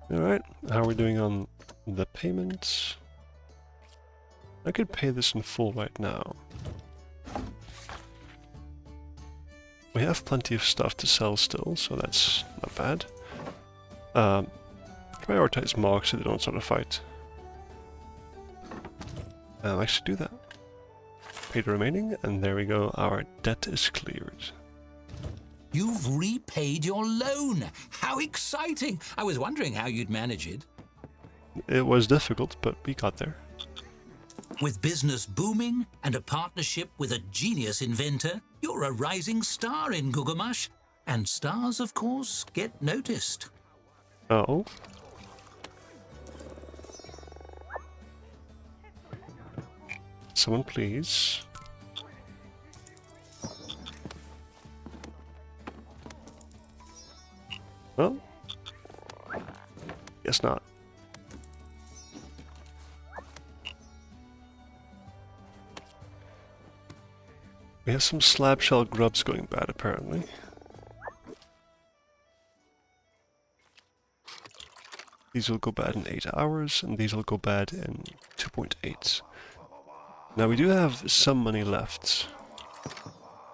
A: Alright, how are we doing on the payments? I could pay this in full right now. We have plenty of stuff to sell still, so that's not bad. Prioritize Mog so they don't start a fight. I'll actually do that. Pay the remaining, and there we go, our debt is cleared.
B: You've repaid your loan. How exciting! I was wondering how you'd manage it.
A: It was difficult, but we got there.
B: With business booming and a partnership with a genius inventor, you're a rising star in Gugamash. And stars, of course, get noticed.
A: Oh. Someone please. Well, guess not. We have some slab shell grubs going bad, apparently. These will go bad in 8 hours, and these will go bad in 2.8. Now we do have some money left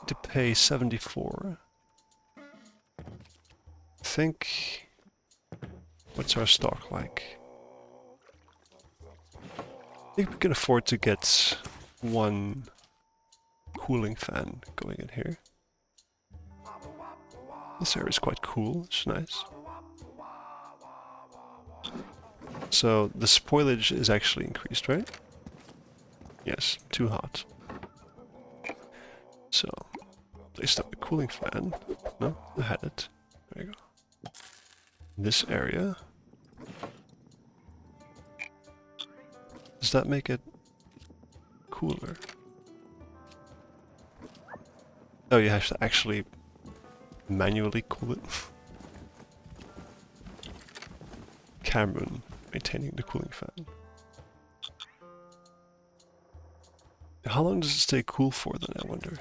A: to pay 74. I think... What's our stock like? I think we can afford to get one cooling fan going in here. This area is quite cool, it's nice. So the spoilage is actually increased, right? Yes, too hot. So, place down the cooling fan. No, I had it. There you go. This area. Does that make it cooler? Oh, you have to actually manually cool it. Cameron maintaining the cooling fan. How long does it stay cool for then, I wonder?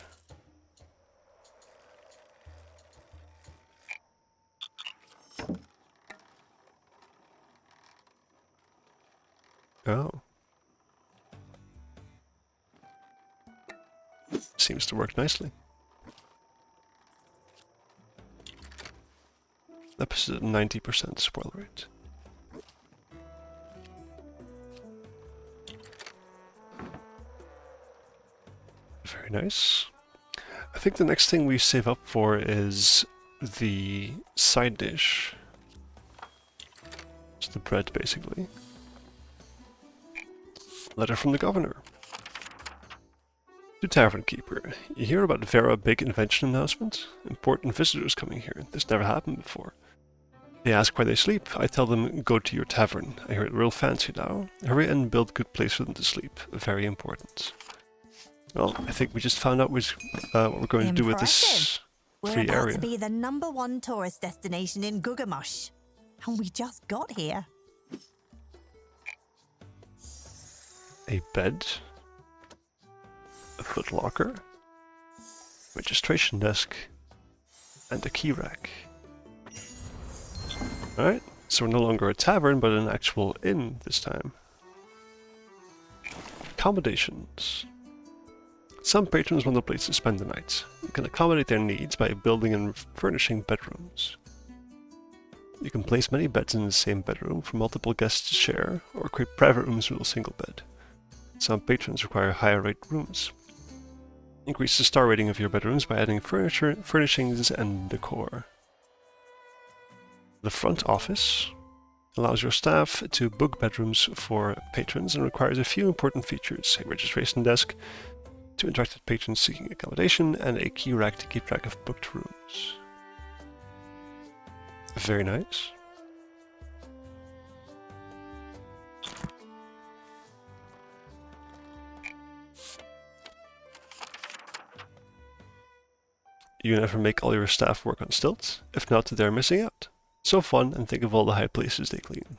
A: Oh. seems to work nicely. That puts it at 90% spoil rate. Very nice. I think the next thing we save up for is the side dish. It's the bread, basically. Letter from the governor. To Tavern Keeper. You hear about Vera big invention announcement? Important visitors coming here. This never happened before. They ask where they sleep. I tell them, go to your tavern. I hear it real fancy now. Hurry and build good place for them to sleep. Very important. Well, I think we just found out what we're going to do with this
D: We're
A: free
D: about
A: area.
D: to be the #1 tourist destination in Gugamush. And we just got here.
A: A bed. A foot locker. Registration desk. And a key rack. Alright, so we're no longer a tavern, but an actual inn this time. Accommodations. Some patrons want a place to spend the night. You can accommodate their needs by building and furnishing bedrooms. You can place many beds in the same bedroom for multiple guests to share, or create private rooms with a single bed. Some patrons require higher rate rooms. Increase the star rating of your bedrooms by adding furniture, furnishings, and decor. The front office allows your staff to book bedrooms for patrons and requires a few important features: a registration desk to interact with patrons seeking accommodation, and a key rack to keep track of booked rooms. Very nice. You never make all your staff work on stilts? If not, they're missing out. So fun, and think of all the high places they clean.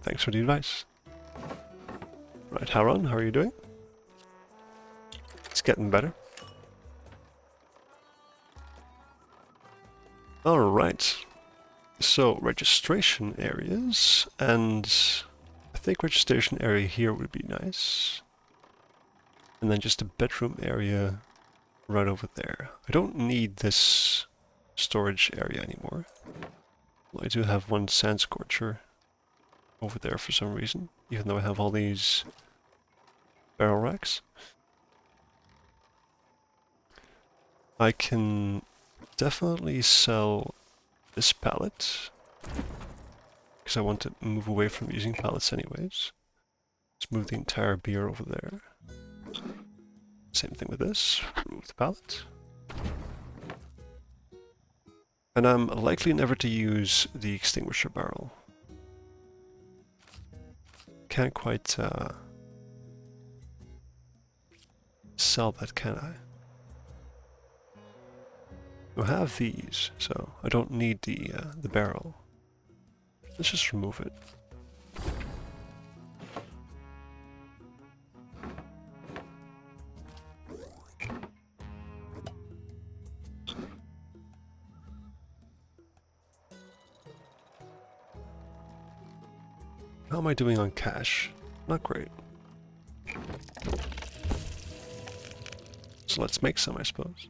A: Thanks for the advice. Right, Haron, how are you doing? It's getting better. Alright. So, registration areas, and I think registration area here would be nice. And then just a bedroom area right over there. I don't need this storage area anymore. Well, I do have one sand scorcher over there for some reason, even though I have all these barrel racks. I can definitely sell this pallet, because I want to move away from using pallets anyways. Let's move the entire beer over there. Same thing with this, remove the pallet. And I'm likely never to use the extinguisher barrel. Can't quite sell that, can I? I have these, so I don't need the barrel. Let's just remove it. How am I doing on cash? Not great. So let's make some, I suppose.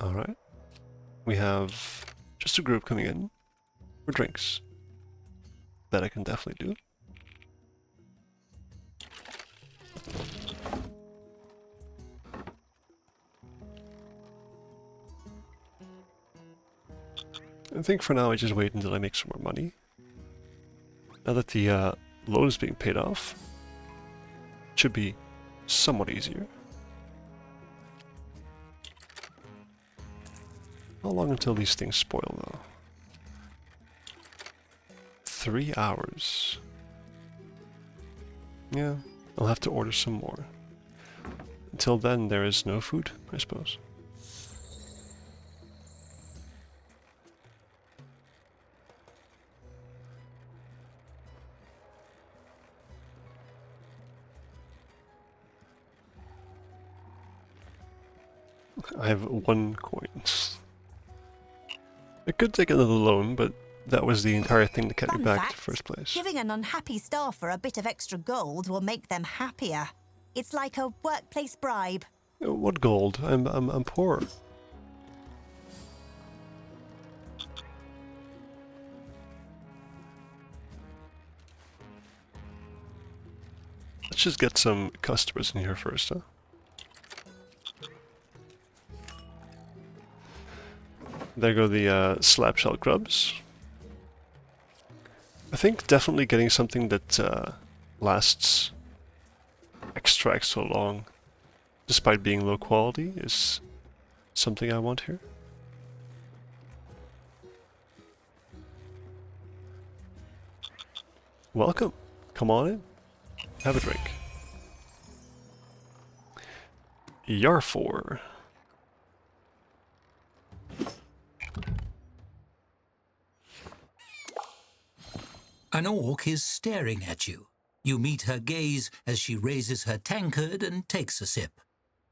A: Alright. We have just a group coming in for drinks. That I can definitely do. I think for now I just wait until I make some more money. Now that the loan is being paid off, it should be somewhat easier. How long until these things spoil though? 3 hours. Yeah, I'll have to order some more. Until then there is no food, I suppose. I have 1 coin. I could take another loan, but that was the entire thing that kept me
D: Fun
A: back in
D: fact,
A: the first place.
D: giving an unhappy staffer a bit of extra gold will make them happier. It's like a workplace bribe.
A: What gold? I'm poor. Let's just get some customers in here first, huh? There go the slab shell grubs. I think definitely getting something that lasts extra long, despite being low quality, is something I want here. Welcome. Come on in. Have a drink. Yarfor.
B: An orc is staring at you. You meet her gaze as she raises her tankard and takes a sip.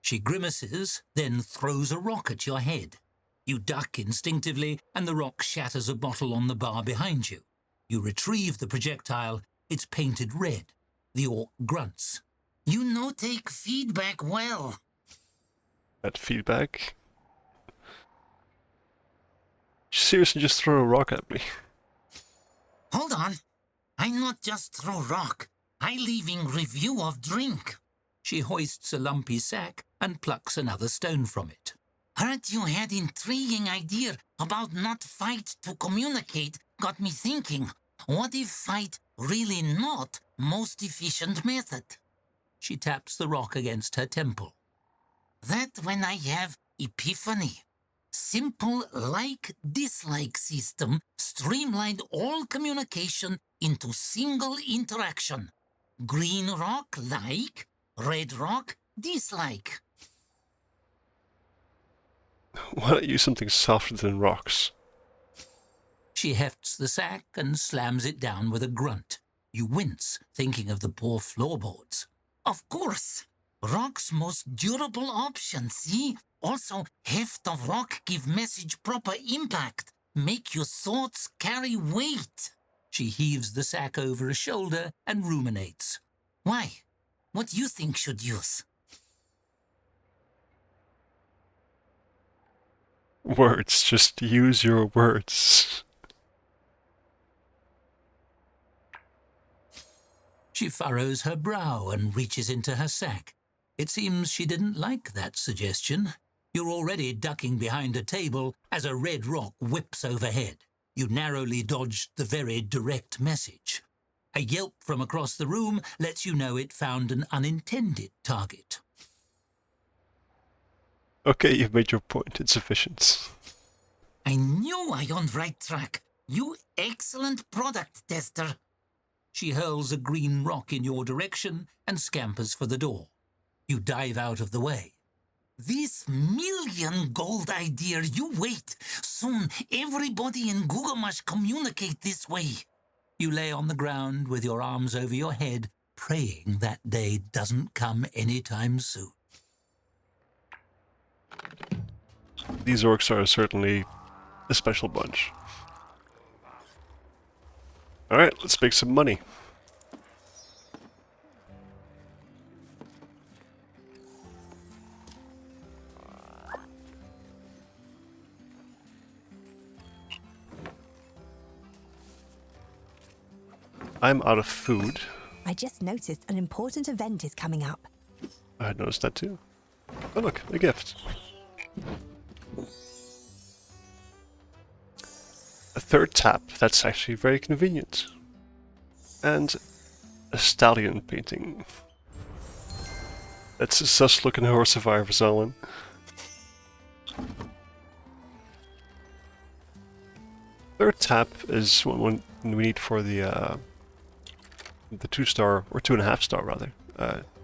B: She grimaces, then throws a rock at your head. You duck instinctively, and the rock shatters a bottle on the bar behind you. You retrieve the projectile. It's painted red. The orc grunts.
C: You no take feedback well.
A: That feedback. Seriously, just throw a rock at me.
C: Hold on. I not just throw rock. I leaving review of drink.
B: She hoists a lumpy sack and plucks another stone from it.
C: Heard you had intriguing idea about not fight to communicate. Got me thinking. What if fight really not most efficient method?
B: She taps the rock against her temple.
C: That when I have epiphany. Simple like-dislike system streamlined all communication into single interaction. Green rock like, red rock dislike.
A: Why not use something softer than rocks?
B: She hefts the sack and slams it down with a grunt. You wince, thinking of the poor floorboards.
C: Of course. Rock's most durable option, see? Also, heft of rock give message proper impact. Make your thoughts carry weight.
B: She heaves the sack over a shoulder and ruminates.
C: Why? What you think should use?
A: Words, just use your words.
B: She furrows her brow and reaches into her sack. It seems she didn't like that suggestion. You're already ducking behind a table as a red rock whips overhead. You narrowly dodged the very direct message. A yelp from across the room lets you know it found an unintended target.
A: Okay, you've made your point. It's sufficient.
C: I knew I on right track. You excellent product tester.
B: She hurls a green rock in your direction and scampers for the door. You dive out of the way.
C: This million gold idea, you wait. Soon everybody in Google must communicate this way.
B: You lay on the ground with your arms over your head, praying that day doesn't come anytime soon.
A: These orcs are certainly a special bunch. Alright, let's make some money. I'm out of food.
D: I just noticed an important event is coming up.
A: I had noticed that too. Oh look, a gift. A third tap, that's actually very convenient. And a stallion painting. That's a sus looking horse if I ever saw one. Third tap is one we need for the 2-star, or 2.5-star rather,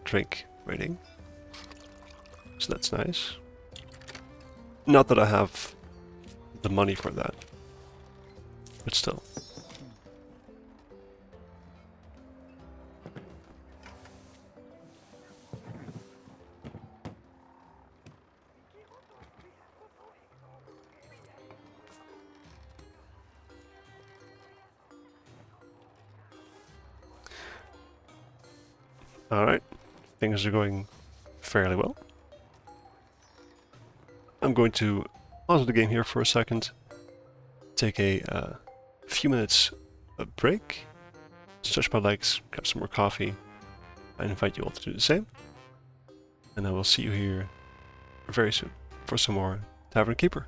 A: drink rating. So that's nice. Not that I have the money for that, but still. Alright, things are going fairly well. I'm going to pause the game here for a second, take a few minutes break, stretch my legs, grab some more coffee. I invite you all to do the same. And I will see you here very soon for some more Tavern Keeper.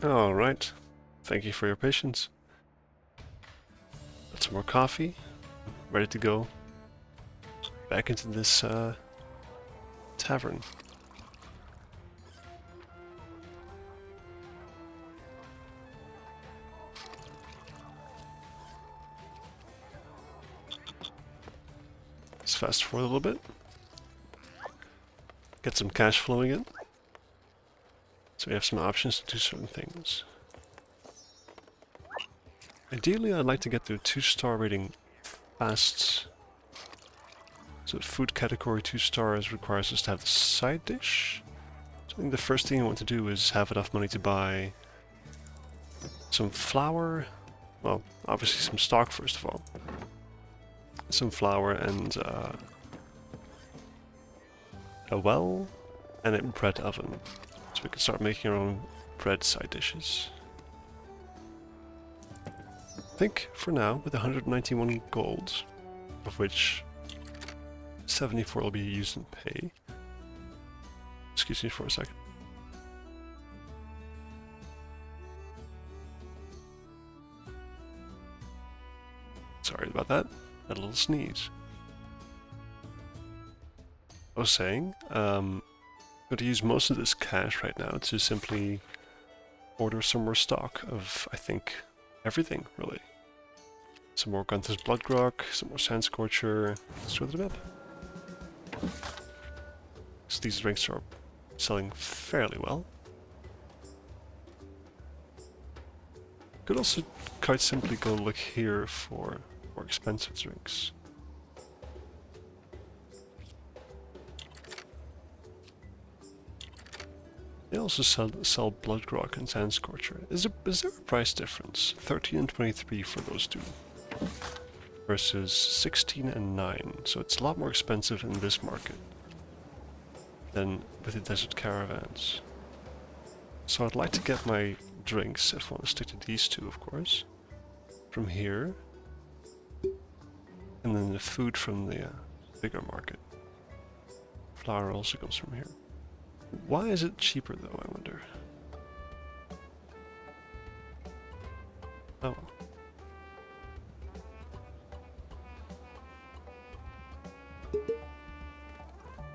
A: Alright, thank you for your patience. Got some more coffee, ready to go back into this tavern. Let's fast forward a little bit. Get some cash flowing in. So we have some options to do certain things. Ideally, I'd like to get to a 2-star rating fast. So food category 2 stars requires us to have the side dish. So I think the first thing I want to do is have enough money to buy some flour. Well, obviously some stock first of all. Some flour and a well and a bread oven. So we can start making our own bread side dishes. I think for now, with 191 gold, of which 74 will be used in pay. Excuse me for a second. Sorry about that. a little sneeze. I was saying, I'm going to use most of this cash right now to simply order some more stock of, I think, everything, really. Some more Gunther's Blood Grog, some more Sand Scorcher. Let's go to the map. So these drinks are selling fairly well. Could also quite simply go look here for more expensive drinks. They also sell Blood Grog and Sand Scorcher. Is there a price difference? 13 and 23 for those two. Versus 16 and 9. So it's a lot more expensive in this market than with the Desert Caravans. So I'd like to get my drinks, if I want to stick to these two of course, from here. And then the food from the bigger market. Flour also comes from here. Why is it cheaper though, I wonder? Oh well.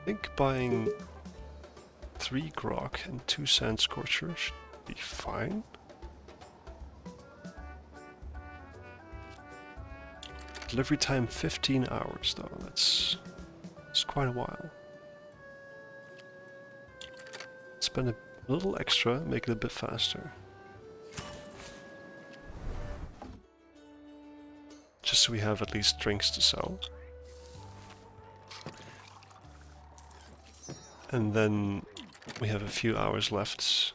A: I think buying 3 grog and 2 Sand Scorcher should be fine. Delivery time 15 hours though, that's quite a while. Spend a little extra, make it a bit faster. Just so we have at least drinks to sell. And then we have a few hours left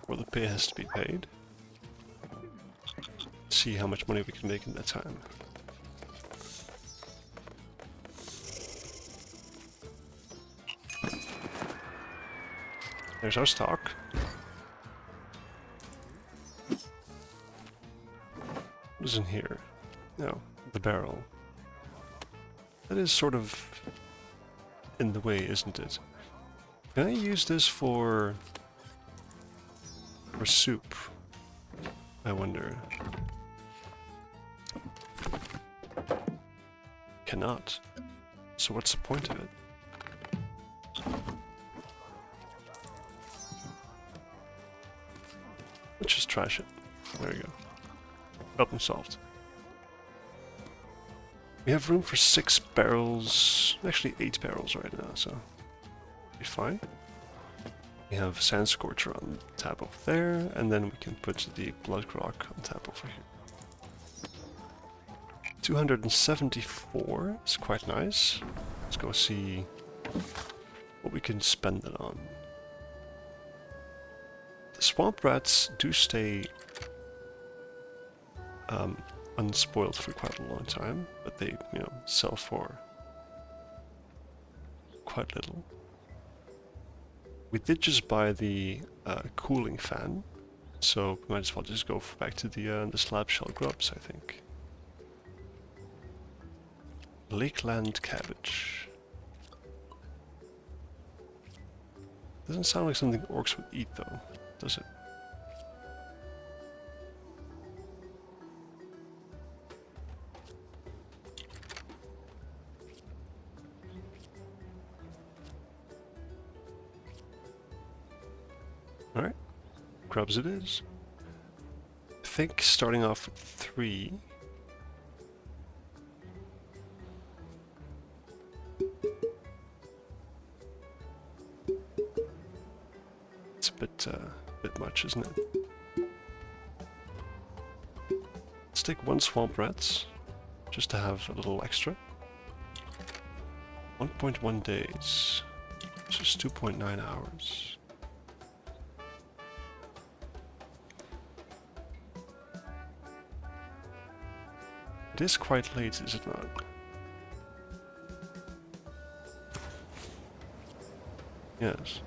A: where the pay has to be paid. See how much money we can make in that time. There's our stock. What is in here? No, the barrel. That is sort of in the way, isn't it? Can I use this for soup? I wonder. Cannot. So what's the point of it? Let's just trash it. There you go. Problem solved. We have room for 6 barrels, actually 8 barrels right now, so be fine. We have Sand Scorcher on tap over there, and then we can put the Blood Grog on tap over here. 274 is quite nice. Let's go see what we can spend it on. The swamp rats do stay unspoiled for quite a long time, but they, you know, sell for quite little. We did just buy the cooling fan, so we might as well just go back to the slab shell grubs, I think. Lakeland cabbage. Doesn't sound like something orcs would eat though, does it? Alright, grubs it is. I think starting off with 3. It's a bit much, isn't it? Let's take 1 swamp rats, just to have a little extra. 1.1 days, which is 2.9 hours. It is quite late, is it not? Yes.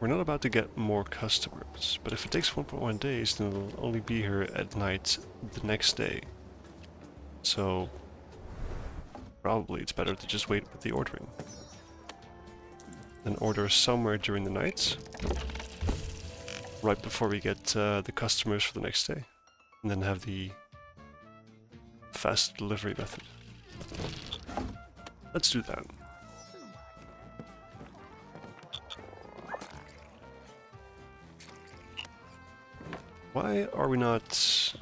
A: We're not about to get more customers, but if it takes 1.1 days, then we'll only be here at night the next day. So, probably it's better to just wait with the ordering. Then order somewhere during the night, right before we get the customers for the next day. And then have the fast delivery method. Let's do that. Why are we not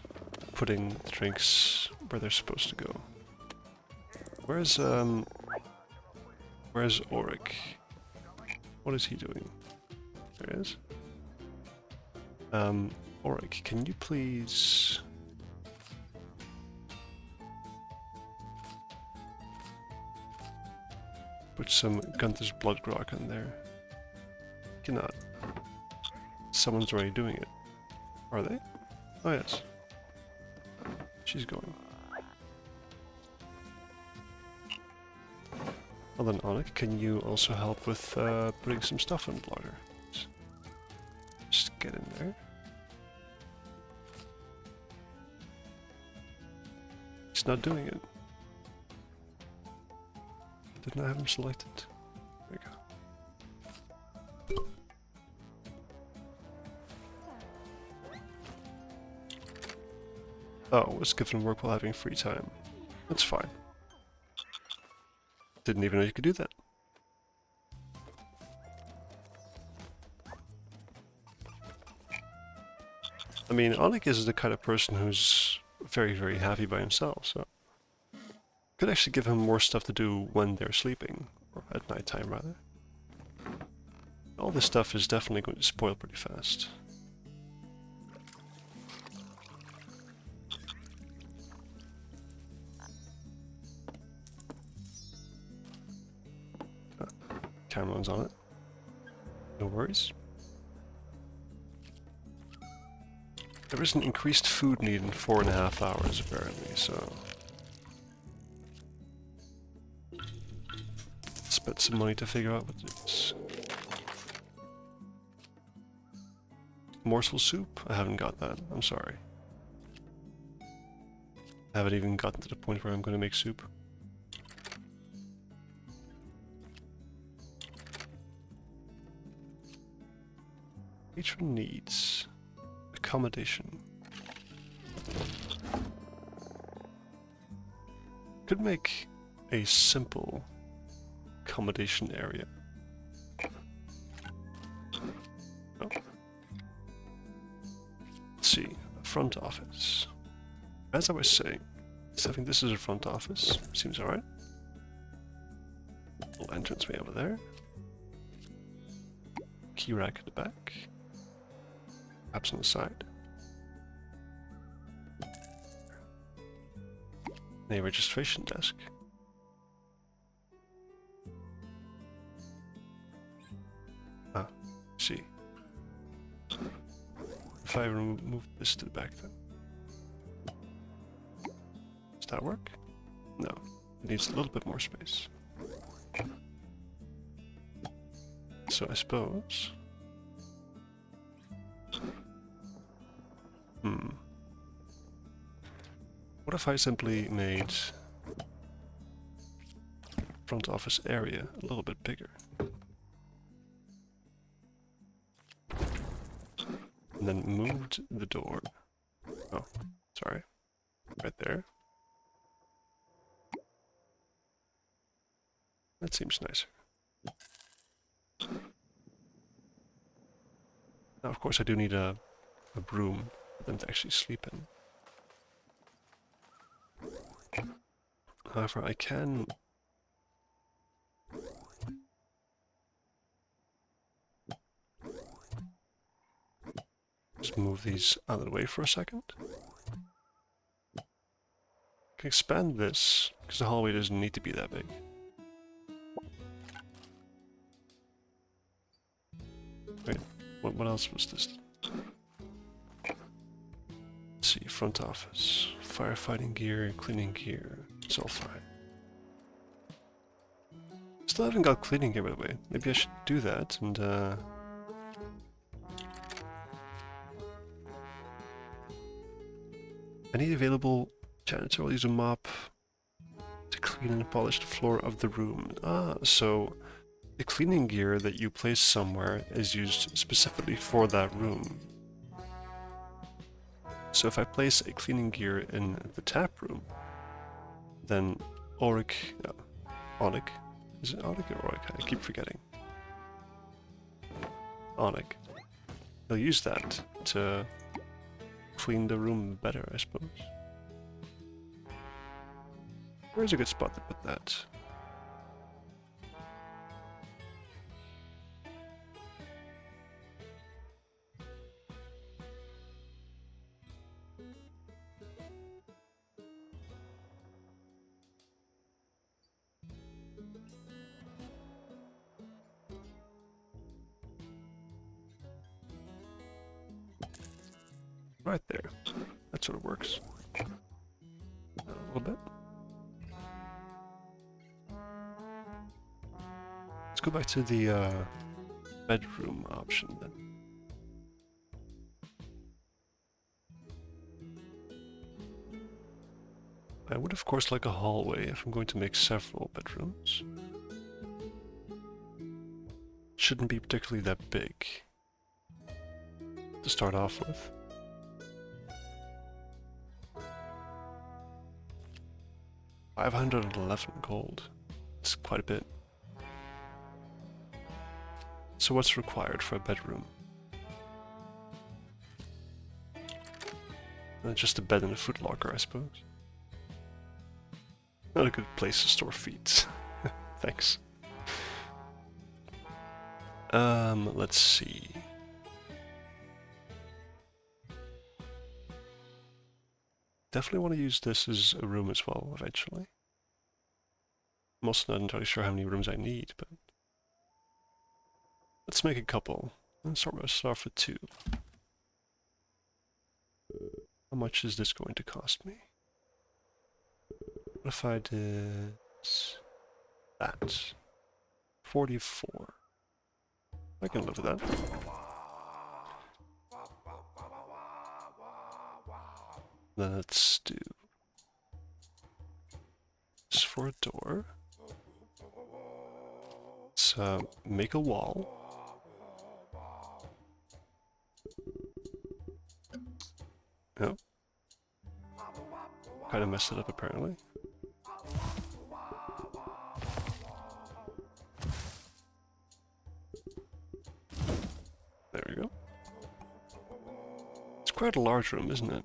A: putting the drinks where they're supposed to go? Where's Auric? What is he doing? There he is. Auric, can you please... put some Gunther's Blood Grog in there? Cannot. Someone's already doing it. Are they? Oh yes. She's going. Well then, Onik, can you also help with putting some stuff in the larder? Just get in there. He's not doing it. Didn't I have him selected? There we go. Oh, let's give him work while having free time. That's fine. Didn't even know you could do that. I mean, Onik is the kind of person who's very, very happy by himself, so... could actually give him more stuff to do when they're sleeping, or at night time rather. All this stuff is definitely going to spoil pretty fast. Cameron's on it. No worries. There is an increased food need in 4.5 hours apparently, so... spent some money to figure out what it is. Morsel soup? I haven't got that. I'm sorry. I haven't even gotten to the point where I'm going to make soup. Patron needs accommodation. Could make a simple accommodation area. Oh. Let's see, front office. As I was saying, I think this is a front office. Seems alright. Little entranceway over there. Key rack at the back. Perhaps on the side. A registration desk. Ah, see. If I remove this to the back then. Does that work? No. It needs a little bit more space. So I suppose... what if I simply made front office area a little bit bigger? And then moved the door. Oh, sorry. Right there. That seems nicer. Now, of course, I do need a room for them to actually sleep in. However, I can... just move these out of the way for a second. I can expand this, because the hallway doesn't need to be that big. Wait, what else was this? Let's see, front office, firefighting gear, cleaning gear, it's all fine. Still haven't got cleaning gear, by the way. Maybe I should do that and any available janitor will use a mop to clean and polish the floor of the room. Ah, so the cleaning gear that you place somewhere is used specifically for that room. So if I place a cleaning gear in the tap room, Then Auric, Onic, is it Onic or Auric? I keep forgetting. Onic. He'll use that to clean the room better, I suppose. Where's a good spot to put that? Right there. That sort of works. A little bit. Let's go back to the bedroom option then. I would of course like a hallway if I'm going to make several bedrooms. Shouldn't be particularly that big to start off with. $511 gold. It's quite a bit. So what's required for a bedroom? Just a bed and a food locker, I suppose. Not a good place to store feet. Thanks. Let's see. Definitely want to use this as a room as well, eventually. I'm also not entirely sure how many rooms I need, but... let's make a couple. Let's start off with 2. How much is this going to cost me? What if I did... that? 44. I can live with that. Let's do this for a door. Let's make a wall. Yep. Kind of messed it up apparently. There we go. It's quite a large room, isn't it?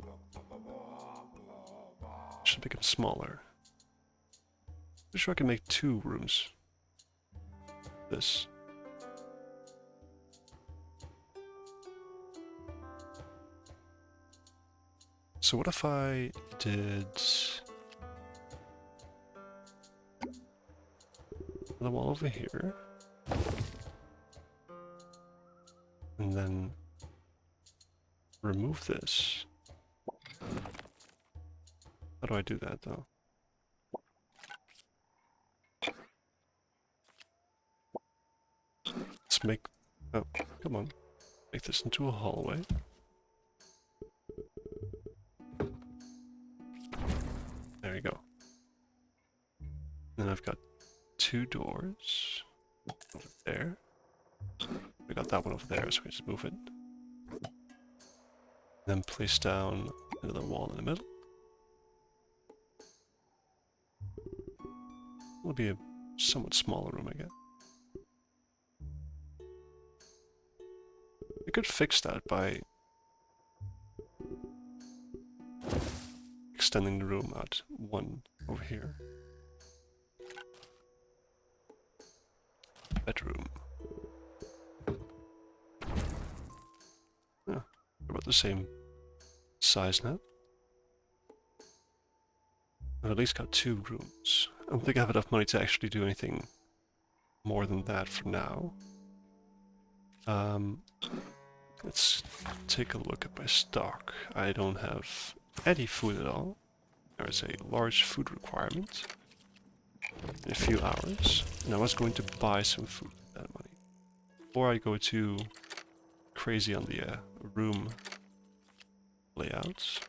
A: Should make it smaller. I'm sure I can make 2 rooms. This. So what if I did the wall over here, and then remove this? How do I do that though? Let's make, oh, come on, make this into a hallway. There you go. Then I've got 2 doors over there. We got that one over there, so we just move it. Then place down another wall in the middle. It'll be a somewhat smaller room, I guess. I could fix that by extending the room out 1 over here. Bedroom. Yeah, about the same size now. I've at least got 2 rooms. I don't think I have enough money to actually do anything more than that for now. Let's take a look at my stock. I don't have any food at all. There is a large food requirement in a few hours, and I was going to buy some food with that money. Before I go too crazy on the room layouts.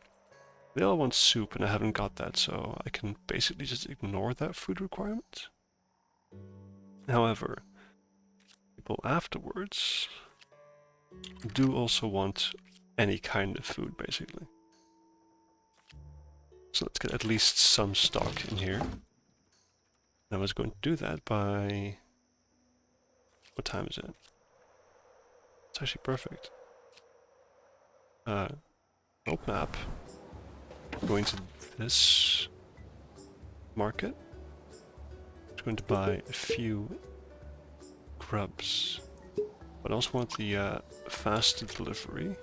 A: They all want soup, and I haven't got that, so I can basically just ignore that food requirement. However, people afterwards do also want any kind of food, basically. So let's get at least some stock in here. I was going to do that by... What time is it? It's actually perfect. Old map. Going to this market. I'm going to buy a few grubs. But I also want the fast delivery.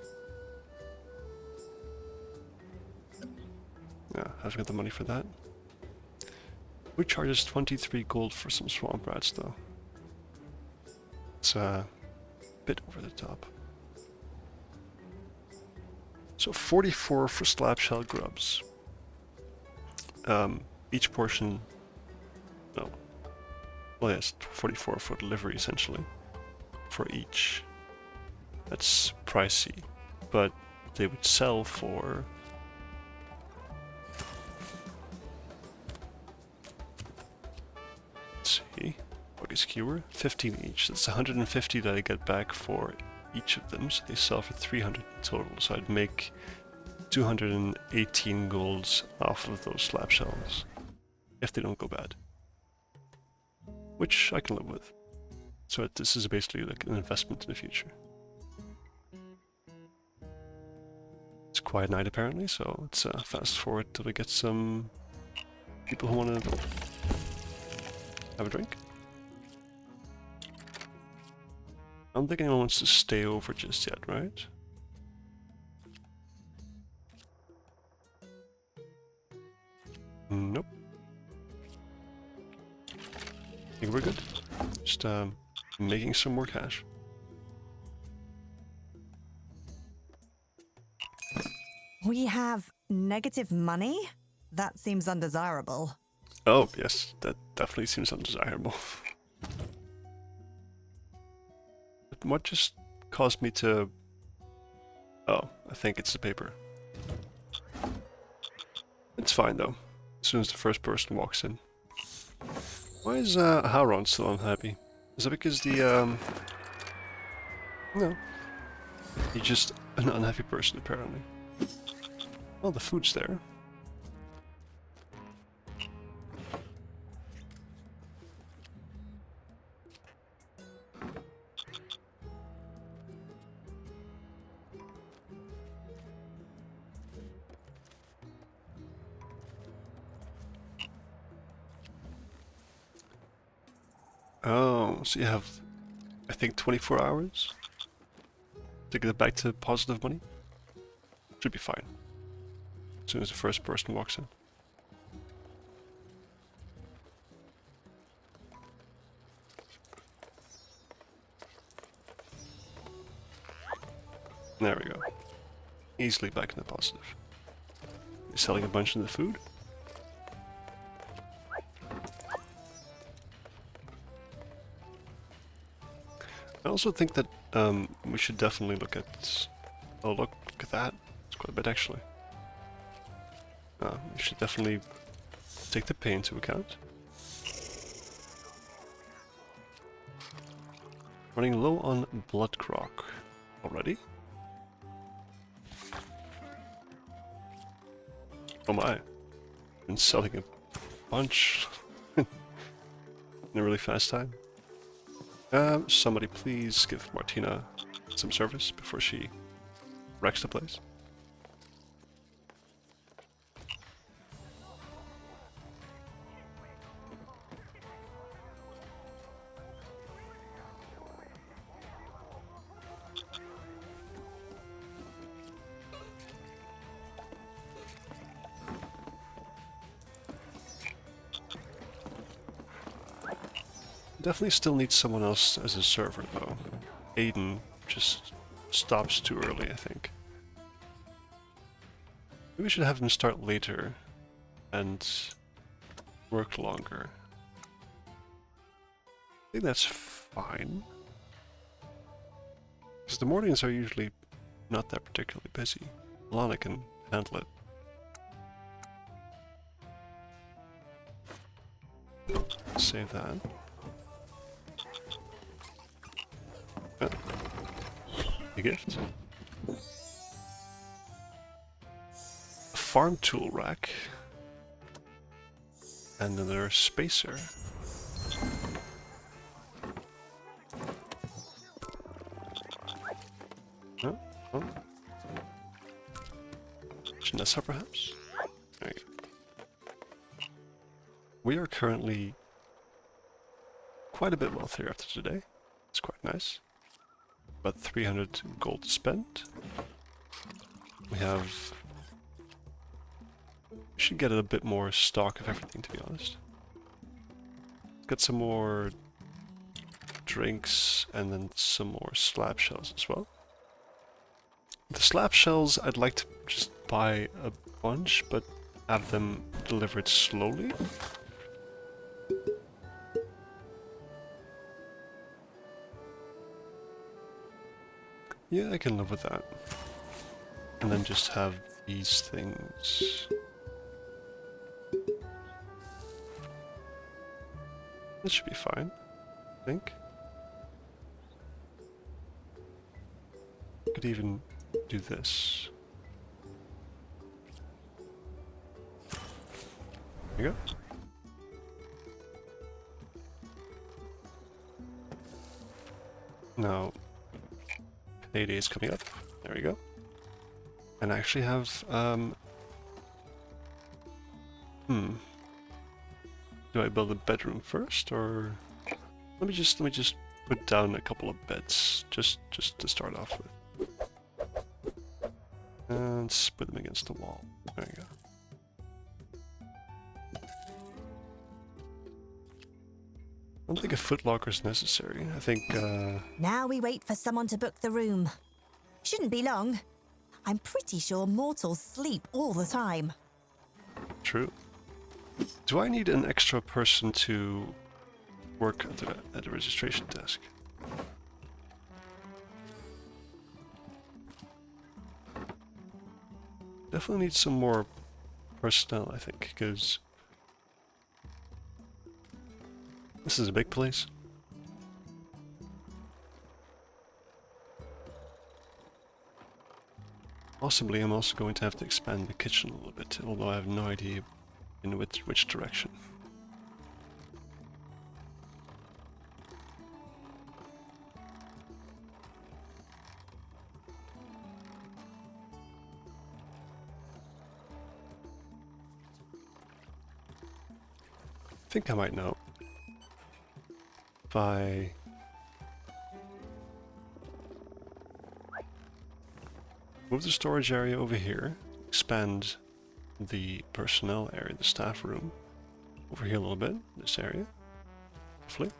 A: Yeah, I haven't got the money for that. Who charges 23 gold for some swamp rats though? It's a bit over the top. So 44 for slab shell grubs. Each portion... No. Well, yes, 44 for delivery essentially. For each. That's pricey. But they would sell for... Let's see. Buggy skewer. 15 each. That's 150 that I get back for each of them. So they sell for 300 in total. So I'd make 218 golds off of those slab shells. If they don't go bad. Which I can live with. So this is basically like an investment in the future. It's a quiet night apparently, so let's fast forward till we get some people who want to have a drink. I don't think anyone wants to stay over just yet, right? Nope. I think we're good. Just making some more cash.
D: We have negative money? That seems undesirable.
A: Oh, yes, that definitely seems undesirable. But what just caused me to... Oh, I think it's the paper. It's fine though, as soon as the first person walks in. Why is Hauron still unhappy? Is that because the... No. He's just an unhappy person apparently. Well, the food's there. Oh, so you have, I think, 24 hours to get it back to positive money? Should be fine. As soon as the first person walks in. There we go. Easily back in the positive. You're selling a bunch of the food? I also think that we should definitely look at... Oh, look at that. It's quite a bit actually. We should definitely take the pay into account. Running low on blood croc already. Oh my. Been selling a bunch in a really fast time. Somebody please give Martina some service before she wrecks the place. Definitely still need someone else as a server though. Aiden just stops too early, I think. Maybe we should have him start later and work longer. I think that's fine. Because the mornings are usually not that particularly busy. Lana can handle it. Save that. A gift. A farm tool rack. And another spacer. No? Oh. Janessa, perhaps? There you go. We are currently quite a bit wealthier after today. It's quite nice. About 300 gold to spend. We have... We should get a bit more stock of everything, to be honest. Get some more drinks and then some more slab shells as well. The slab shells, I'd like to just buy a bunch, but have them delivered slowly. Yeah, I can live with that. And then just have these things. That should be fine, I think. Could even do this. There you go. Now, payday is coming up. There we go. And I actually have, do I build a bedroom first, or let me just put down a couple of beds, just to start off with, and split them against the wall. There you go. I don't think a footlocker is necessary. I think.
D: Now we wait for someone to book the room. Shouldn't be long. I'm pretty sure mortals sleep all the time.
A: True. Do I need an extra person to work at the registration desk? Definitely need some more personnel, I think, because this is a big place. Possibly I'm also going to have to expand the kitchen a little bit, although I have no idea in which direction. I think I might know. If I... move the storage area over here, expand the personnel area, the staff room, over here a little bit, this area, hopefully.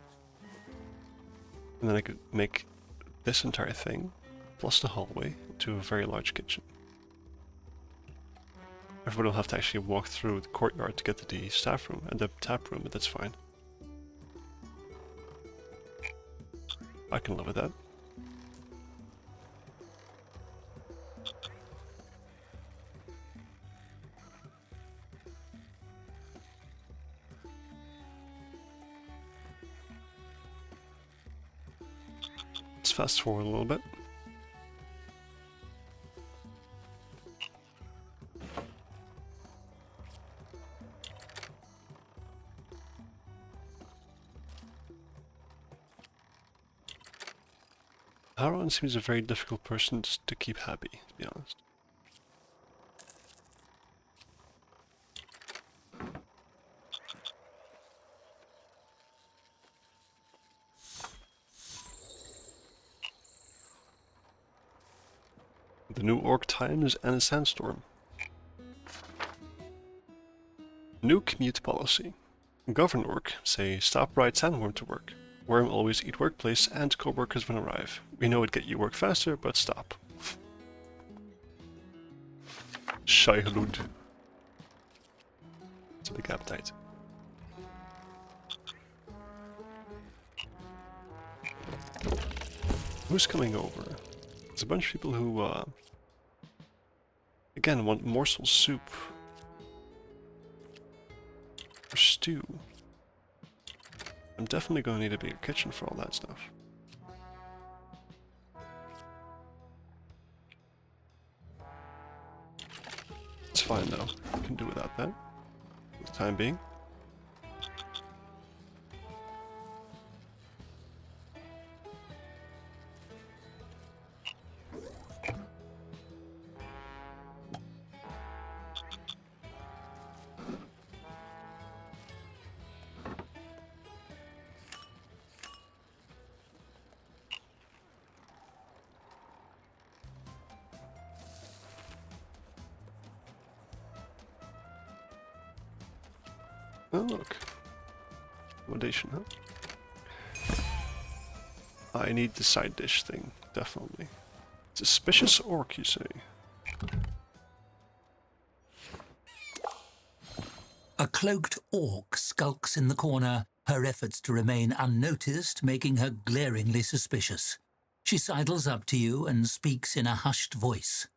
A: And then I could make this entire thing, plus the hallway, into a very large kitchen. Everybody will have to actually walk through the courtyard to get to the staff room and the tap room, but that's fine. I can live with that. Let's fast forward a little bit. Haron seems a very difficult person to keep happy, to be honest. The new orc times and a sandstorm. New commute policy. Govern orc say stop ride sandworm to work. Worm always eat workplace and co-workers when arrive. We know it get you work faster, but stop. Scheihulud. It's a big appetite. Who's coming over? There's a bunch of people who, again, want morsel soup. Or stew. I'm definitely going to need a bigger kitchen for all that stuff. It's fine though. I can do without that for the time being. Oh, look. Accommodation, huh? I need the side dish thing, definitely. Suspicious orc, you say?
B: A cloaked orc skulks in the corner, her efforts to remain unnoticed making her glaringly suspicious. She sidles up to you and speaks in a hushed voice.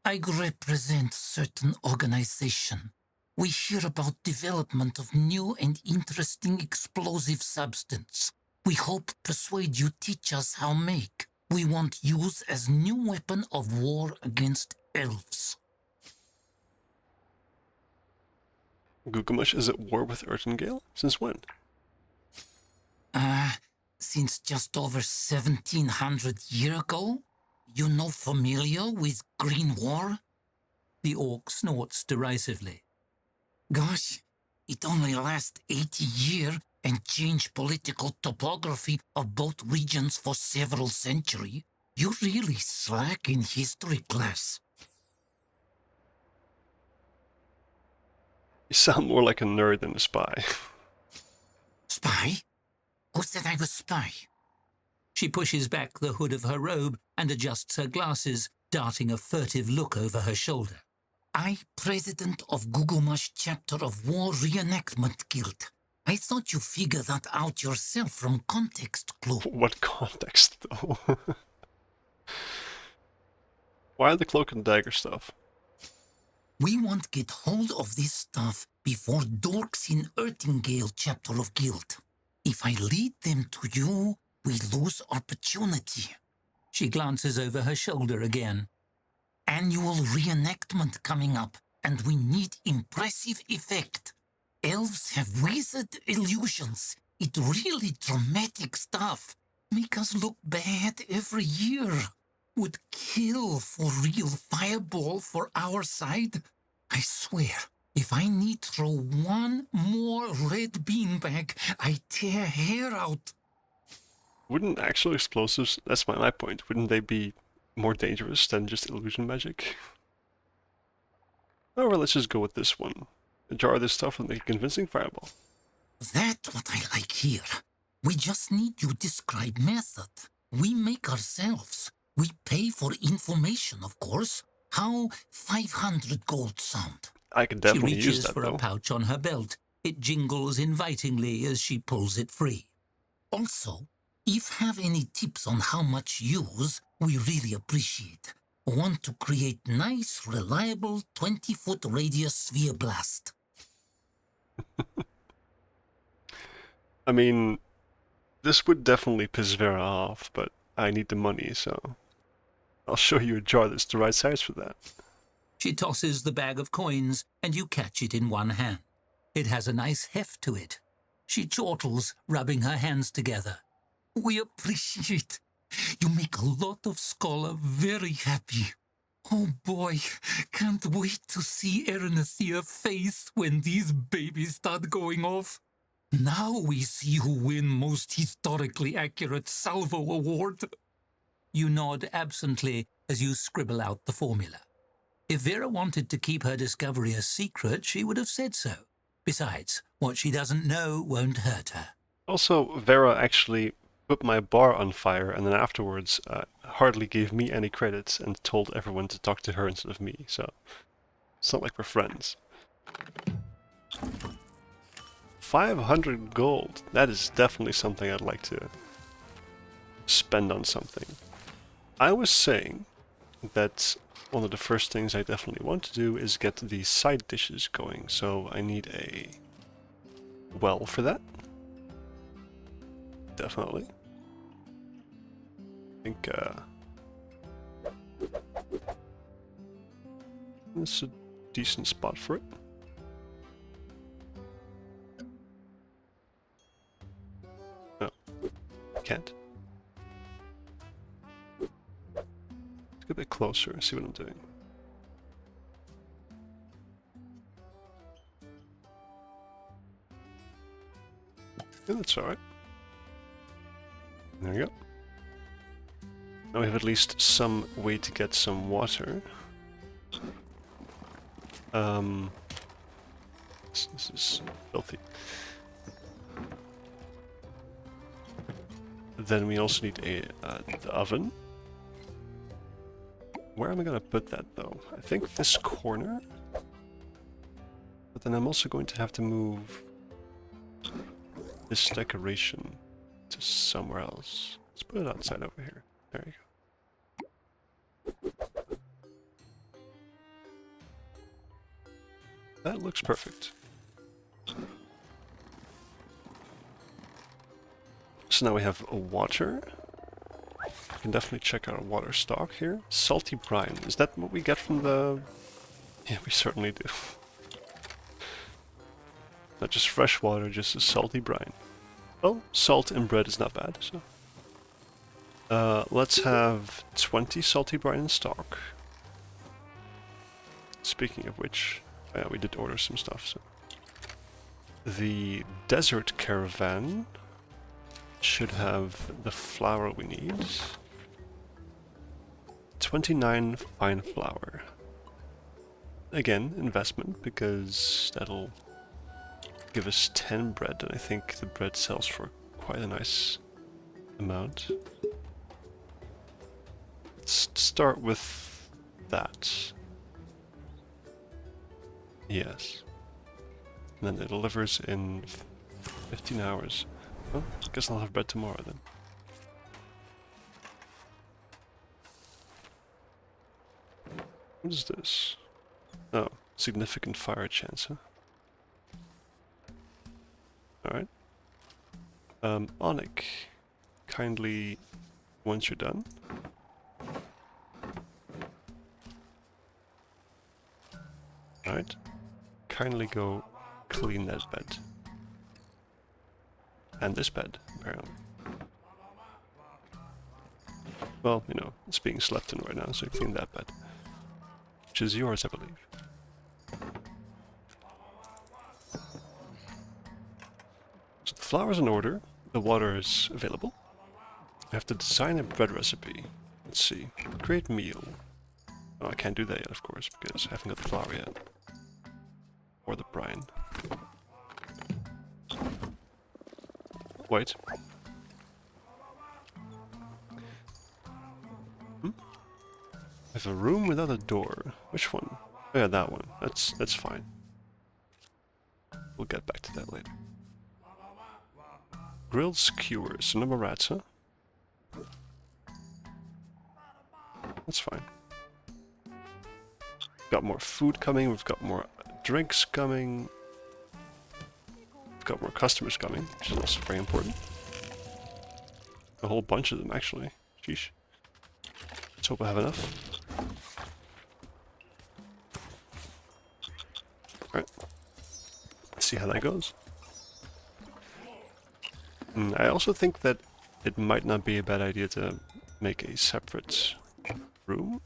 C: I represent certain organization. We hear about development of new and interesting explosive substance. We hope persuade you teach us how make. We want use as new weapon of war against elves.
A: Gilgamesh is at war with Ertengale? Since when?
C: Since just over 1700 years ago? You no familiar with Green War?
B: The orc snorts derisively.
C: Gosh, it only lasts 80 years and changed political topography of both regions for several centuries. You really slack in history class.
A: You sound more like a nerd than a spy.
C: Spy? Who said I was spy?
B: She pushes back the hood of her robe and adjusts her glasses, darting a furtive look over her shoulder.
C: I president of Gugumash chapter of War Reenactment Guild. I thought you figured that out yourself from context clue.
A: What context, though? Why the cloak and dagger stuff?
C: We want get hold of this stuff before dorks in Ertingale chapter of guild. If I lead them to you, we lose opportunity.
B: She glances over her shoulder again.
C: Annual reenactment coming up, and we need impressive effect. Elves have wizard illusions. It really dramatic stuff. Make us look bad every year. Would kill for real fireball for our side. I swear, if I need throw one more red beanbag, I tear hair out.
A: Wouldn't actual explosives, that's my point, wouldn't they be more dangerous than just illusion magic? Or let's just go with this one. Jar this stuff and make a convincing fireball.
C: That's what I like here. We just need you describe method. We make ourselves. We pay for information, of course. How 500 gold sound?
A: I could definitely
B: She
A: use
B: reaches
A: that,
B: for
A: though.
B: a pouch on her belt. It jingles invitingly as she pulls it free.
C: Also, if have any tips on how much use, we really appreciate. Want to create nice, reliable 20-foot radius sphere blast.
A: I mean, this would definitely piss Vera off, but I need the money, so I'll show you a jar that's the right size for that.
B: She tosses the bag of coins, and you catch it in one hand. It has a nice heft to it. She chortles, rubbing her hands together.
C: We appreciate. You make a lot of scholar very happy. Oh boy, can't wait to see Ernesthia's face when these babies start going off. Now we see who win most historically accurate salvo award.
B: You nod absently as you scribble out the formula. If Vera wanted to keep her discovery a secret, she would have said so. Besides, what she doesn't know won't hurt her.
A: Also, Vera actually put my bar on fire and then afterwards hardly gave me any credit and told everyone to talk to her instead of me, so it's not like we're friends. 500 gold. That is definitely something I'd like to spend on something. I was saying that one of the first things I definitely want to do is get the side dishes going, so I need a well for that. Definitely. I think this is a decent spot for it. No, can't. Let's get a bit closer and see what I'm doing. Yeah, that's alright. There we go. Now we have at least some way to get some water. This is filthy. Then we also need the oven. Where am I gonna put that though? I think this corner. But then I'm also going to have to move this decoration to somewhere else. Let's put it outside over here. There you go. That looks perfect. So now we have a water. We can definitely check our water stock here. Salty brine. Is that what we get from the... Yeah, we certainly do. Not just fresh water, just a salty brine. Well, salt in bread is not bad, so... let's have 20 salty brine in stock. Speaking of which, yeah, we did order some stuff, so... The desert caravan should have the flour we need. 29 fine flour. Again, investment, because that'll give us 10 bread, and I think the bread sells for quite a nice amount. Let's start with that. Yes. And then it delivers in 15 hours. Well, I guess I'll have bread tomorrow then. What is this? Oh, significant fire chance, huh? Alright. Onik, kindly, once you're done. Alright. Kindly go clean that bed. And this bed, apparently. Well, you know, it's being slept in right now, so clean that bed. Which is yours, I believe. So the flour's in order, the water is available. I have to design a bread recipe. Let's see. Create meal. Oh, I can't do that yet, of course, because I haven't got the flour yet. Or the brine. Wait. I have a room without a door. Which one? Oh yeah, that one. That's fine. We'll get back to that later. Grilled skewers. So no more rats, huh? That's fine. Got more food coming, we've got more drinks coming. We've got more customers coming, which is also very important. A whole bunch of them, actually. Sheesh. Let's hope I have enough. Alright. Let's see how that goes. I also think that it might not be a bad idea to make a separate room.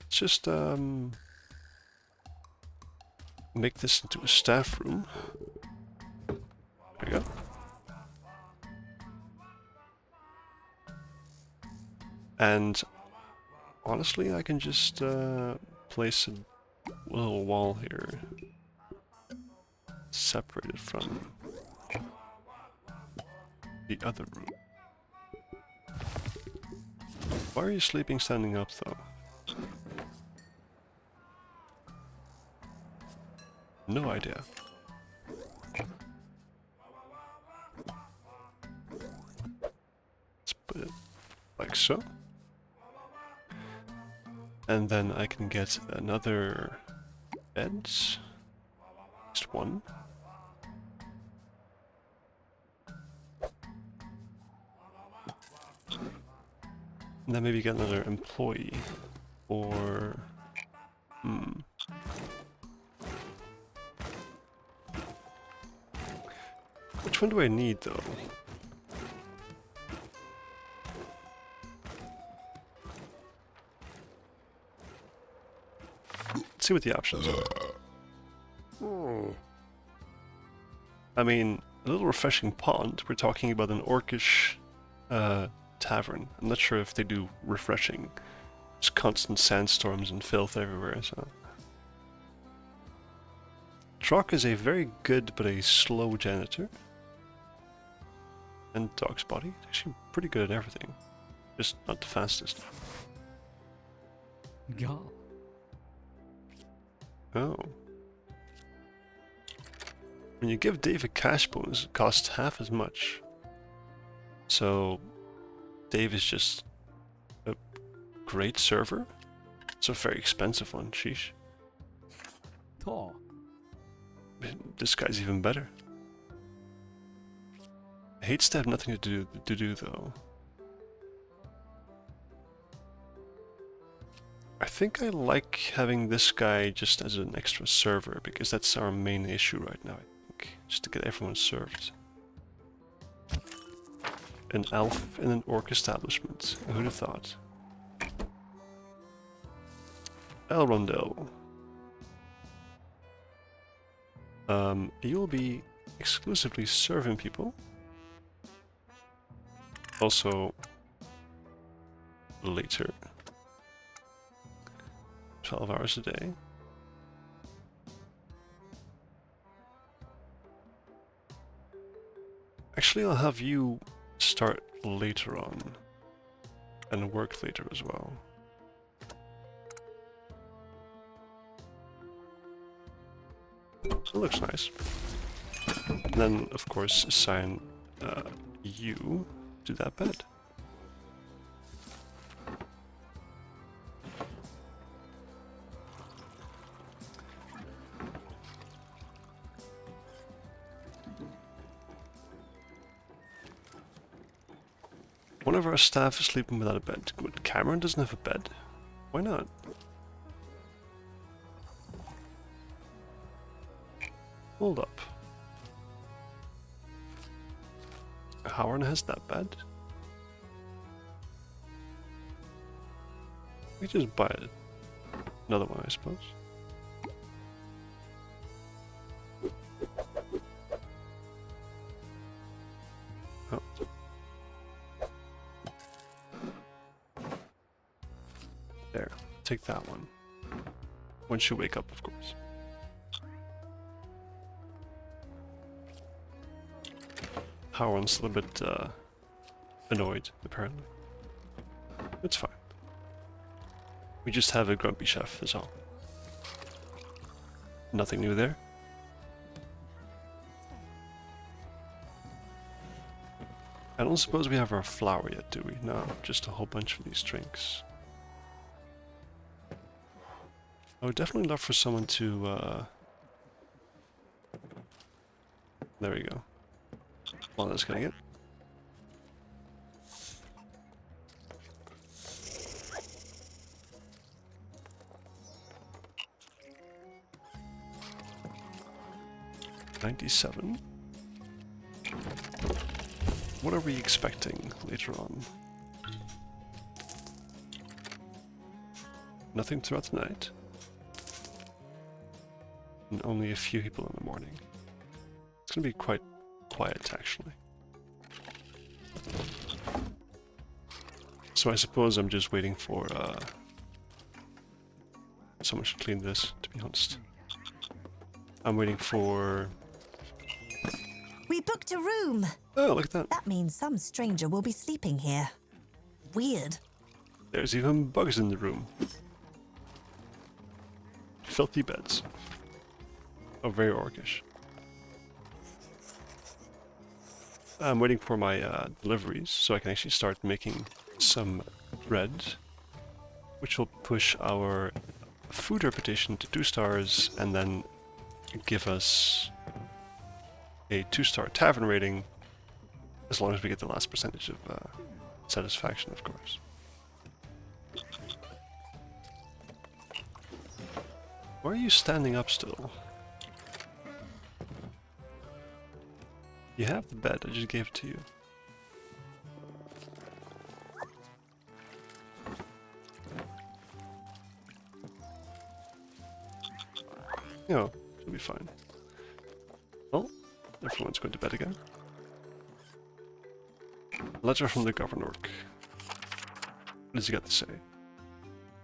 A: Let's just make this into a staff room. There you go. And honestly, I can just place a little wall here, separated from the other room. Why are you sleeping standing up, though? No idea. Let's put it like so. And then I can get another bed. Just one. And then maybe get another employee. Or... Which one do I need, though? Let's see what the options are. I mean, a little refreshing pond. We're talking about an orcish tavern. I'm not sure if they do refreshing. There's constant sandstorms and filth everywhere, so... Trock is a very good but a slow janitor. And Dog's Body, actually pretty good at everything. Just not the fastest.
E: Yeah.
A: Oh. When you give Dave a cash bonus, it costs half as much. So, Dave is just a great server. It's a very expensive one, sheesh.
E: Oh.
A: This guy's even better. Hates to have nothing to do though. I think I like having this guy just as an extra server, because that's our main issue right now, I think. Just to get everyone served. An elf in an orc establishment. Who'd have thought? El Rondel. You'll be exclusively serving people. Also, later. 12 hours a day. Actually, I'll have you start later on. And work later as well. It looks nice. And then, of course, assign you to that bed. One of our staff is sleeping without a bed. Good. Cameron doesn't have a bed. Why not? Hold up. Howard has that bed. We just buy it. Another one, I suppose. Oh. There. Take that one. Once you wake up, of course. Howard's a little bit annoyed, apparently. It's fine. We just have a grumpy chef, that's all. Nothing new there. I don't suppose we have our flour yet, do we? No, just a whole bunch of these drinks. I would definitely love for someone to, there we go. Well, that's getting it. $97. What are we expecting later on? Nothing throughout the night. And only a few people in the morning. It's gonna be quite quiet, actually. So I suppose I'm just waiting for someone should clean this, to be honest. I'm waiting for...
D: We booked a room.
A: Oh, look at that.
D: That means some stranger will be sleeping here. Weird.
A: There's even bugs in the room. Filthy beds. Oh, very orcish. I'm waiting for my deliveries so I can actually start making some bread, which will push our food reputation to 2 stars and then give us a 2-star tavern rating, as long as we get the last percentage of satisfaction, of course. Why are you standing up still? You have the bed, I just gave it to you. No, it'll be fine. Well, everyone's going to bed again. Letter from the Governor. What does he got to say?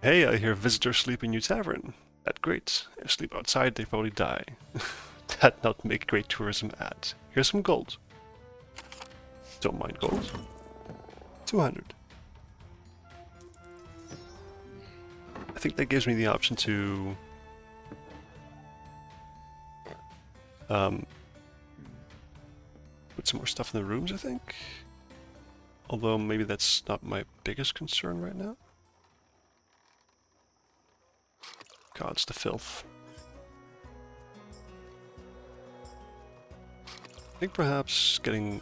A: Hey, I hear visitors sleep in your tavern. That's great. If sleep outside, they probably die. that not make great tourism ad? Here's some gold. Don't mind gold. 200. I think that gives me the option to put some more stuff in the rooms, I think. Although maybe that's not my biggest concern right now. God, it's the filth. I think perhaps getting...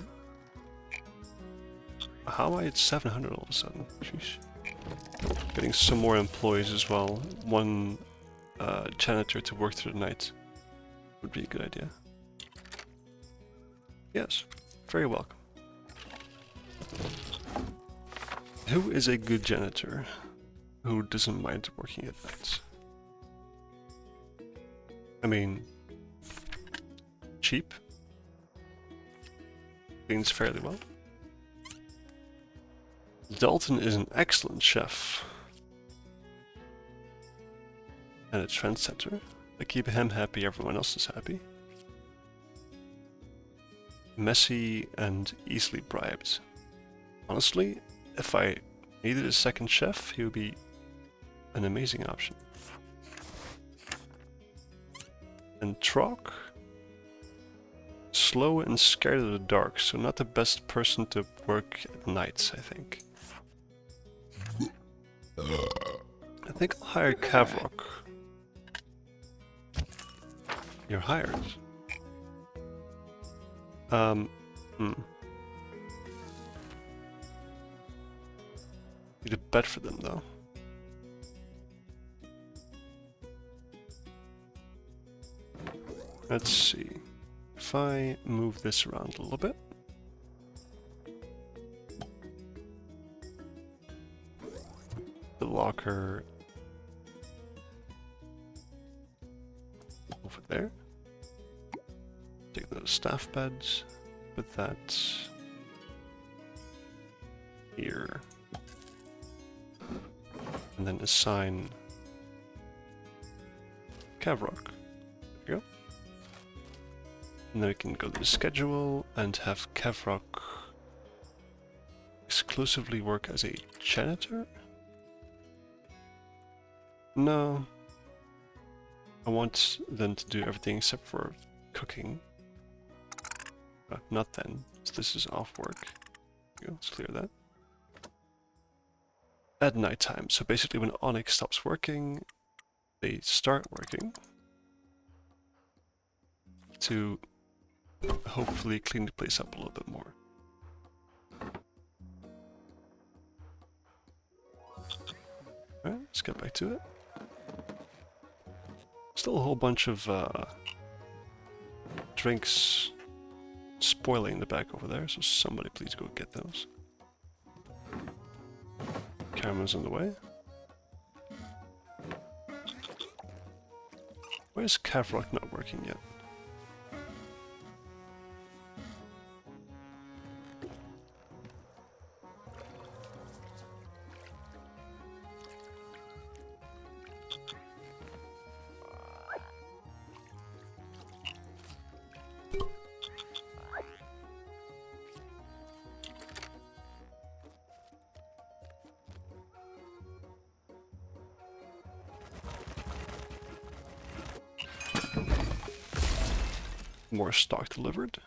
A: How am I at 700 all of a sudden? Sheesh. Getting some more employees as well. One janitor to work through the night would be a good idea. Yes, very welcome. Who is a good janitor who doesn't mind working at night? I mean, cheap, cleans fairly well. Dalton is an excellent chef and a trendsetter. I keep him happy, everyone else is happy. Messy and easily bribed. Honestly, if I needed a second chef, he would be an amazing option. And Trock? Slow and scared of the dark, so not the best person to work at nights, I think. I think I'll hire Kavrock. You're hired. Need a bed for them, though. Let's see. If I move this around a little bit. The locker over there. Take the staff beds. Put that here. And then assign Kavrock. There you go. And then we can go to the schedule and have Kavrock exclusively work as a janitor? No. I want them to do everything except for cooking. Not then. So this is off work. There you go, let's clear that. At nighttime. So basically when Onyx stops working, they start working. To hopefully clean the place up a little bit more. Alright, let's get back to it. Still a whole bunch of drinks spoiling in the back over there, so somebody please go get those. Camera's in the way. Why is Kavrock not working yet? More stock delivered.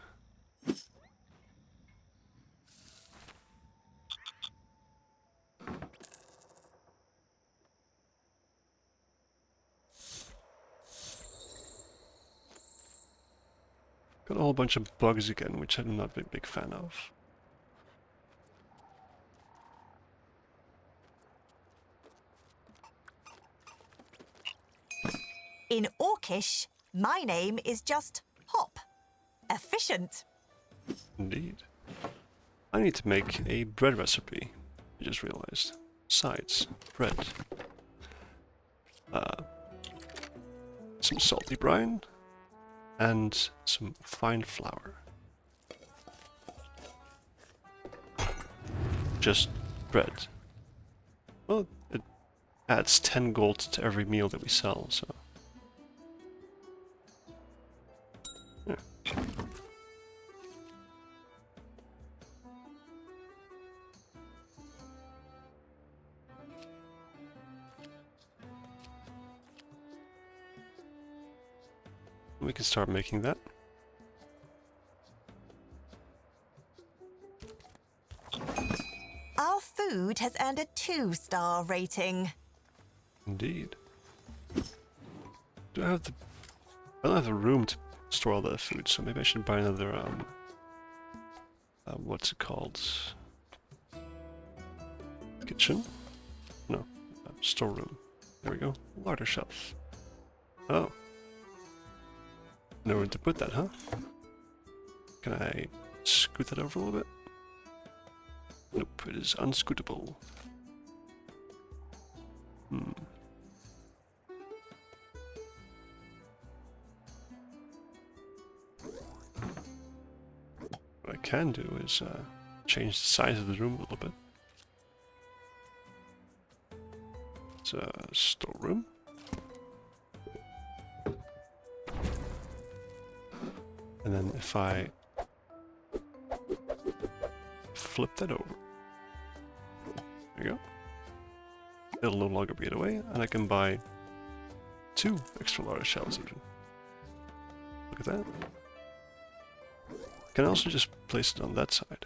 A: Got a whole bunch of bugs again, which I'm not a big fan of.
D: In Orcish, my name is just Hop. Efficient.
A: Indeed. I need to make a bread recipe. I just realized. Sides. Bread. Some salty brine. And some fine flour. Just bread. Well, it adds 10 gold to every meal that we sell, so... We can start making that.
D: Our food has earned a 2-star rating.
A: Indeed. Do I have the... I don't have the room to store all that food, so maybe I should buy another, what's it called? Kitchen? No. Storeroom. There we go. Larder shelf. Oh. Nowhere to put that, huh? Can I scoot that over a little bit? Nope, it is unscootable. What I can do is change the size of the room a little bit. It's a storeroom. And then if I flip that over, there you go. It'll no longer be in the way, and I can buy 2 extra large shelves even. Look at that. I can also just place it on that side.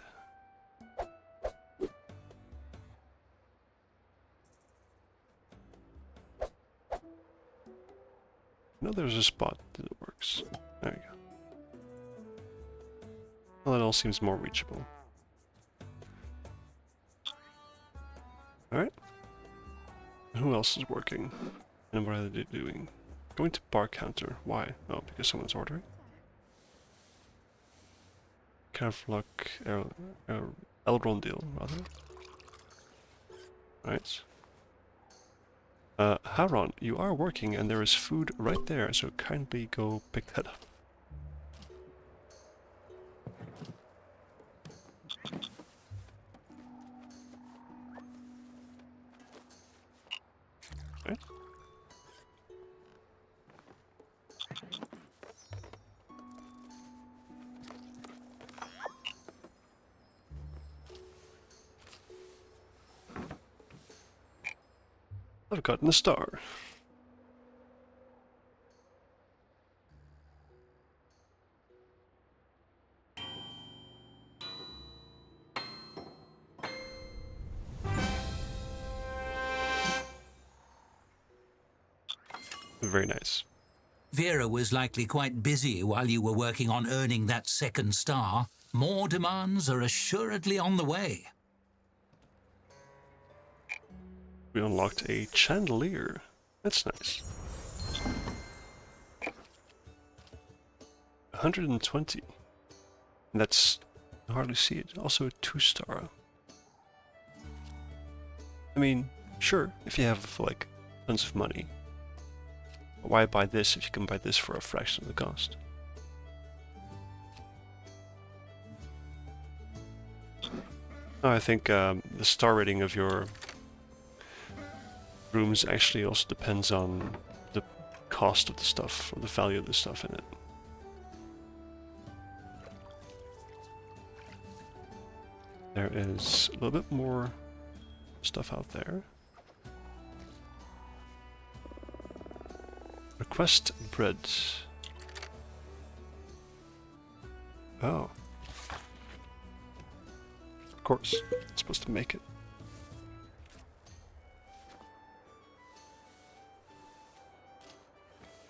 A: No, there's a spot that works. There you go. Well, that all seems more reachable. Alright. Who else is working? And what are they doing? Going to bar counter. Why? Oh, because someone's ordering. Careflock Elrondil, rather. Right. Haron, you are working and there is food right there, so kindly go pick that up. Right. I've gotten a star. Very nice.
B: Vera was likely quite busy while you were working on earning that 2nd star. More demands are assuredly on the way.
A: We unlocked a chandelier. That's nice. 120. And that's... I hardly see it. Also a 2-star. I mean, sure, if you have, like, tons of money. Why buy this if you can buy this for a fraction of the cost? No, I think the star rating of your rooms actually also depends on the cost of the stuff, or the value of the stuff in it. There is a little bit more stuff out there. Request bread. Oh. Of course, it's supposed to make it.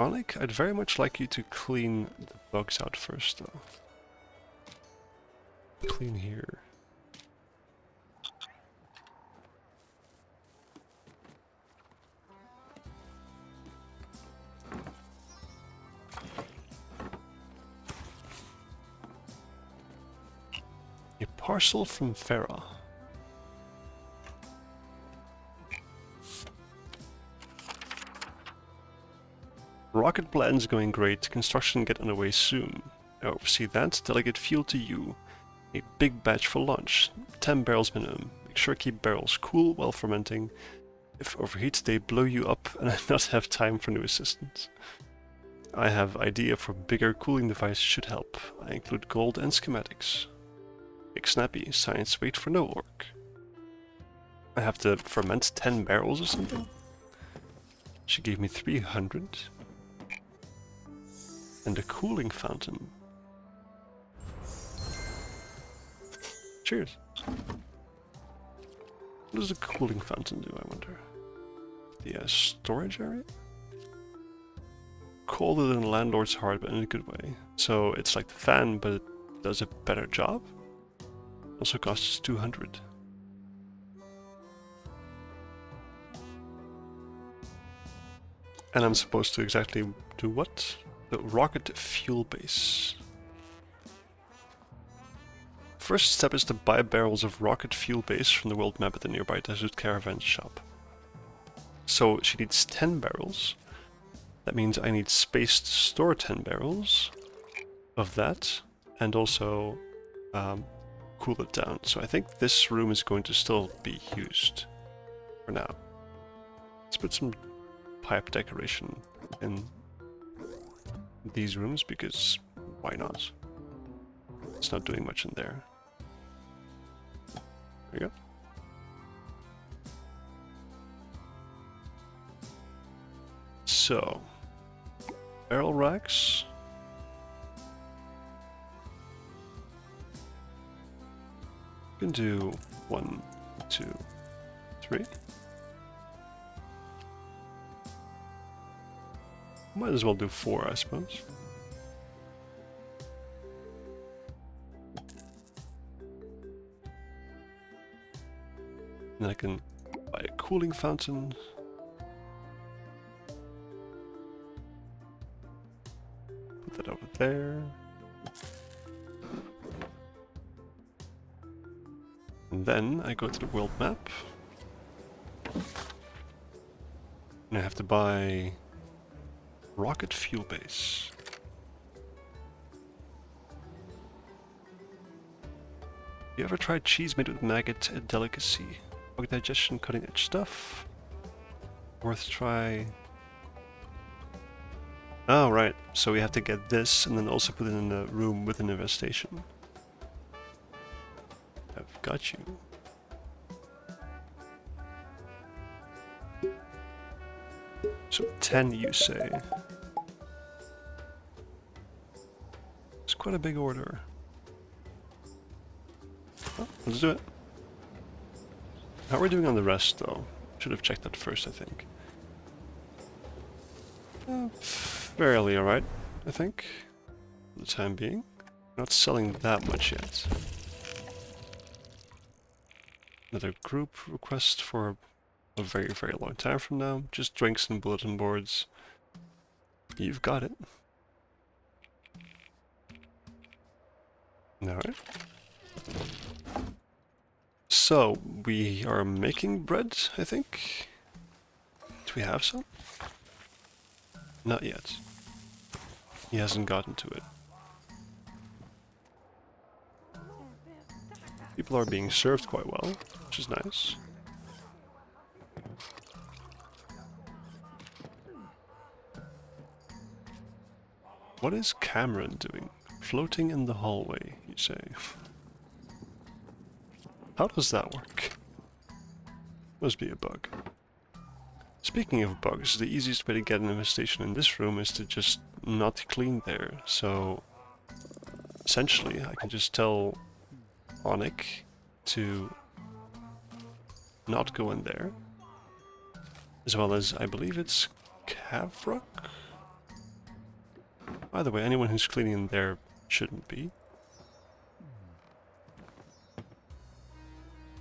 A: Onik, I'd very much like you to clean the bugs out first, though. Clean here. A parcel from Farah. Rocket plan's going great. Construction get underway soon. I oversee that. Delegate fuel to you. A big batch for lunch. 10 barrels minimum. Make sure keep barrels cool while fermenting. If overheat, they blow you up and I not have time for new assistants. I have idea for bigger cooling device should help. I include gold and schematics. Big snappy, science wait for no orc. I have to ferment 10 barrels or something. She gave me 300. And a cooling fountain. Cheers. What does a cooling fountain do, I wonder? The storage area? Colder than a landlord's heart, but in a good way. So it's like the fan, but it does a better job. Also costs 200. And I'm supposed to exactly do what? The rocket fuel base. First step is to buy barrels of rocket fuel base from the world map at the nearby desert caravan shop. So she needs 10 barrels. That means I need space to store 10 barrels of that and also cool it down. So I think this room is going to still be used for now. Let's put some pipe decoration in these rooms because why not? It's not doing much in there. There you go. So, barrel racks. You can do 1, 2, 3. Might as well do 4, I suppose. And I can buy a cooling fountain. Put that over there. And then I go to the world map. And I have to buy rocket fuel base. You ever tried cheese made with maggot? A delicacy. Bug digestion, cutting edge stuff. Worth try. Oh, right. So we have to get this and then also put it in a room with an infestation. I've got you. So 10 you say. It's quite a big order. Well, let's do it. How are we doing on the rest though? Should have checked that first, I think. Fairly alright, I think. For the time being. Not selling that much yet. Another group request for a very, very long time from now. Just drinks and bulletin boards. You've got it. Alright. So, we are making bread, I think. Do we have some? Not yet. He hasn't gotten to it. People are being served quite well, which is nice. What is Cameron doing? Floating in the hallway, you say. How does that work? Must be a bug. Speaking of bugs, the easiest way to get an infestation in this room is to just not clean there. So, essentially, I can just tell Onik to not go in there. As well as, I believe it's Cavrok? By the way, anyone who's cleaning in there shouldn't be.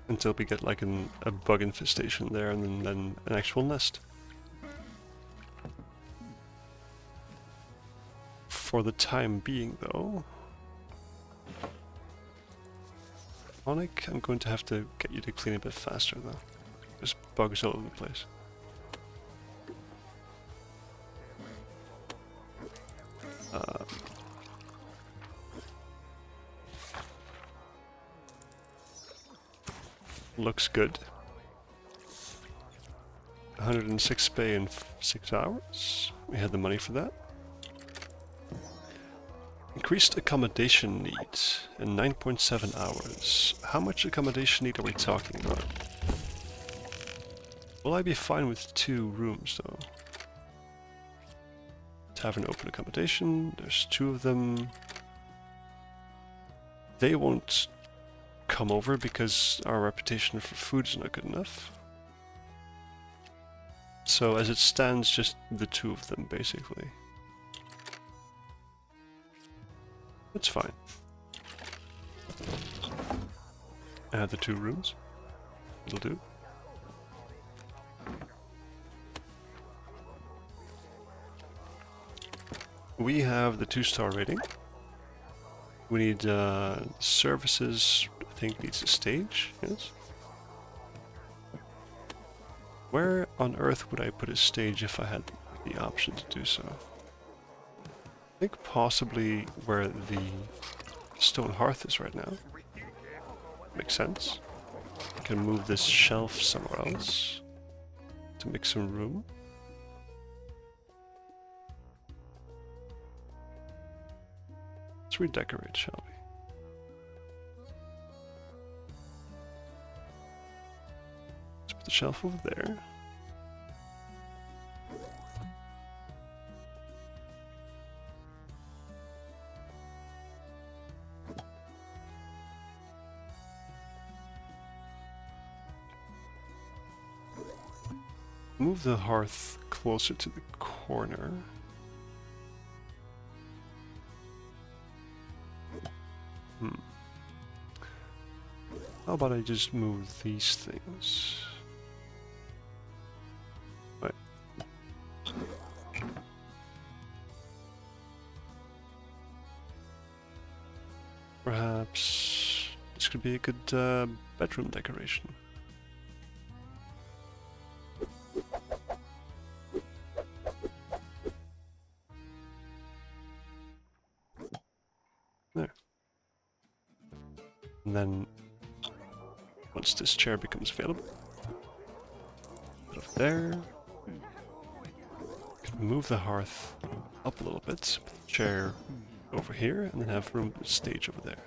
A: Until we get like a bug infestation there and then an actual nest. For the time being though, Onik, I'm going to have to get you to clean a bit faster though. There's bugs all over the place. Looks good. 106 pay in 6 hours. We had the money for that. Increased accommodation needs in 9.7 hours. How much accommodation need are we talking about? Will I be fine with 2 rooms though? Tavern open accommodation, there's 2 of them. They won't come over because our reputation for food is not good enough. So as it stands, just the 2 of them basically. That's fine. Add the 2 rooms. It'll do. We have the 2-star rating. We need services, I think needs a stage, yes? Where on earth would I put a stage if I had the option to do so? I think possibly where the stone hearth is right now. Makes sense. I can move this shelf somewhere else to make some room. Let's redecorate, shall we? Let's put the shelf over there. Move the hearth closer to the corner. How about I just move these things? Right. Perhaps this could be a good bedroom decoration. There. And then once this chair becomes available, put it there. Move the hearth up a little bit, put the chair over here, and then have room to stage over there.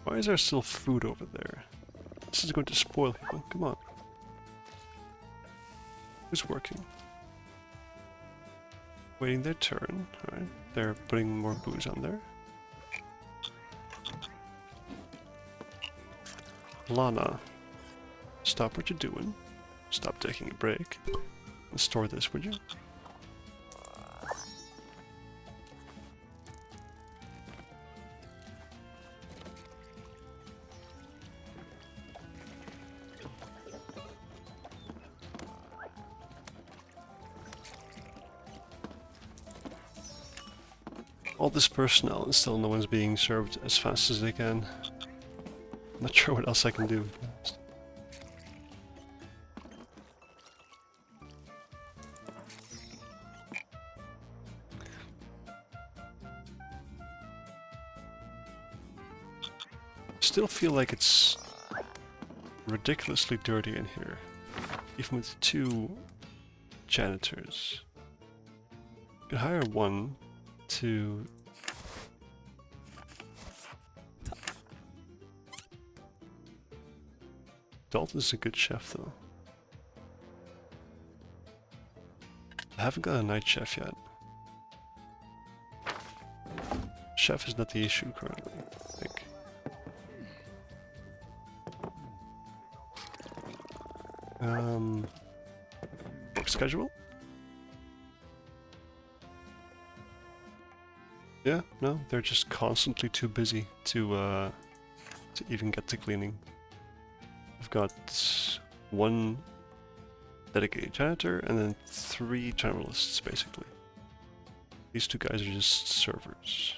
A: Why is there still food over there? This is going to spoil people. Come on. Who's working? Waiting their turn. Alright. They're putting more booze on there. Lana. Stop what you're doing. Stop taking a break. And store this, would you? All this personnel and still no one's being served as fast as they can. I'm not sure what else I can do. Still feel like it's ridiculously dirty in here, even with 2 janitors. You could hire one to Dalton's a good chef though. I haven't got a night chef yet. Chef is not the issue currently, I think. Work schedule? Yeah, no, they're just constantly too busy to even get to cleaning. I've got 1 dedicated janitor and then 3 generalists, basically. These 2 guys are just servers.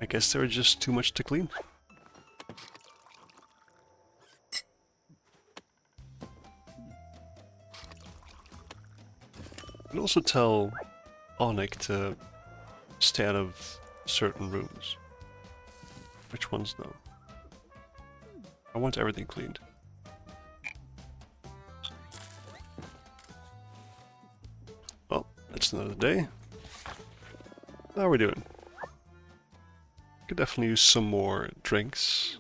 A: I guess they're just too much to clean. could also tell Onik to stay out of certain rooms. Which ones though? I want everything cleaned. Well, that's another day. How are we doing? Could definitely use some more drinks.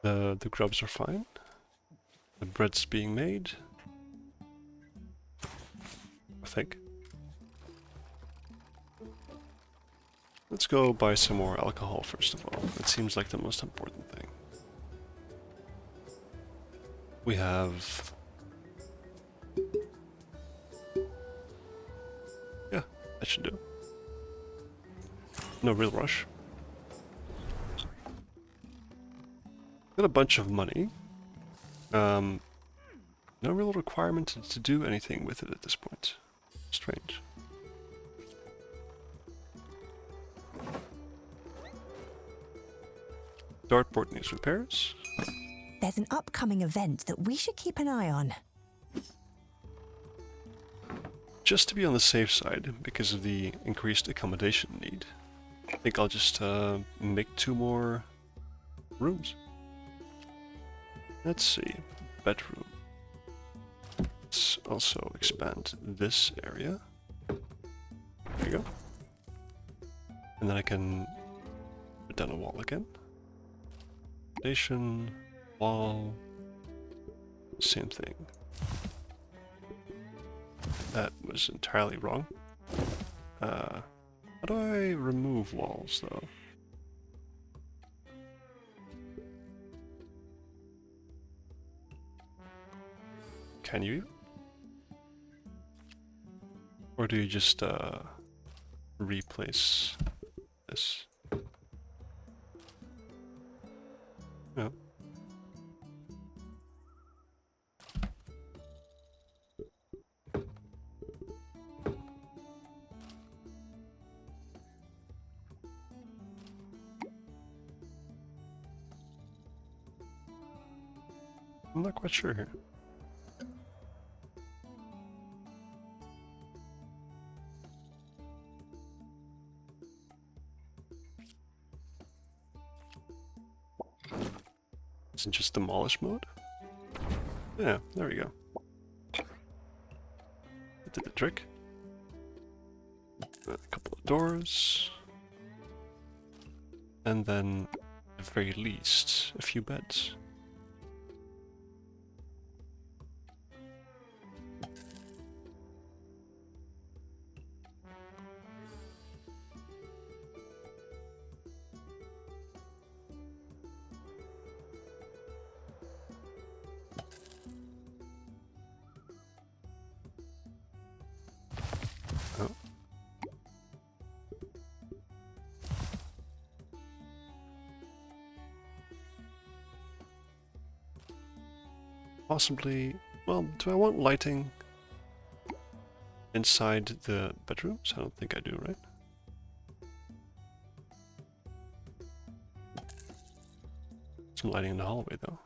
A: The grubs are fine. The bread's being made. I think. Let's go buy some more alcohol first of all. It seems like the most important thing. We have... Yeah, that should do. No real rush. Got a bunch of money. No real requirement to do anything with it at this point. Strange. Dartboard needs repairs.
D: There's an upcoming event that we should keep an eye on.
A: Just to be on the safe side, because of the increased accommodation need, I think I'll just make 2 more rooms. Let's see. Bedroom. Let's also expand this area. There you go. And then I can put down a wall again. Foundation, wall, same thing. That was entirely wrong. How do I remove walls though? Can you? Or do you just replace this? No. I'm not quite sure here. Is it just demolish mode? Yeah, there we go. That did the trick. A couple of doors. And then, at the very least, a few beds. Oh. Possibly, well, do I want lighting inside the bedrooms? I don't think I do, right? Some lighting in the hallway, though.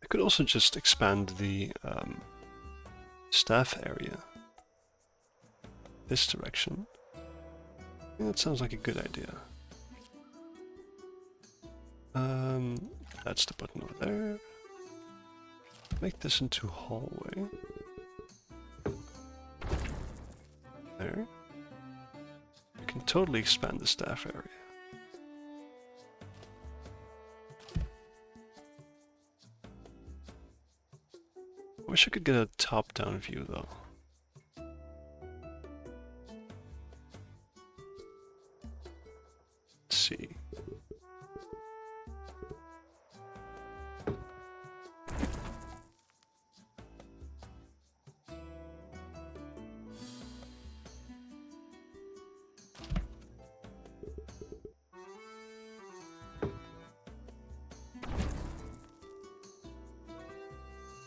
A: I could also just expand the staff area this direction. I think that sounds like a good idea. That's the button over there. Make this into a hallway. There. You can totally expand the staff area. I wish I could get a top-down view though. Let's see.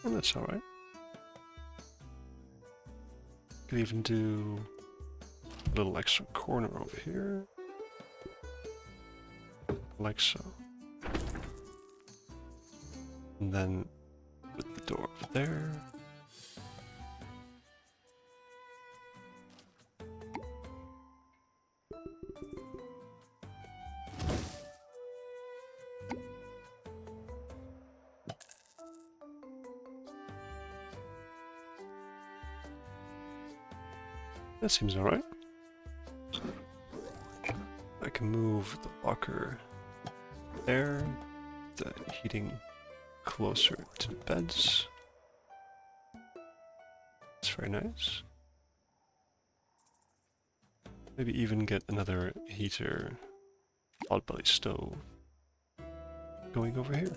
A: And that's alright. Could even do a little extra corner over here. Like so. And then put the door over there. That seems alright. I can move the locker there, the heating closer to the beds. It's very nice. Maybe even get another heater, potbelly stove going over here.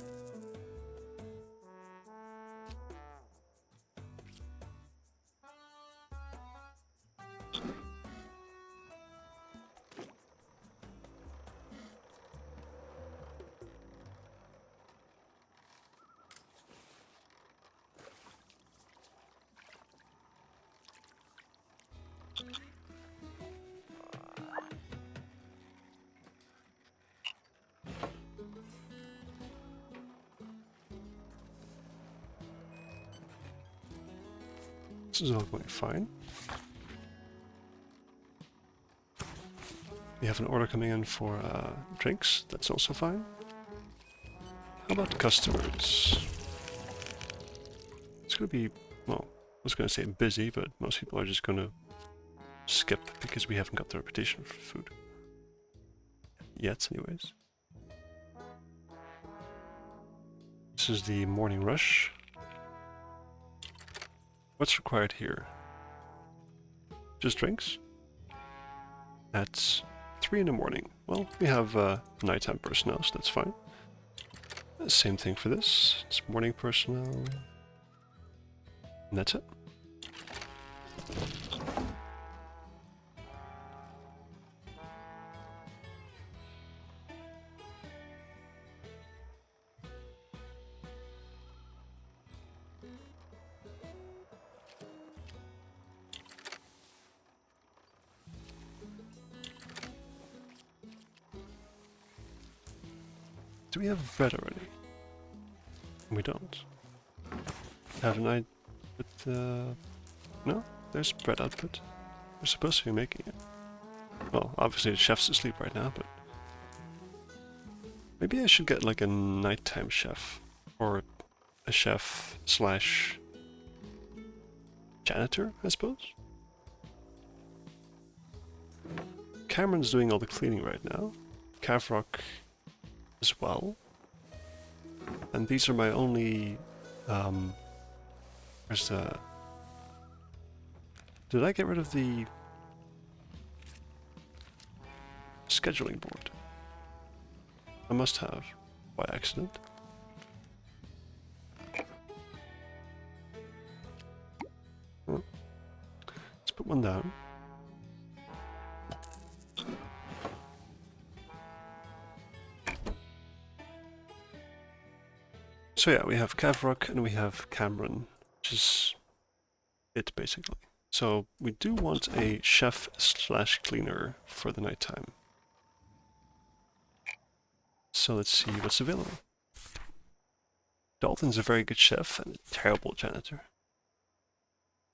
A: This is all going fine. We have an order coming in for drinks. That's also fine. How about customers? It's going to be, well, I was going to say busy, but most people are just going to skip because we haven't got the reputation for food. Yet, anyways. This is the morning rush. What's required here? Just drinks? At 3 in the morning. Well, we have nighttime personnel, so that's fine. Same thing for this. It's morning personnel. And that's it. Do we have bread already? We don't. Haven't I? But no, there's bread output. We're supposed to be making it. Well, obviously the chef's asleep right now, but maybe I should get like a nighttime chef or a chef slash janitor, I suppose. Cameron's doing all the cleaning right now. Kavrock as well. And these are my only where's the... Did I get rid of the scheduling board? I must have, by accident. Well, let's put one down. So yeah, we have Kavrock and we have Cameron, which is it basically. So we do want a chef slash cleaner for the nighttime. So let's see what's available. Dalton's a very good chef and a terrible janitor.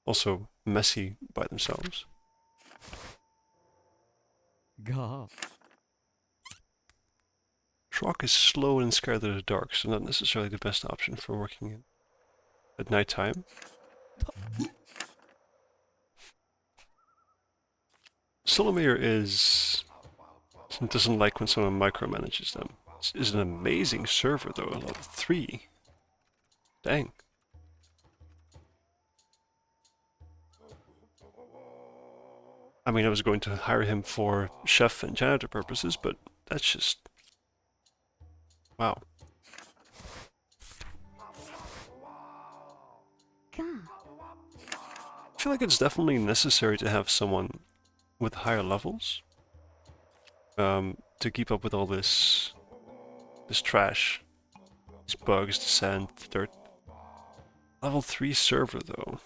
A: Also messy by themselves.
E: Gah.
A: Trock is slow and scared of the dark, so not necessarily the best option for working at nighttime. Solomir doesn't like when someone micromanages them. Is an amazing server though, a level 3. Dang. I mean, I was going to hire him for chef and janitor purposes, but that's just... wow. I feel like it's definitely necessary to have someone with higher levels to keep up with all this trash, these bugs, the sand, the dirt. Level 3 server, though.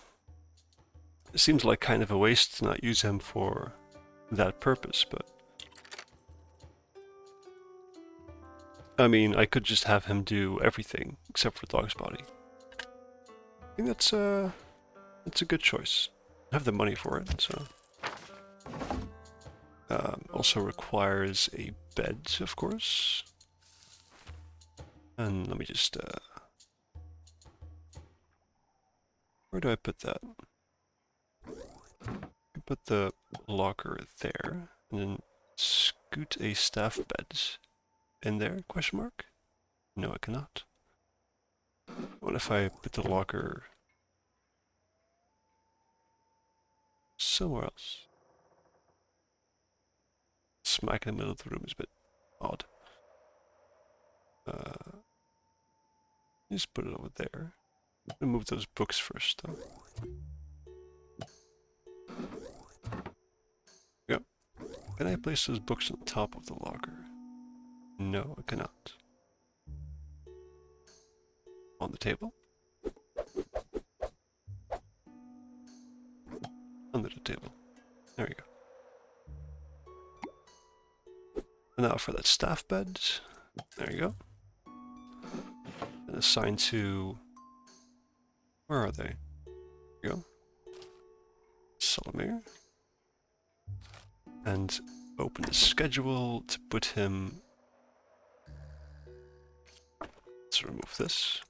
A: It seems like kind of a waste to not use him for that purpose, but... I mean, I could just have him do everything except for Dog's Body. I think that's a good choice. I have the money for it, so... also requires a bed, of course. And let me just... where do I put that? I put the locker there, and then scoot a staff bed in there, question mark? No, I cannot. What if I put the locker somewhere else? Smack in the middle of the room is a bit odd. Just put it over there. Remove those books first, though. Yep. Can I place those books on top of the locker? No, I cannot. On the table? Under the table. There we go. And now for that staff bed. There you go. And assign to... Where are they? There you go. Solomir. And open the schedule to put him... Let's remove this.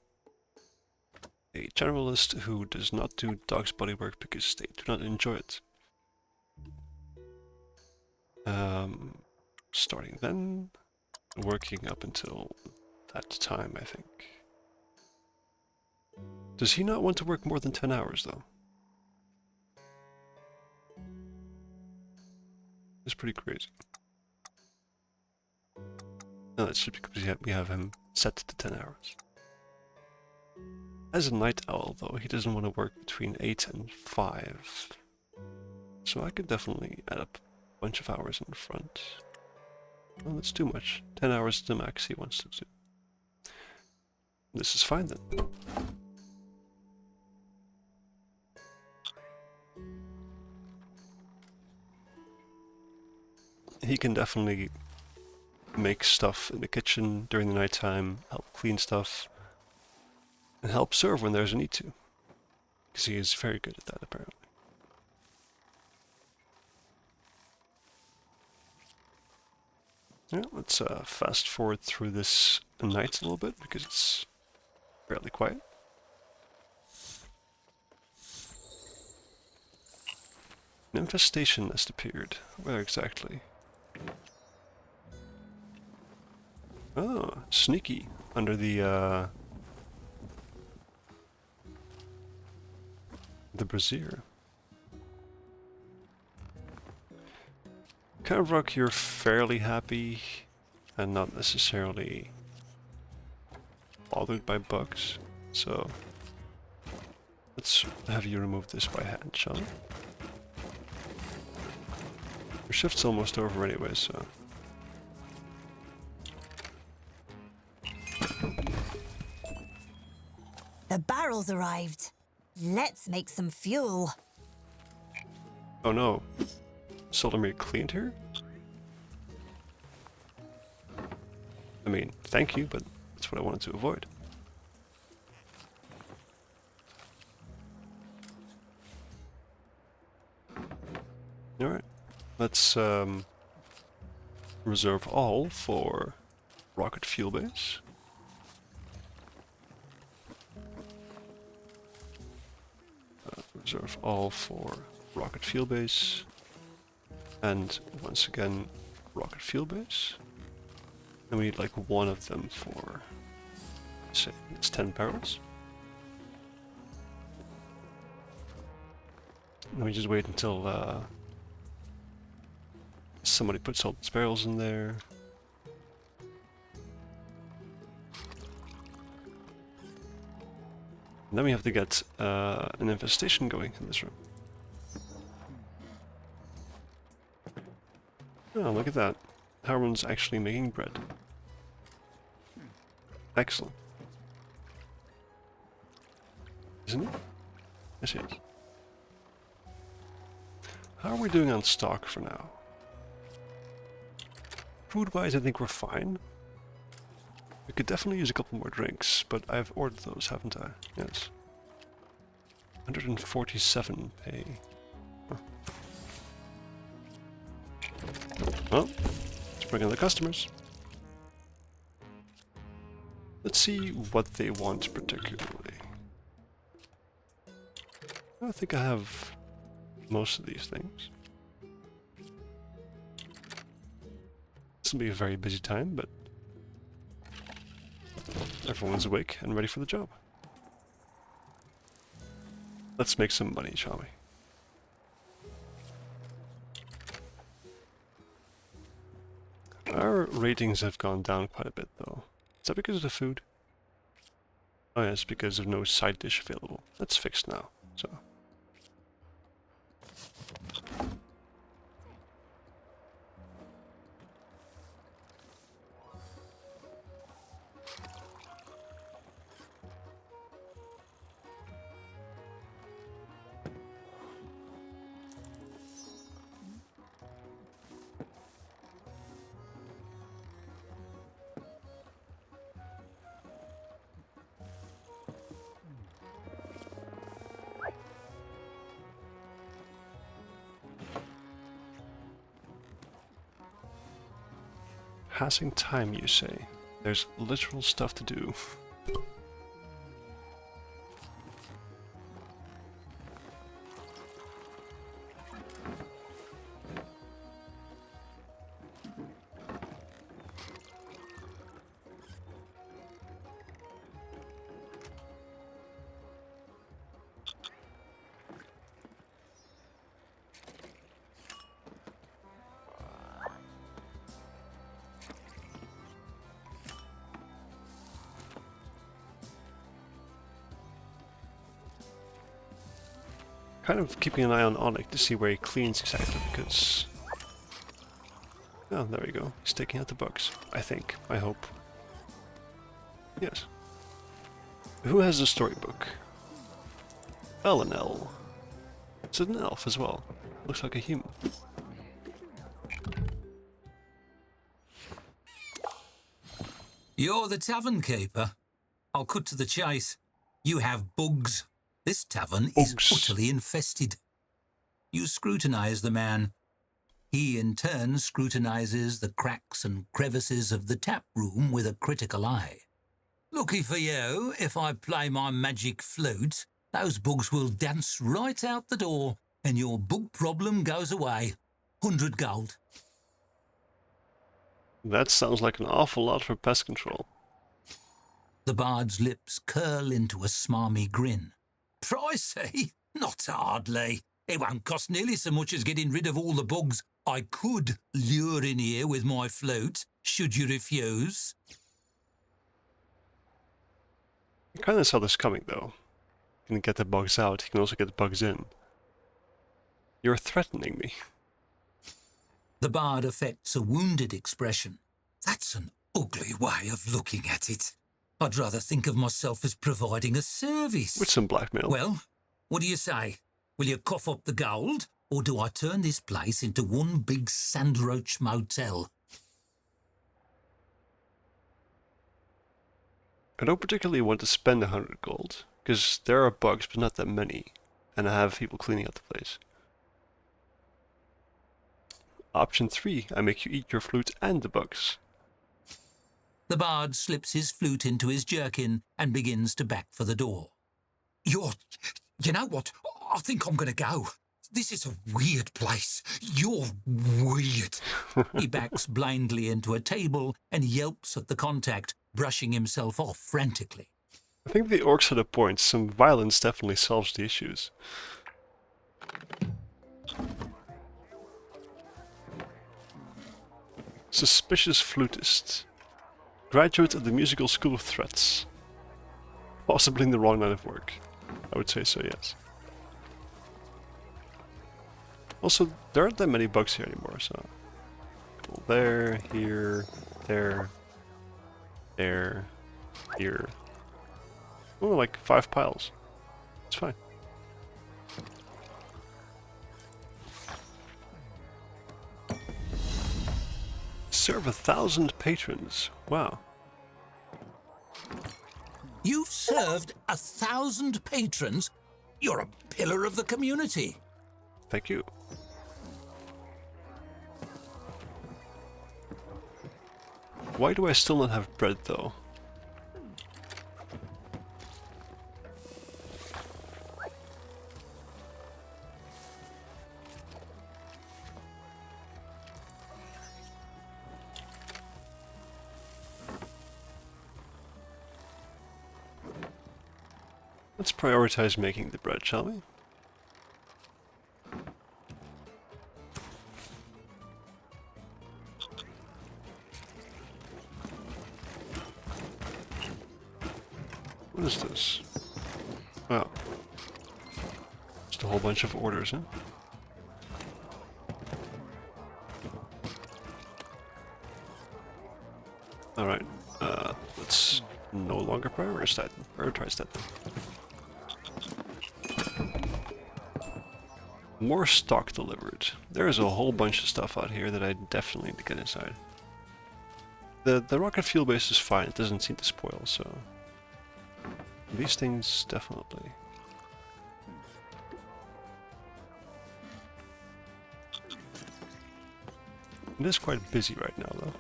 A: A generalist who does not do Dog's Body work because they do not enjoy it. Starting then, working up until that time, I think. Does he not want to work more than 10 hours, though? It's pretty crazy. No, that's just because we have him set to 10 hours. As a night owl, though, he doesn't want to work between 8 and 5. So I could definitely add up a bunch of hours in front. Well, that's too much. 10 hours is the max he wants to do. This is fine then. He can definitely make stuff in the kitchen during the nighttime, help clean stuff, and help serve when there's a need to. Because he is very good at that, apparently. Yeah, let's fast forward through this night a little bit, because it's fairly quiet. An infestation has appeared. Where exactly? Oh, sneaky. Under the brazier. Carvrock, you're fairly happy and not necessarily bothered by bugs, so let's have you remove this by hand, shall we? Your shift's almost over anyway, so...
D: The barrels arrived. Let's make some fuel.
A: Oh no. Solomir cleaned her? I mean, thank you, but that's what I wanted to avoid. Alright. Let's reserve all for rocket fuel base. Reserve all for rocket fuel base. And once again, rocket fuel base. And we need like one of them for, say, it's 10 barrels. And we just wait until somebody puts all these barrels in there. And then we have to get an infestation going in this room. Oh, look at that. Harmon's actually making bread. Excellent. Is isn't he? Yes, he is. How are we doing on stock for now? Food-wise, I think we're fine. We could definitely use a couple more drinks, but I've ordered those, haven't I? Yes. 147 pay. Huh. Well, let's bring in the customers. Let's see what they want particularly. I think I have most of these things. This will be a very busy time, but everyone's awake and ready for the job. Let's make some money, shall we? Our ratings have gone down quite a bit, though. Is that because of the food? Oh yes, because of no side dish available. That's fixed now, so... Passing time, you say? There's literal stuff to do. Kind of keeping an eye on Onik to see where he cleans exactly, because... Oh, there we go. He's taking out the bugs. I think. I hope. Yes. Who has the storybook? Elenel. It's an elf as well. Looks like a human.
B: You're the Tavern Keeper. I'll cut to the chase. You have bugs. This tavern is utterly infested. You scrutinize the man. He in turn scrutinizes the cracks and crevices of the tap room with a critical eye. Lucky for you, if I play my magic flute, those bugs will dance right out the door and your bug problem goes away. 100 gold.
A: That sounds like an awful lot for pest control.
B: The bard's lips curl into a smarmy grin. Pricey? Not hardly. It won't cost nearly so much as getting rid of all the bugs I could lure in here with my flute, should you refuse.
A: I kind of saw this coming, though. You can get the bugs out, you can also get the bugs in. You're threatening me.
B: The bard affects a wounded expression. That's an ugly way of looking at it. I'd rather think of myself as providing a service.
A: With some blackmail.
B: Well, what do you say? Will you cough up the gold, or do I turn this place into one big sandroach motel?
A: I don't particularly want to spend 100 gold, because there are bugs, but not that many, and I have people cleaning out the place. Option 3, I make you eat your flute and the bugs.
B: The bard slips his flute into his jerkin and begins to back for the door. You know what? I think I'm going to go. This is a weird place. You're weird. He backs blindly into a table and yelps at the contact, brushing himself off frantically.
A: I think the orcs had a point. Some violence definitely solves the issues. Suspicious flutist. Graduate of the musical school of threats. Possibly in the wrong line of work. I would say so, yes. Also, there aren't that many bugs here anymore, so... Cool. There, here, there, here. Oh, like 5 piles. It's fine. Serve 1,000 patrons. Wow.
B: You've served 1,000 patrons? You're a pillar of the community.
A: Thank you. Why do I still not have bread, though? Let's prioritize making the bread, shall we? What is this? Oh. Just a whole bunch of orders, huh? Alright, let's no longer prioritize that then. More stock delivered. There's a whole bunch of stuff out here that I definitely need to get inside. The rocket fuel base is fine, it doesn't seem to spoil, so... These things, definitely. It is quite busy right now, though.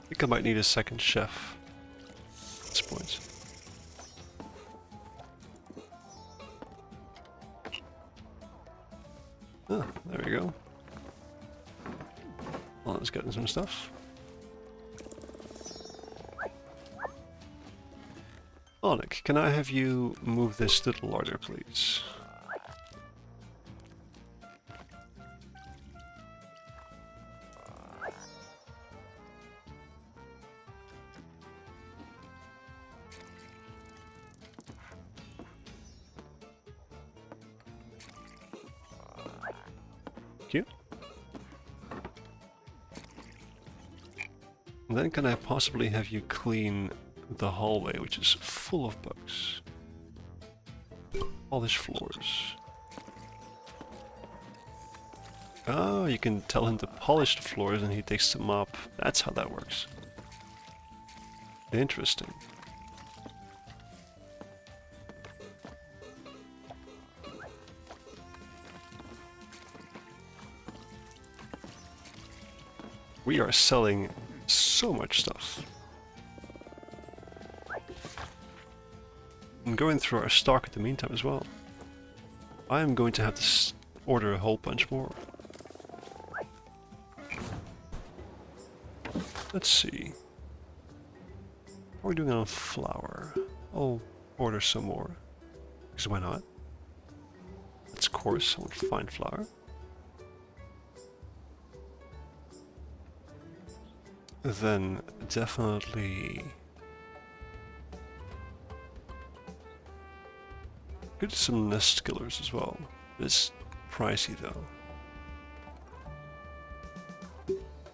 A: I think I might need a second chef at this point. Oh, there we go. Well, let's get in some stuff. Onik, can I have you move this little larder, please? Thank you. And then can I possibly have you clean the hallway, which is full of bugs? Polish floors. Oh, you can tell him to polish the floors and he takes them up. That's how that works. Interesting. We are selling so much stuff. I'm going through our stock at the meantime as well. I am going to have to order a whole bunch more. Let's see. How are we doing on flour? I'll order some more. Because why not? Let's coarse, I want fine flour. Then definitely get some nest killers as well. It's pricey though.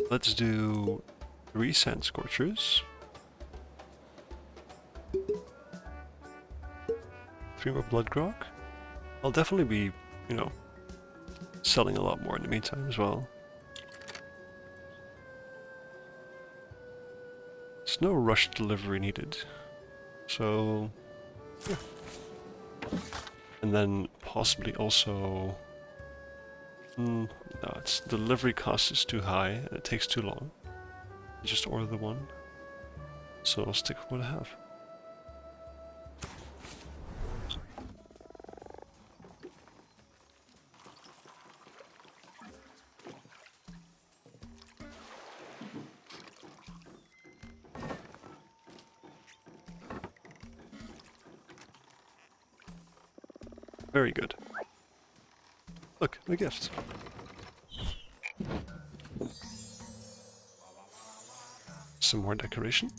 A: Let's do 3 sand scorchers. 3 more blood grog. I'll definitely be, you know, selling a lot more in the meantime as well. There's no rush delivery needed, so yeah. And then possibly also, no, its delivery cost is too high and it takes too long. Just order the one, so I'll stick with what I have. Very good. Look, a gift. Some more decoration.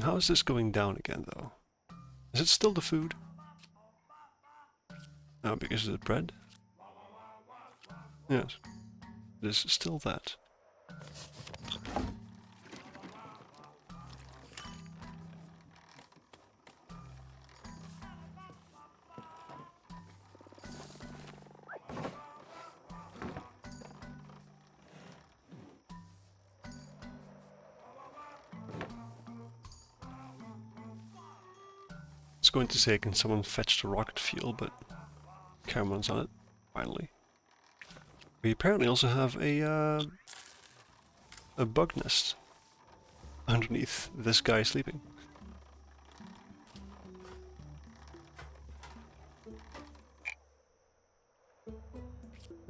A: How is this going down again, though? Is it still the food? Oh, because of the bread? Yes. It is still that. I was going to say, can someone fetch the rocket fuel, but Caramel's on it, finally. We apparently also have a bug nest underneath this guy sleeping.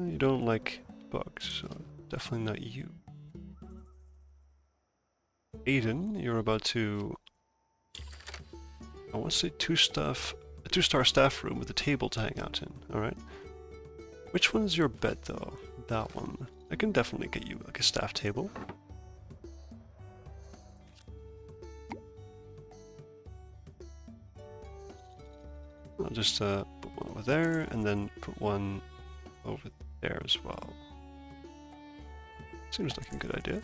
A: You don't like bugs, so definitely not you. Aiden, you're about to... I want to say a two-star staff room with a table to hang out in, alright? Which one's your bed, though? That one. I can definitely get you, like, a staff table. I'll just put one over there, and then put one over there as well. Seems like a good idea.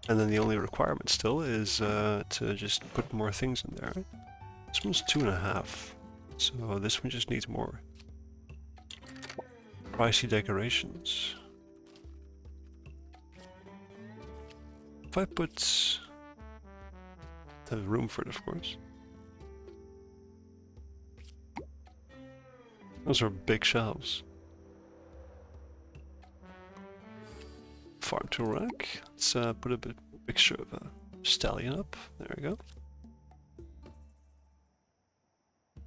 A: And then the only requirement still is to just put more things in there. This one's 2.5, so this one just needs more pricey decorations. If I put... have room for it, of course. Those are big shelves. Farm to rack. Let's put a picture of a stallion up. There we go.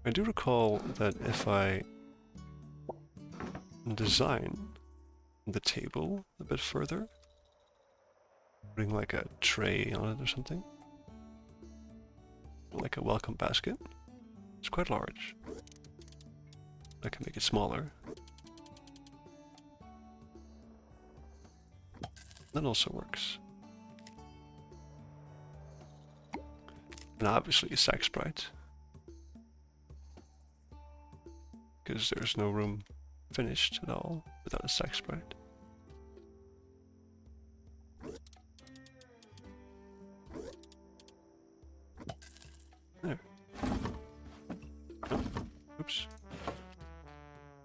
A: I do recall that if I design the table a bit further, putting like a tray on it or something, like a welcome basket, it's quite large. I can make it smaller. That also works. And obviously a sack sprite, because there's no room finished at all without a sack sprite. There. Oh, oops.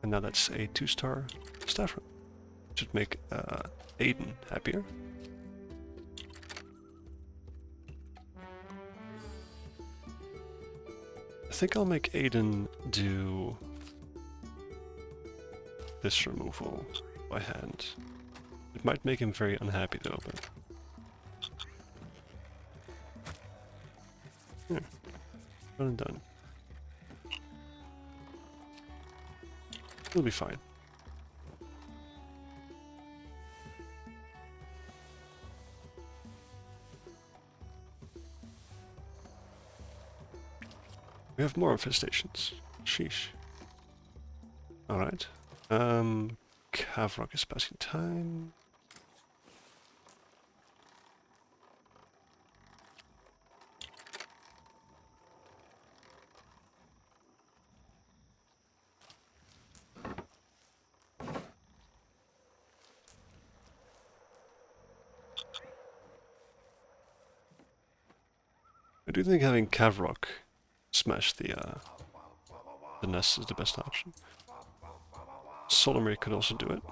A: And now that's a 2-star staff room. Should make Aiden happier. I think I'll make Aiden do this removal by hand. It might make him very unhappy though, but... yeah, done and done. It'll be fine. We have more infestations. Sheesh. Alright. Kavrock is passing time. I do think having Kavrock smash the nest is the best option. Solomir could also do it.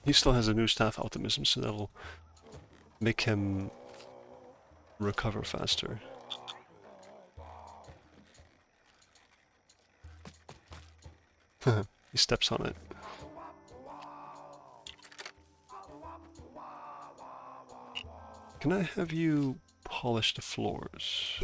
A: He still has a new staff optimism, so that'll make him recover faster. He steps on it. Can I have you polish the floors?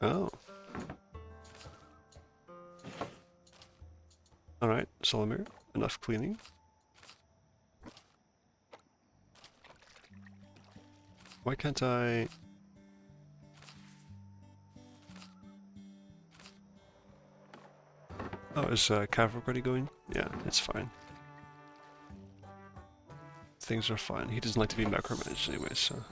A: Oh. Solomir. Enough cleaning. Why can't I... Oh, is Cav already going? Yeah, it's fine. Things are fine. He doesn't like to be micromanaged anyway, so...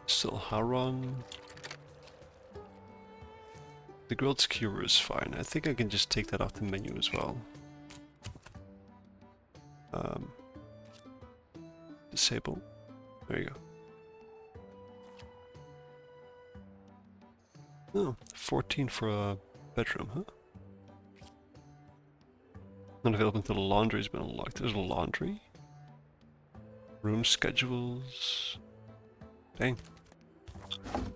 A: Still Haron. The grilled skewer is fine. I think I can just take that off the menu as well. Disable. There you go. Oh, 14 for a bedroom, huh? Not available until the laundry's been unlocked. There's a laundry. Room schedules. Dang.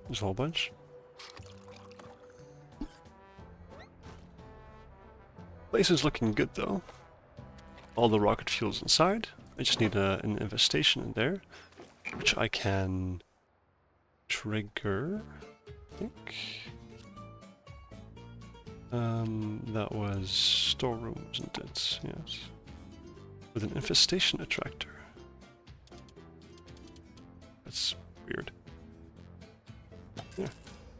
A: There's a whole bunch. Place is looking good though. All the rocket fuel's inside. I just need an infestation in there, which I can trigger, I think. That was storeroom, wasn't it? Yes. With an infestation attractor. That's weird. Yeah,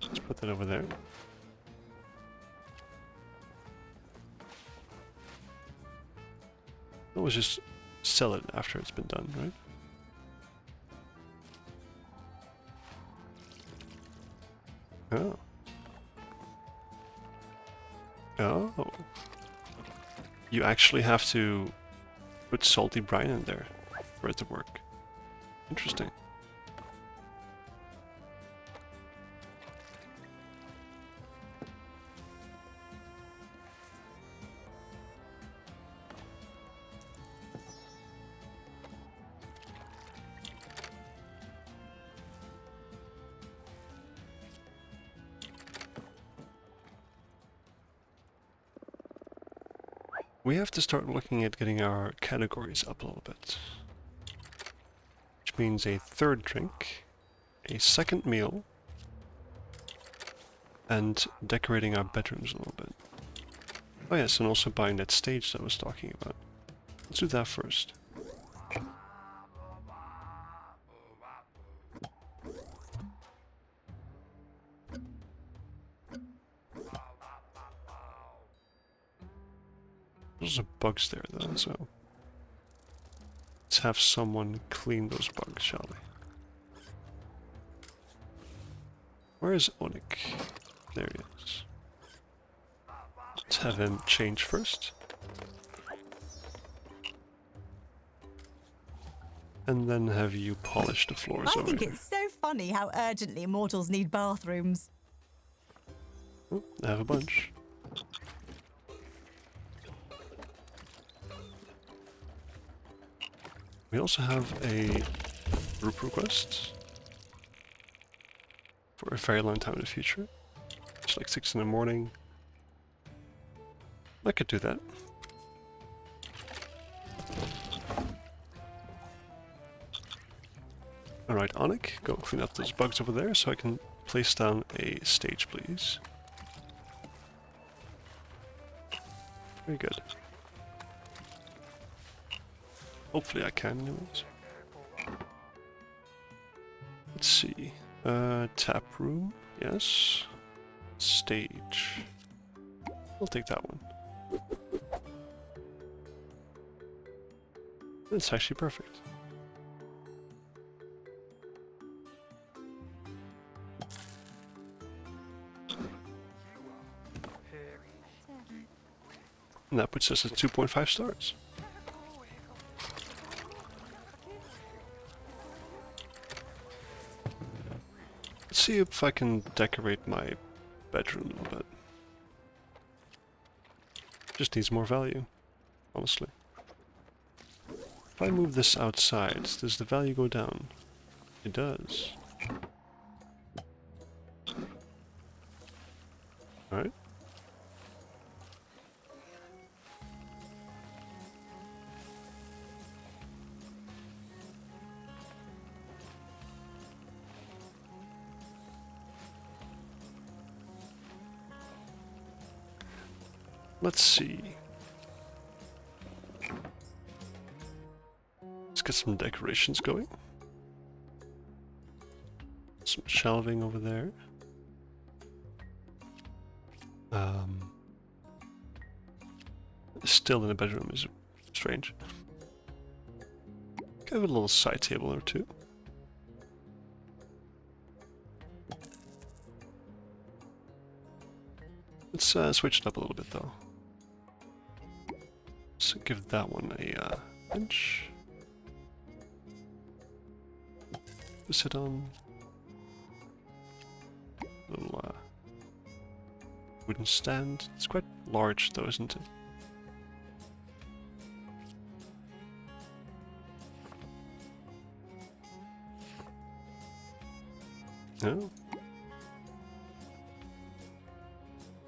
A: let's put that over there. We'll just sell it after it's been done, right? Oh. Oh. You actually have to put salty brine in there for it to work. Interesting. We have to start looking at getting our categories up a little bit. Which means a third drink, a second meal, and decorating our bedrooms a little bit. Oh yes, and also buying that stage that I was talking about. Let's do that first. There's some bugs there though, so let's have someone clean those bugs, shall we? Where is Onik? There he is. Let's have him change first. And then have you polish the floors
D: I
A: over
D: think
A: here.
D: it's so funny how urgently mortals need bathrooms.
A: Oh, I have a bunch. We also have a group request for a very long time in the future. It's like 6 in the morning. I could do that. Alright, Onik, go clean up those bugs over there so I can place down a stage, please. Very good. Hopefully I can, anyways. Let's see. Tap room, yes. Stage. I'll take that one. That's actually perfect. And that puts us at 2.5 stars. Let's see if I can decorate my bedroom a little bit. Just needs more value, honestly. If I move this outside, does the value go down? It does. Alright. let's see. Let's get some decorations going. Some shelving over there. Still in the bedroom is strange. Have a little side table or two. Let's switch it up a little bit though. Let's give that one a bench to sit on. Little wooden stand. It's quite large though, isn't it? No.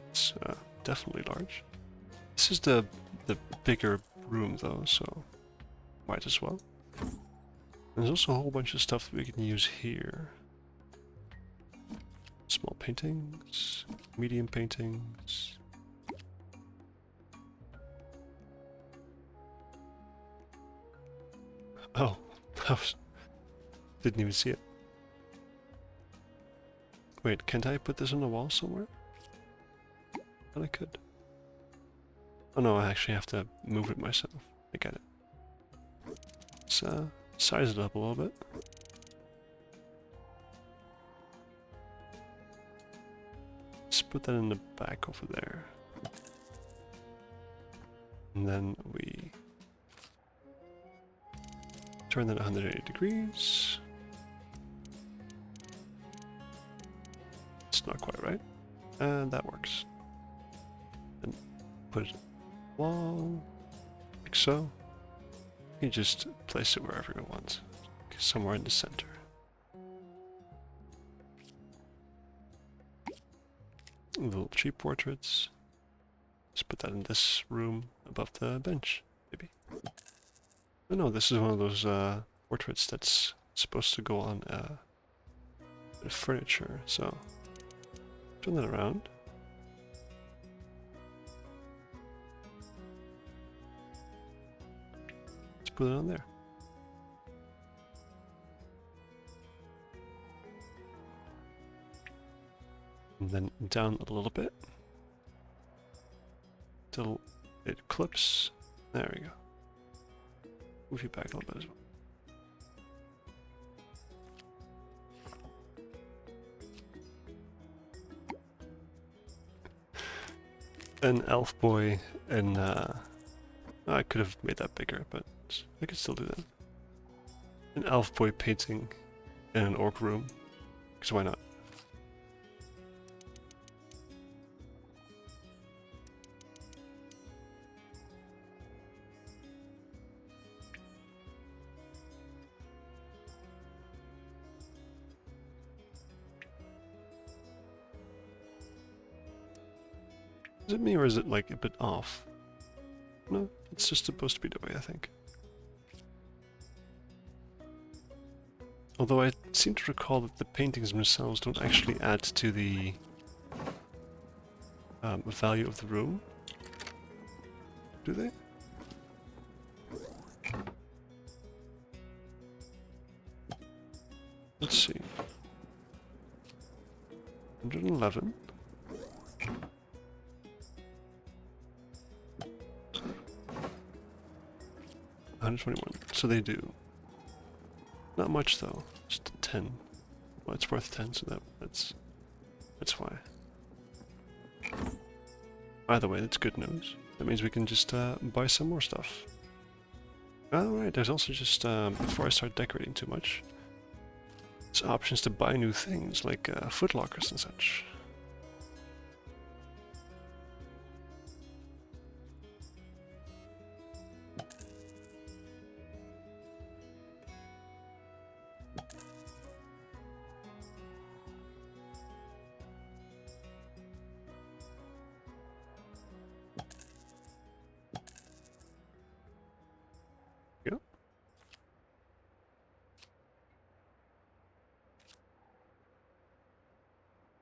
A: It's definitely large. This is the bigger room though, so might as well. There's also a whole bunch of stuff that we can use here. Small paintings, medium paintings. Oh, didn't even see it. Wait, can't I put this on the wall somewhere? Thought I could. Oh no, I actually have to move it myself. I get it. Let's size it up a little bit. Let's put that in the back over there. And then we turn that 180 degrees. It's not quite right. And that works. Then put it on the wall, like so. You just place it wherever you want. Somewhere in the center. Little tree portraits. Let's put that in this room above the bench, maybe. Oh no, this is one of those portraits that's supposed to go on furniture, so turn that around. Let's put it on there. And then down a little bit till it clips. There we go. Move you back a little bit as well. An elf boy and I could have made that bigger, but I could still do that. An elf boy painting in an orc room, because why not? Is it me or is it like a bit off? No, it's just supposed to be the way I think. Although I seem to recall that the paintings themselves don't actually add to the value of the room. Do they? Let's see. 111. 121. So they do. Not much though. Just 10. Well, it's worth 10, so that's why. Either way, that's good news. That means we can just buy some more stuff. Alright, there's also just, before I start decorating too much, there's options to buy new things, like footlockers and such.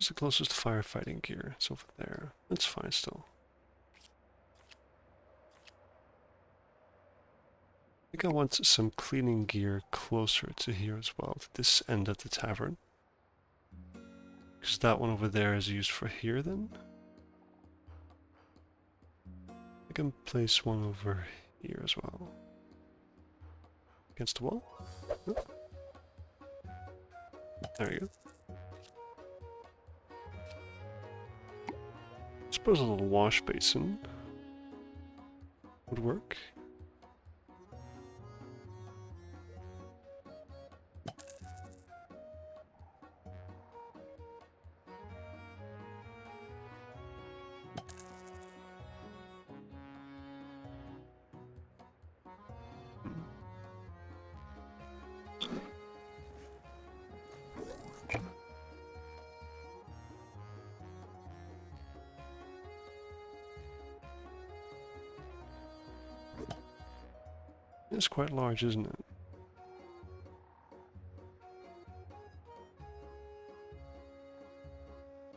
A: The closest firefighting gear. It's over there. That's fine still. think I want some cleaning gear closer to here as well, to this end of the tavern. Because that one over there is used for here then. I can place one over here as well. Against the wall? Nope. There we go. Suppose a little wash basin would work. It's quite large, isn't it?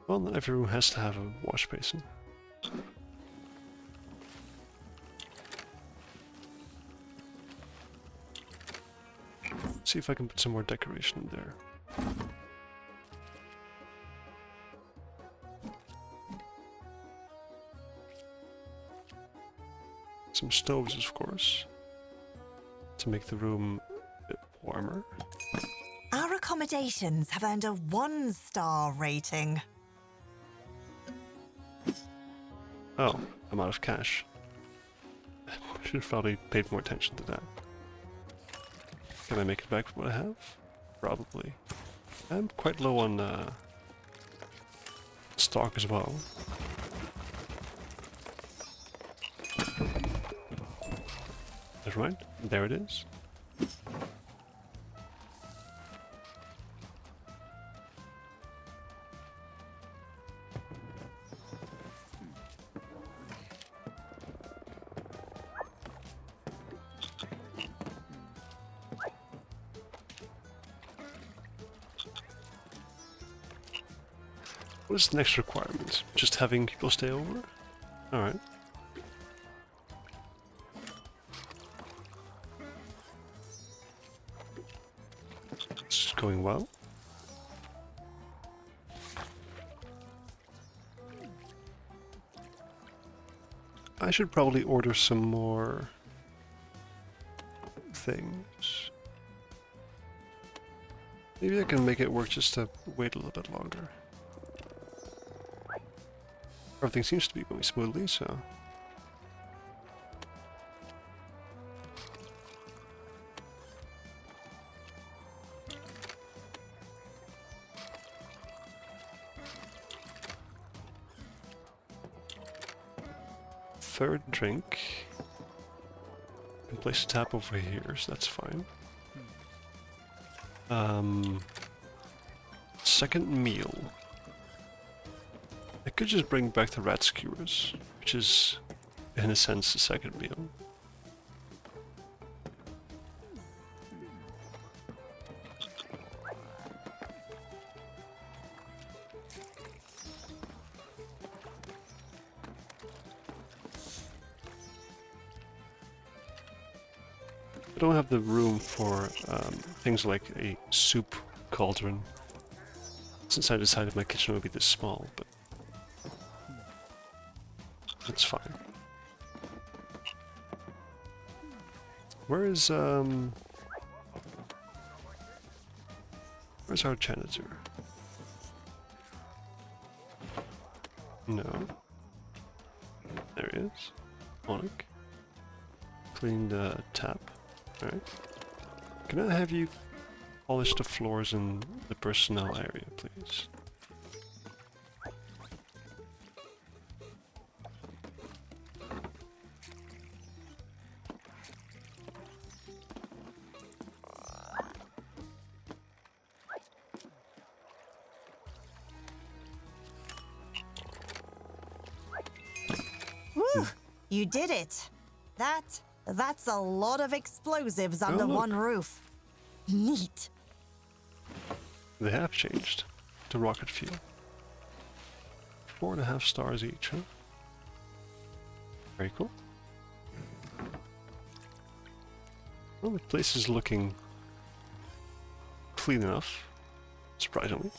A: Well, not every room has to have a wash basin. Let's see if I can put some more decoration in there. Some stoves, of course, to make the room a bit warmer.
D: Our accommodations have earned a 1-star rating.
A: Oh, I'm out of cash. Should have probably paid more attention to that. Can I make it back with what I have? Probably. I'm quite low on stock as well. That's right. There it is. What is the next requirement? Just having people stay over? Alright. This is going well. I should probably order some more things. Maybe I can make it work just to wait a little bit longer. Everything seems to be going smoothly, so... Third drink. I can place a tap over here, so that's fine. Second meal. I could just bring back the rat skewers, which is, in a sense, the second meal. I don't have the room for things like a soup cauldron, since I decided my kitchen would be this small, but that's fine. Where's our janitor? No. There he is. Onik. Clean the tap. Alright. Can I have you polish the floors in the personnel area, please?
D: Whew! You did it. That's a lot of explosives under
A: look.
D: one roof. Neat.
A: They have changed to rocket fuel. 4.5 stars each, huh? Very cool. Well, the place is looking clean enough, surprisingly.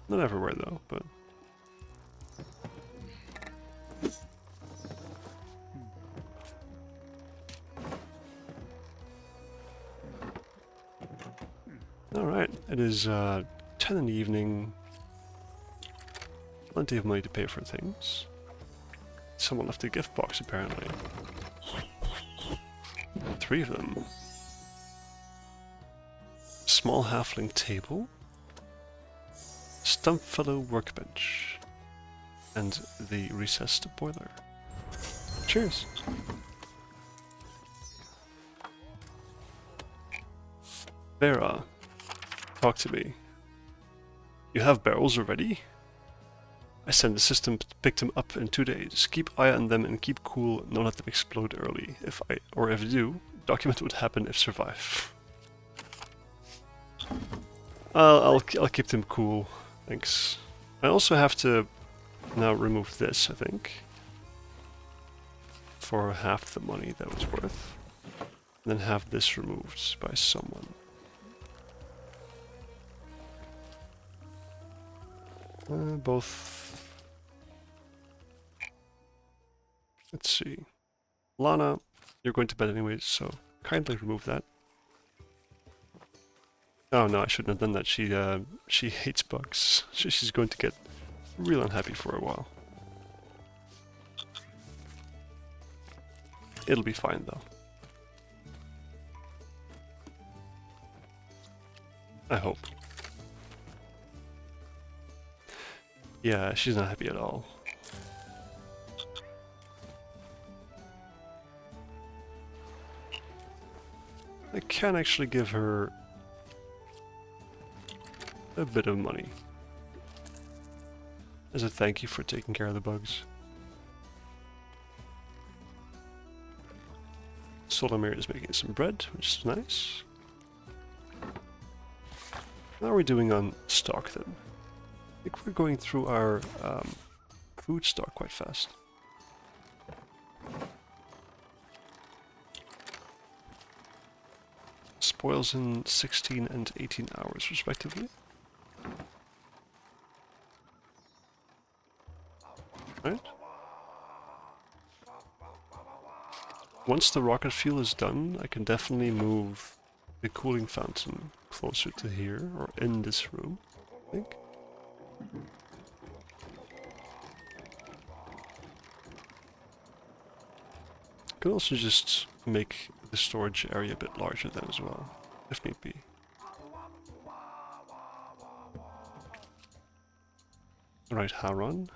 A: Not everywhere though, but... Alright, it is 10 in the evening. Plenty of money to pay for things. Someone left a gift box apparently. 3 of them. Small halfling table. Stump fellow workbench. And the recessed boiler. Cheers! Vera, talk to me. You have barrels already? I sent the system to pick them up in 2 days. Keep eye on them and keep cool, don't let them explode early. If you do, document what happened if survive. I'll keep them cool, thanks. I also have to now remove this, I think. For half the money that was worth. And then have this removed by someone. Both... Let's see. Lana, you're going to bed anyways, so kindly remove that. Oh no, I shouldn't have done that. She hates bugs. She's going to get real unhappy for a while. It'll be fine though. I hope. Yeah, she's not happy at all. I can actually give her a bit of money as a thank you for taking care of the bugs. Solomir is making some bread, which is nice. How are we doing on stock then? I think we're going through our food stock quite fast. Spoils in 16 and 18 hours respectively. Right? Once the rocket fuel is done, I can definitely move the cooling fountain closer to here, or in this room, I think. Could also just make the storage area a bit larger then as well, if need be. Alright, Haron,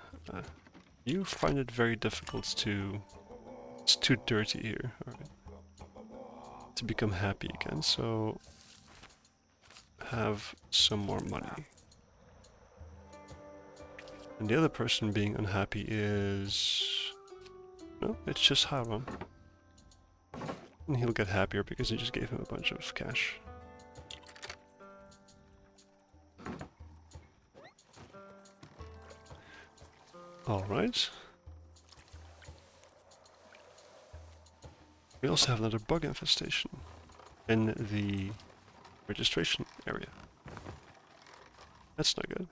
A: you find it very difficult to... It's too dirty here, alright. To become happy again, so... Have some more money. And the other person being unhappy is... No, it's just Haron. And he'll get happier because I just gave him a bunch of cash. Alright. We also have another bug infestation in the registration area. That's not good.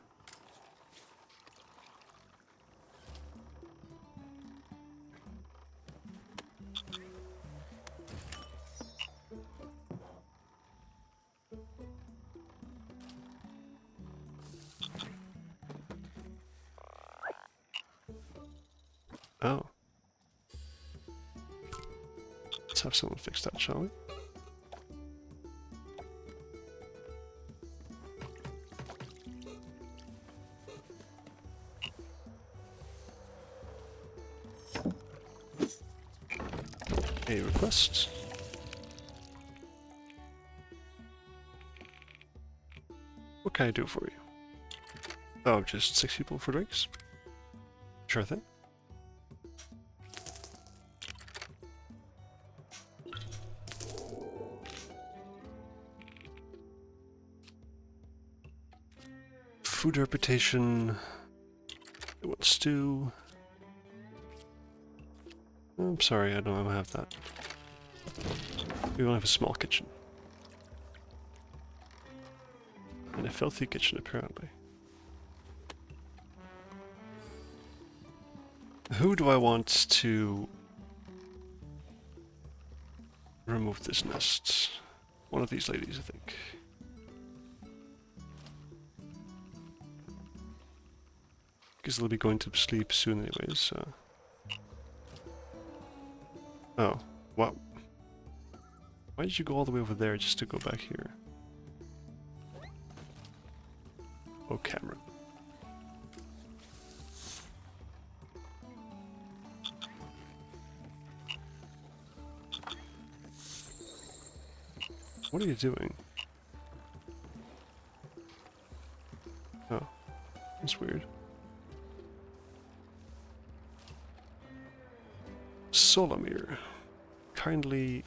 A: Oh. Let's have someone fix that, shall we? A request. What can I do for you? Oh, just 6 people for drinks? Sure thing. Food reputation. I want stew. I'm sorry, I don't have that. We will have a small kitchen. And a filthy kitchen, apparently. Who do I want to remove this nest? One of these ladies, I think. Because they'll be going to sleep soon anyways, so... Oh, wow. Why did you go all the way over there just to go back here? Oh, camera. What are you doing? Oh, that's weird. Solomir, kindly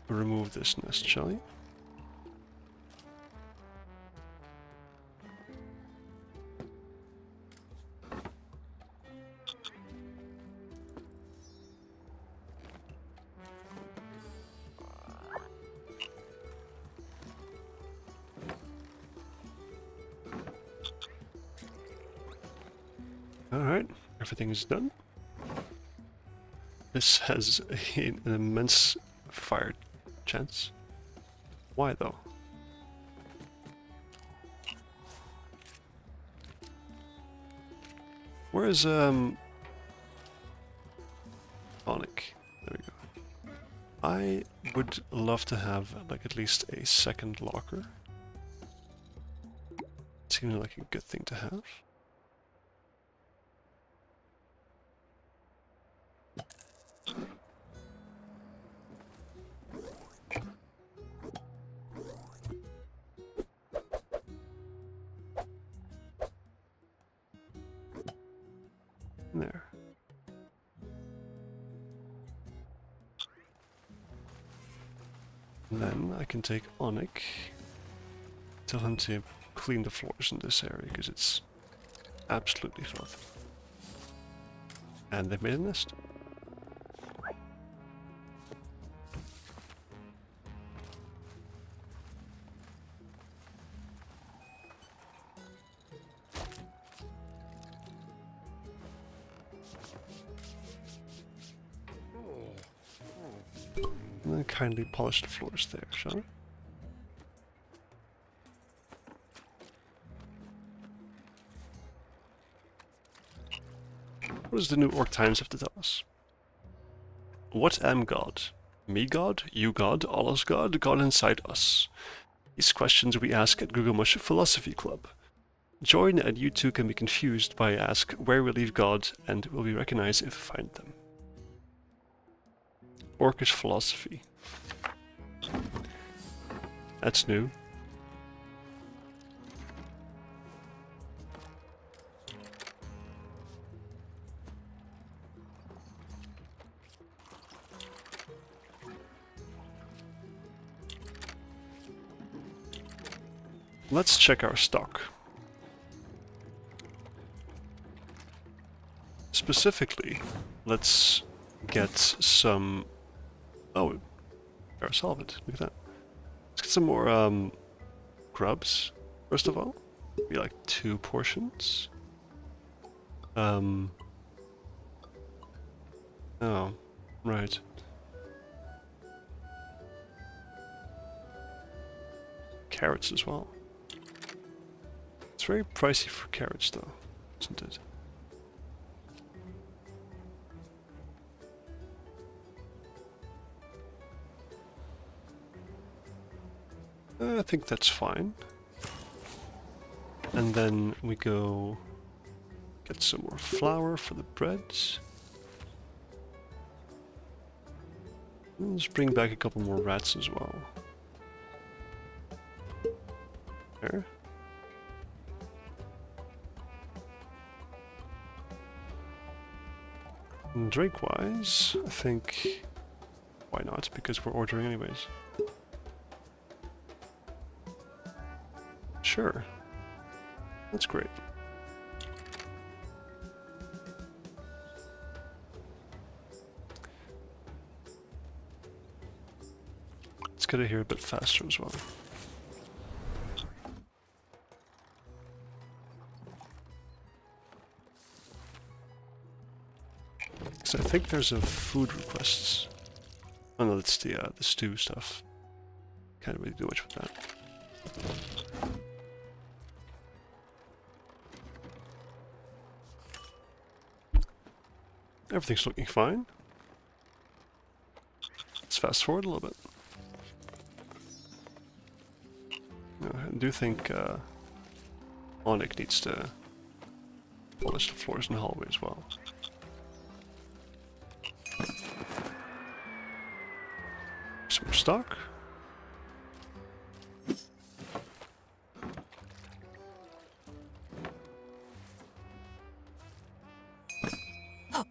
A: remove this nest, shall you? Alright, everything is done. This has an immense fire chance. Why though? Where is Onic? There we go. I would love to have like at least a second locker. Seems like a good thing to have. There. And then I can take Onic, tell him to clean the floors in this area because it's absolutely filthy. And they've made a nest. And then kindly polish the floors there, shall we? What does the new Orc Times have to tell us? What am God? Me God? You God? Allah's God? God inside us? These questions we ask at Gilgamesh Philosophy Club. Join and you too can be confused by ask where we leave God and will be recognized if we find them. Orcish philosophy. That's new. Let's check our stock. Specifically, let's get some... Oh, salvage. Look at that. Let's get some more grubs, first of all. Be like 2 portions. Oh, right. Carrots as well. It's very pricey for carrots though, isn't it? I think that's fine. And then we go get some more flour for the bread. And let's bring back a couple more rats as well. There. And drink-wise, I think... Why not? Because we're ordering anyways. Sure. That's great. get it here a bit faster as well. So I think there's a food requests. Oh no, that's the stew stuff. Can't really do much with that. Everything's looking fine. Let's fast forward a little bit. I do think Onik needs to polish the floors in the hallway as well. Some more stock.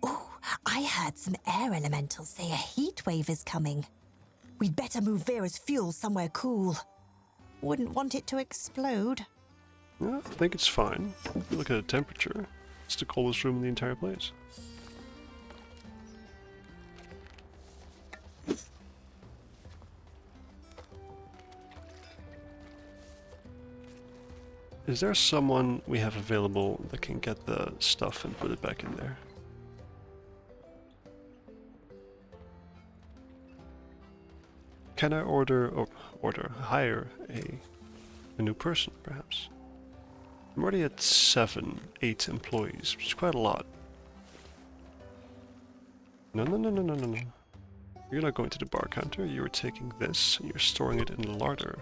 D: Oh, I heard some air elementals say a heat wave is coming. We'd better move Vera's fuel somewhere cool. Wouldn't want it to explode.
A: Yeah, I think it's fine. If you look at the temperature, it's the coldest room in the entire place. Is there someone we have available that can get the stuff and put it back in there? Can I hire a new person, perhaps? I'm already at 8 employees, which is quite a lot. No. You're not going to the bar counter, you're taking this and you're storing it in the larder.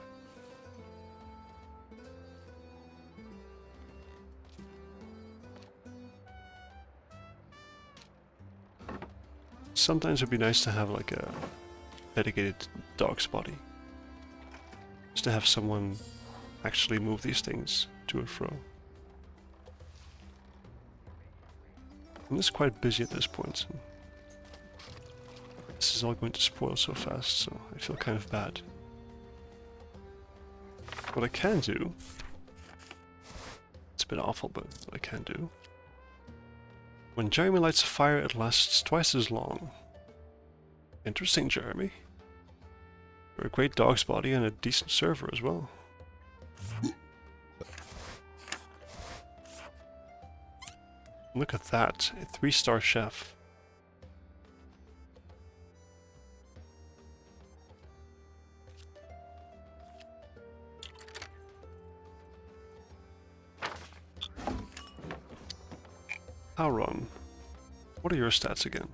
A: Sometimes it'd be nice to have like a dedicated dog's body. Just to have someone actually move these things to and fro. I'm just quite busy at this point. And this is all going to spoil so fast, so I feel kind of bad. What I can do, it's a bit awful, but what I can do. When Jeremy lights a fire, it lasts twice as long. Interesting, Jeremy. You're a great dog's body and a decent server as well. Look at that, a 3-star chef. Auron, what are your stats again?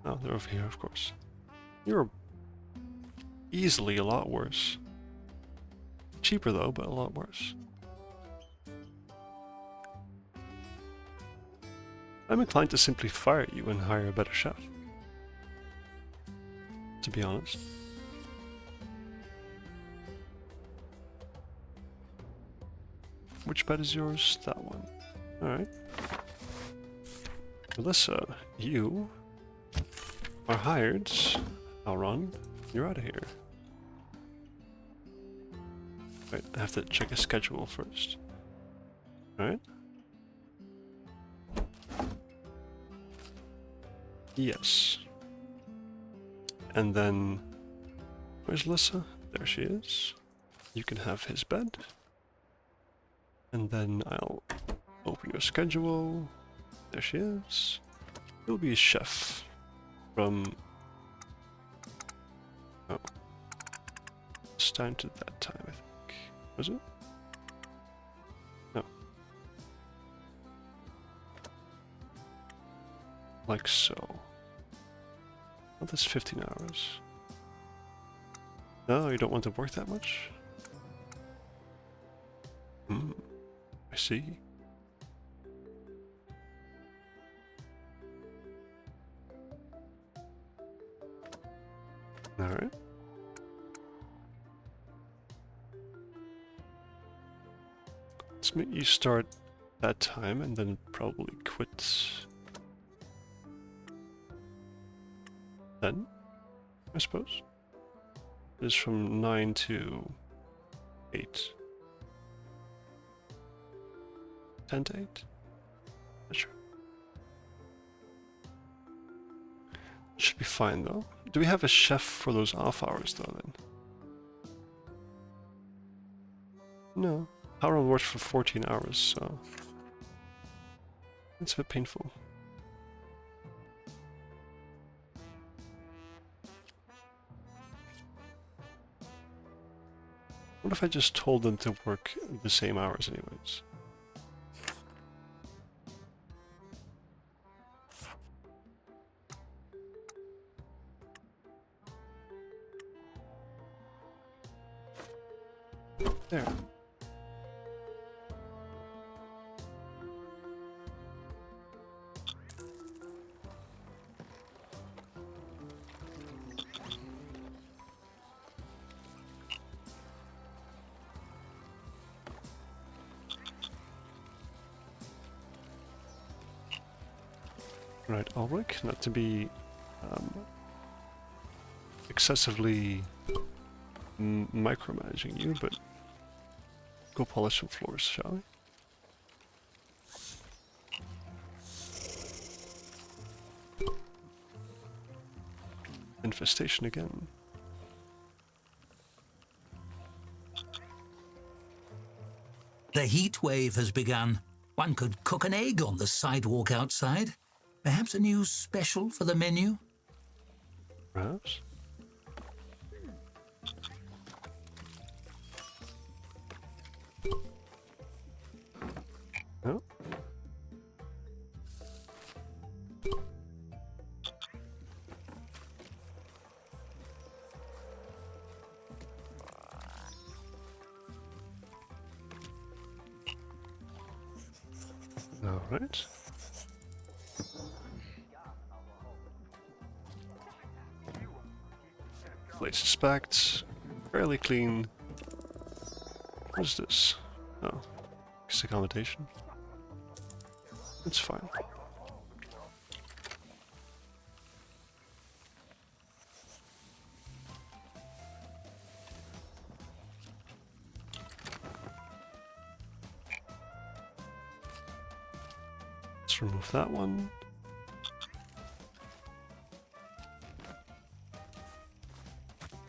A: Oh, they're over here, of course. You're easily a lot worse. Cheaper though, but a lot worse. I'm inclined to simply fire you and hire a better chef. To be honest. Which bed is yours? That one. Alright. Melissa, you are hired. Auron, you're out of here. Wait, I have to check a schedule first. Alright. Yes. And then, where's Lissa? There she is. You can have his bed. And then I'll open your schedule. There she is. You'll be a chef from... Oh. It's time to that time, I think. Was it? No. Like so. Well, that's 15 hours. No, you don't want to work that much? Hmm. I see. Alright. Let's make you start that time and then probably quit then, I suppose. It's from 9 to 8. 10 to 8? Not sure. should be fine though. Do we have a chef for those off hours though then? No. Power on works for 14 hours, so it's a bit painful. What if I just told them to work the same hours anyways? There. Right, Ulrich, not to be excessively micromanaging you, but go polish some floors, shall we? Infestation again.
B: The heat wave has begun. One could cook an egg on the sidewalk outside. Perhaps a new special for the menu?
A: Perhaps. No? All right. Place is packed, fairly clean. What is this? Oh, it's accommodation. It's fine. Let's remove that one.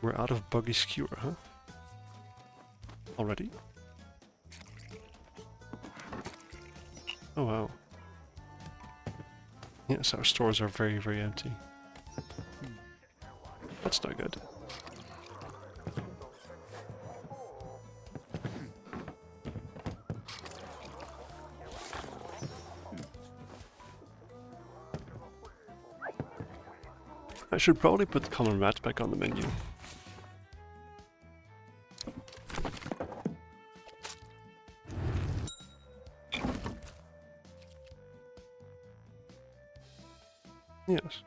A: We're out of buggy skewer, huh? Already? Oh wow. Yes, our stores are very, very empty. That's not good. I should probably put common rat back on the menu. Yes.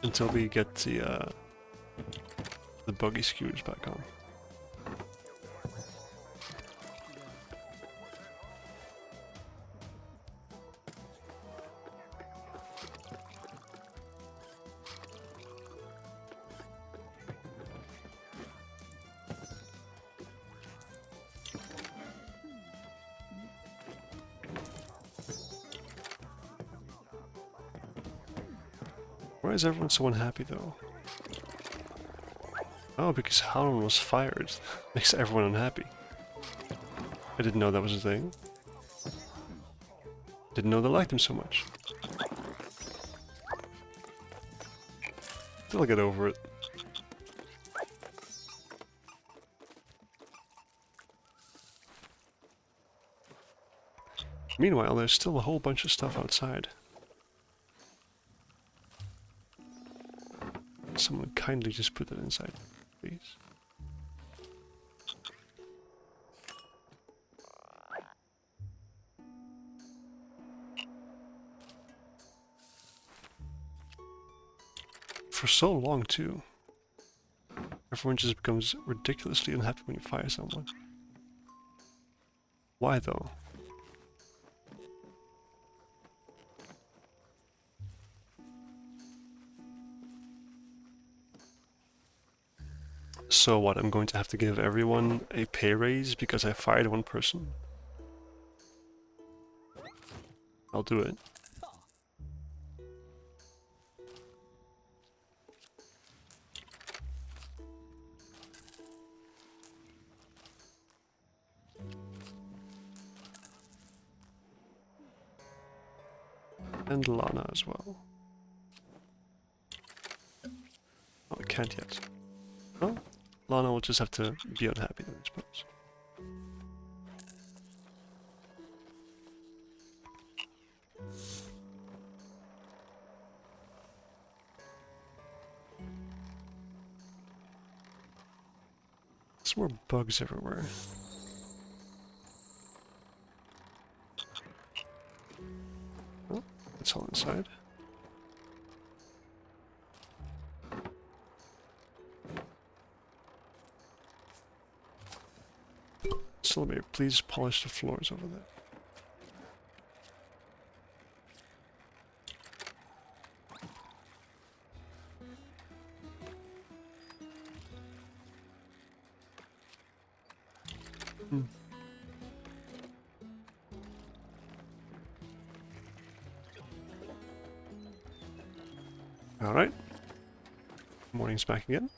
A: Until we get the buggy skewers back on. Why is everyone so unhappy though? Oh, because Howlin was fired. Makes everyone unhappy. I didn't know that was a thing. Didn't know they liked him so much. They'll get over it. Meanwhile, there's still a whole bunch of stuff outside. Someone kindly just put that inside, please. For so long, too. Everyone just becomes ridiculously unhappy when you fire someone. Why, though? So what, I'm going to have to give everyone a pay raise because I fired one person? I'll do it. And Lana as well. Oh, I can't yet. Well, Lana will just have to be unhappy then, I suppose. There's more bugs everywhere. Oh, it's all inside. Sylvia, please polish the floors over there. Alright. Morning's back again.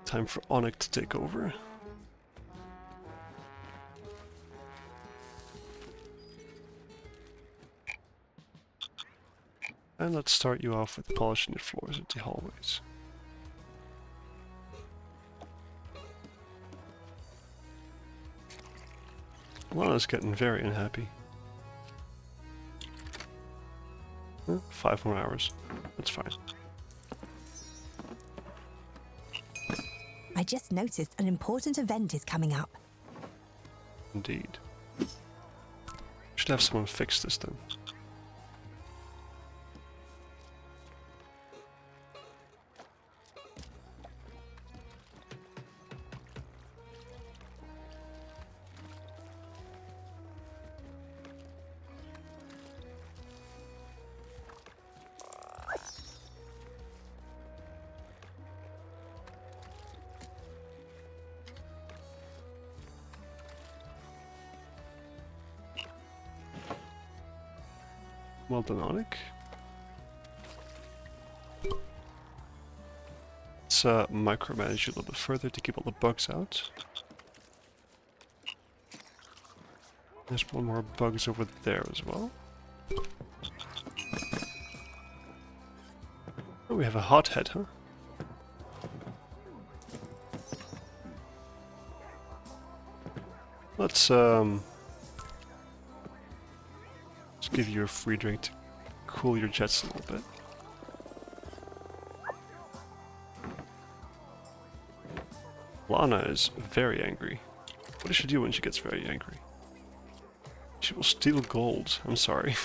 A: Time for Onyx to take over. And let's start you off with polishing the floors of the hallways. Lana's getting very unhappy. 5 more hours. That's fine.
D: I just noticed an important event is coming up.
A: Indeed. Should have someone fix this then. Well done, Onyx. Let's micromanage you a little bit further to keep all the bugs out. There's one more bugs over there as well. Oh, we have a hothead, huh? Let's give you a free drink to cool your jets a little bit. Lana is very angry. What does she do when she gets very angry? She will steal gold. I'm sorry.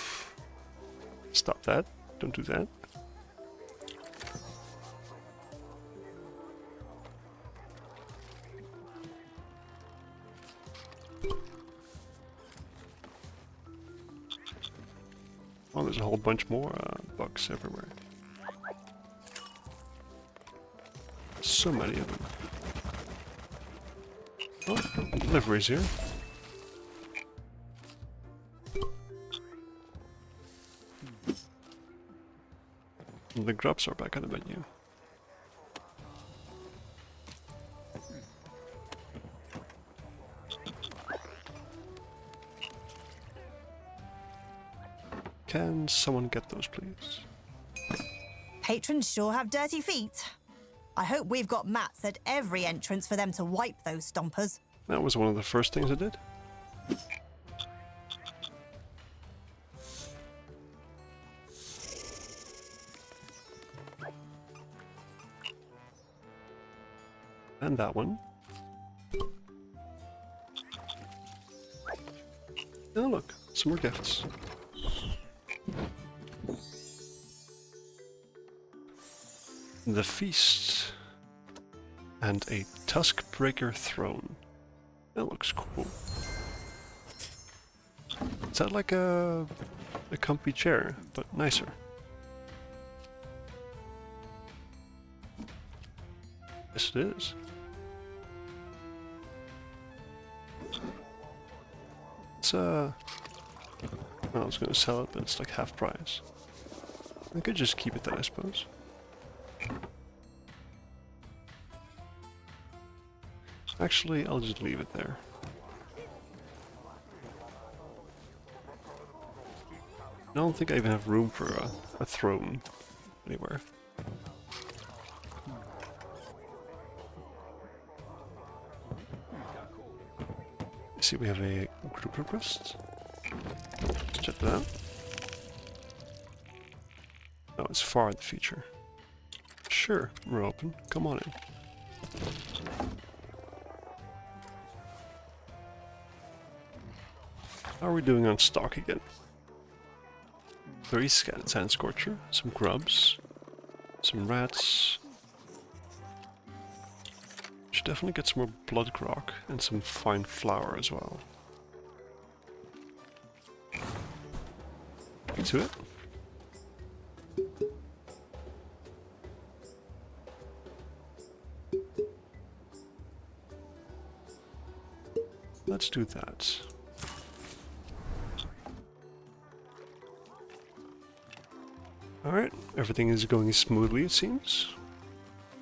A: Stop that. Don't do that. Oh, there's a whole bunch more bugs everywhere. So many of them. Oh, deliveries here. And the grubs are back on the menu. Can someone get those, please?
D: Patrons sure have dirty feet. I hope we've got mats at every entrance for them to wipe those stompers.
A: That was one of the first things I did. And that one. Oh look, some more gifts. The feast. And a tusk breaker throne. That looks cool. Is that like a comfy chair, but nicer? Yes, it is. It's well, I was gonna sell it, but it's like half price. I could just keep it there, I suppose. Actually, I'll just leave it there. I don't think I even have room for a throne anywhere. See, we have a group request. Let's check that out. No, it's far in the future. Sure, we're open. Come on in. How are we doing on stock again? 30 sand scorcher, some grubs, some rats. Should definitely get some more blood grog and some fine flour as well. Into it. Let's do that. Alright, everything is going smoothly, it seems.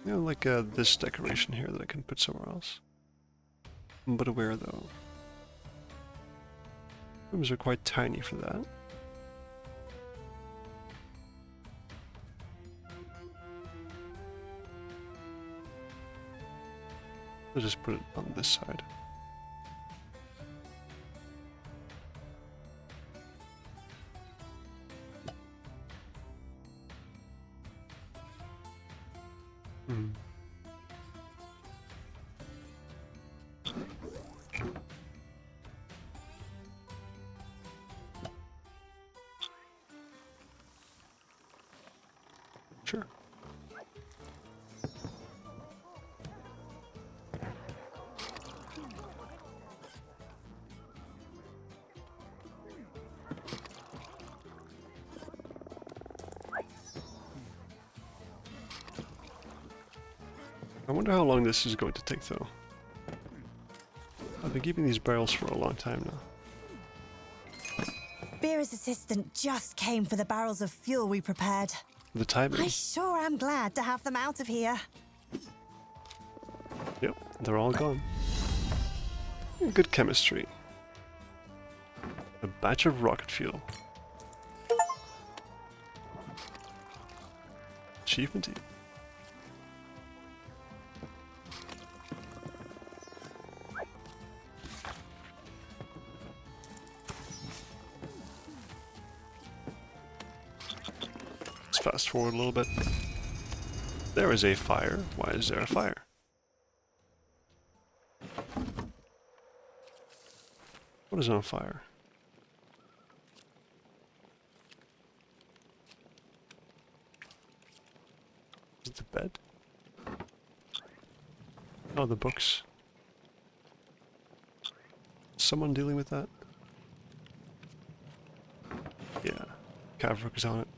A: You know, like this decoration here that I can put somewhere else. But where though? Rooms are quite tiny for that. I'll just put it on this side. Sure. I wonder how long this is going to take though. I've been keeping these barrels for a long time now.
D: Vera's assistant just came for the barrels of fuel we prepared.
A: The timing.
D: I sure am glad to have them out of here.
A: Yep, they're all gone. Good chemistry. A batch of rocket fuel. Achievement. Let's fast forward a little bit. There is a fire. Why is there a fire? What is on fire? Is it the bed? Oh, the books. Someone dealing with that? Yeah, Caverick is on it.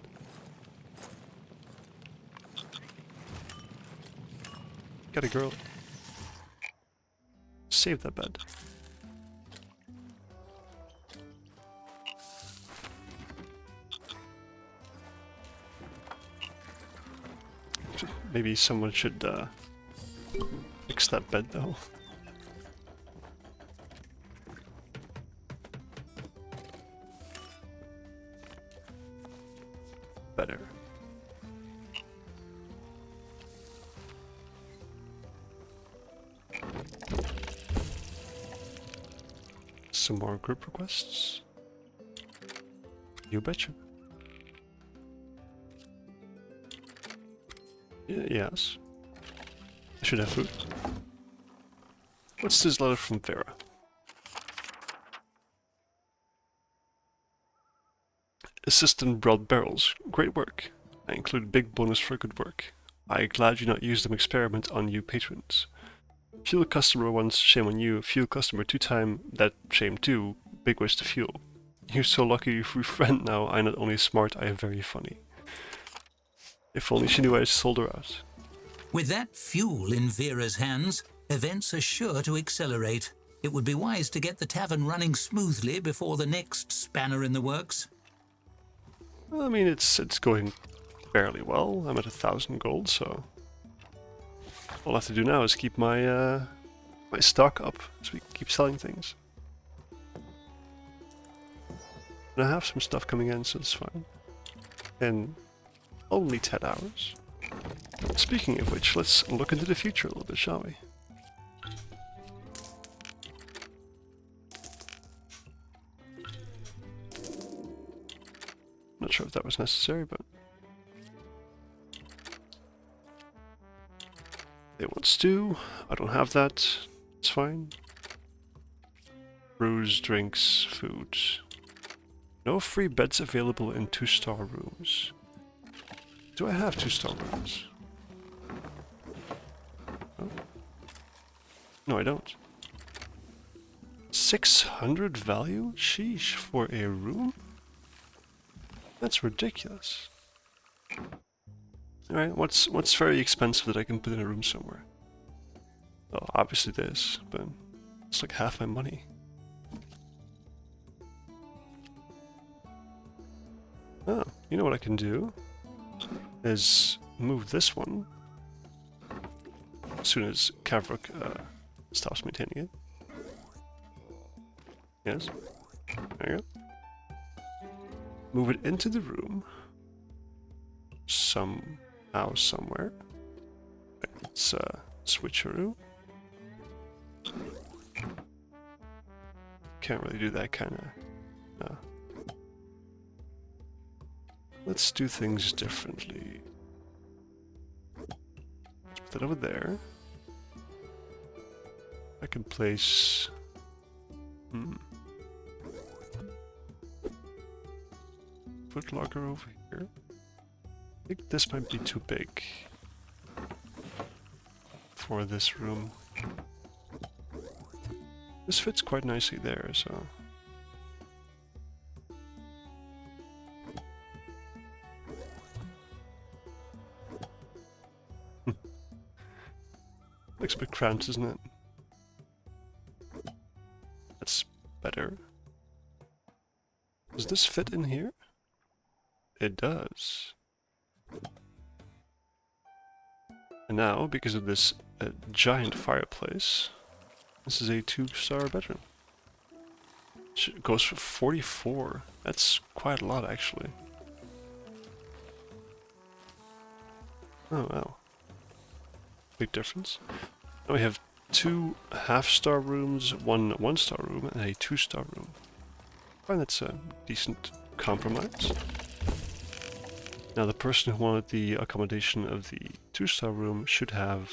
A: Got a girl. Save that bed. Maybe someone should fix that bed though. Better. Some more group requests? You betcha. Yes. I should have food. What's this letter from Vera? Assistant brought barrels. Great work. I include big bonus for good work. I glad you not use them experiment on you patrons. Fuel customer once, shame on you. Fuel customer 2 time, that shame too. Big waste of fuel. You're so lucky free friend now. I'm not only smart, I am very funny. If only she knew I sold her out.
B: With that fuel in Vera's hands, events are sure to accelerate. It would be wise to get the tavern running smoothly before the next spanner in the works.
A: Well, I mean, it's going fairly well. I'm at 1,000 gold, so all I have to do now is keep my my stock up, so we keep selling things. And I have some stuff coming in, so it's fine. In only 10 hours. Speaking of which, let's look into the future a little bit, shall we? Not sure if that was necessary, but... They want stew. I don't have that. It's fine. Brews, drinks, food. No free beds available in 2-star rooms. Do I have 2-star rooms? Oh. No, I don't. 600 value? Sheesh, for a room? That's ridiculous. Alright, what's very expensive that I can put in a room somewhere? Well, obviously this, but it's like half my money. Oh, you know what I can do? Is move this one as soon as Kavruk stops maintaining it. Yes. There you go. Move it into the room. Somehow, somewhere. Let's switcheroo. Can't really do that kind of... Let's do things differently. Let's put that over there. I can place... Foot locker over here. I think this might be too big for this room. This fits quite nicely there, so... Looks a bit cramped, doesn't it? That's better. Does this fit in here? It does. And now, because of this giant fireplace, this is a 2-star bedroom. It goes for 44. That's quite a lot, actually. Oh, wow. Big difference. Now we have 2 half-star rooms, 1 1-star room, and a 2-star room. I find that's a decent compromise. Now the person who wanted the accommodation of the 2-star room should have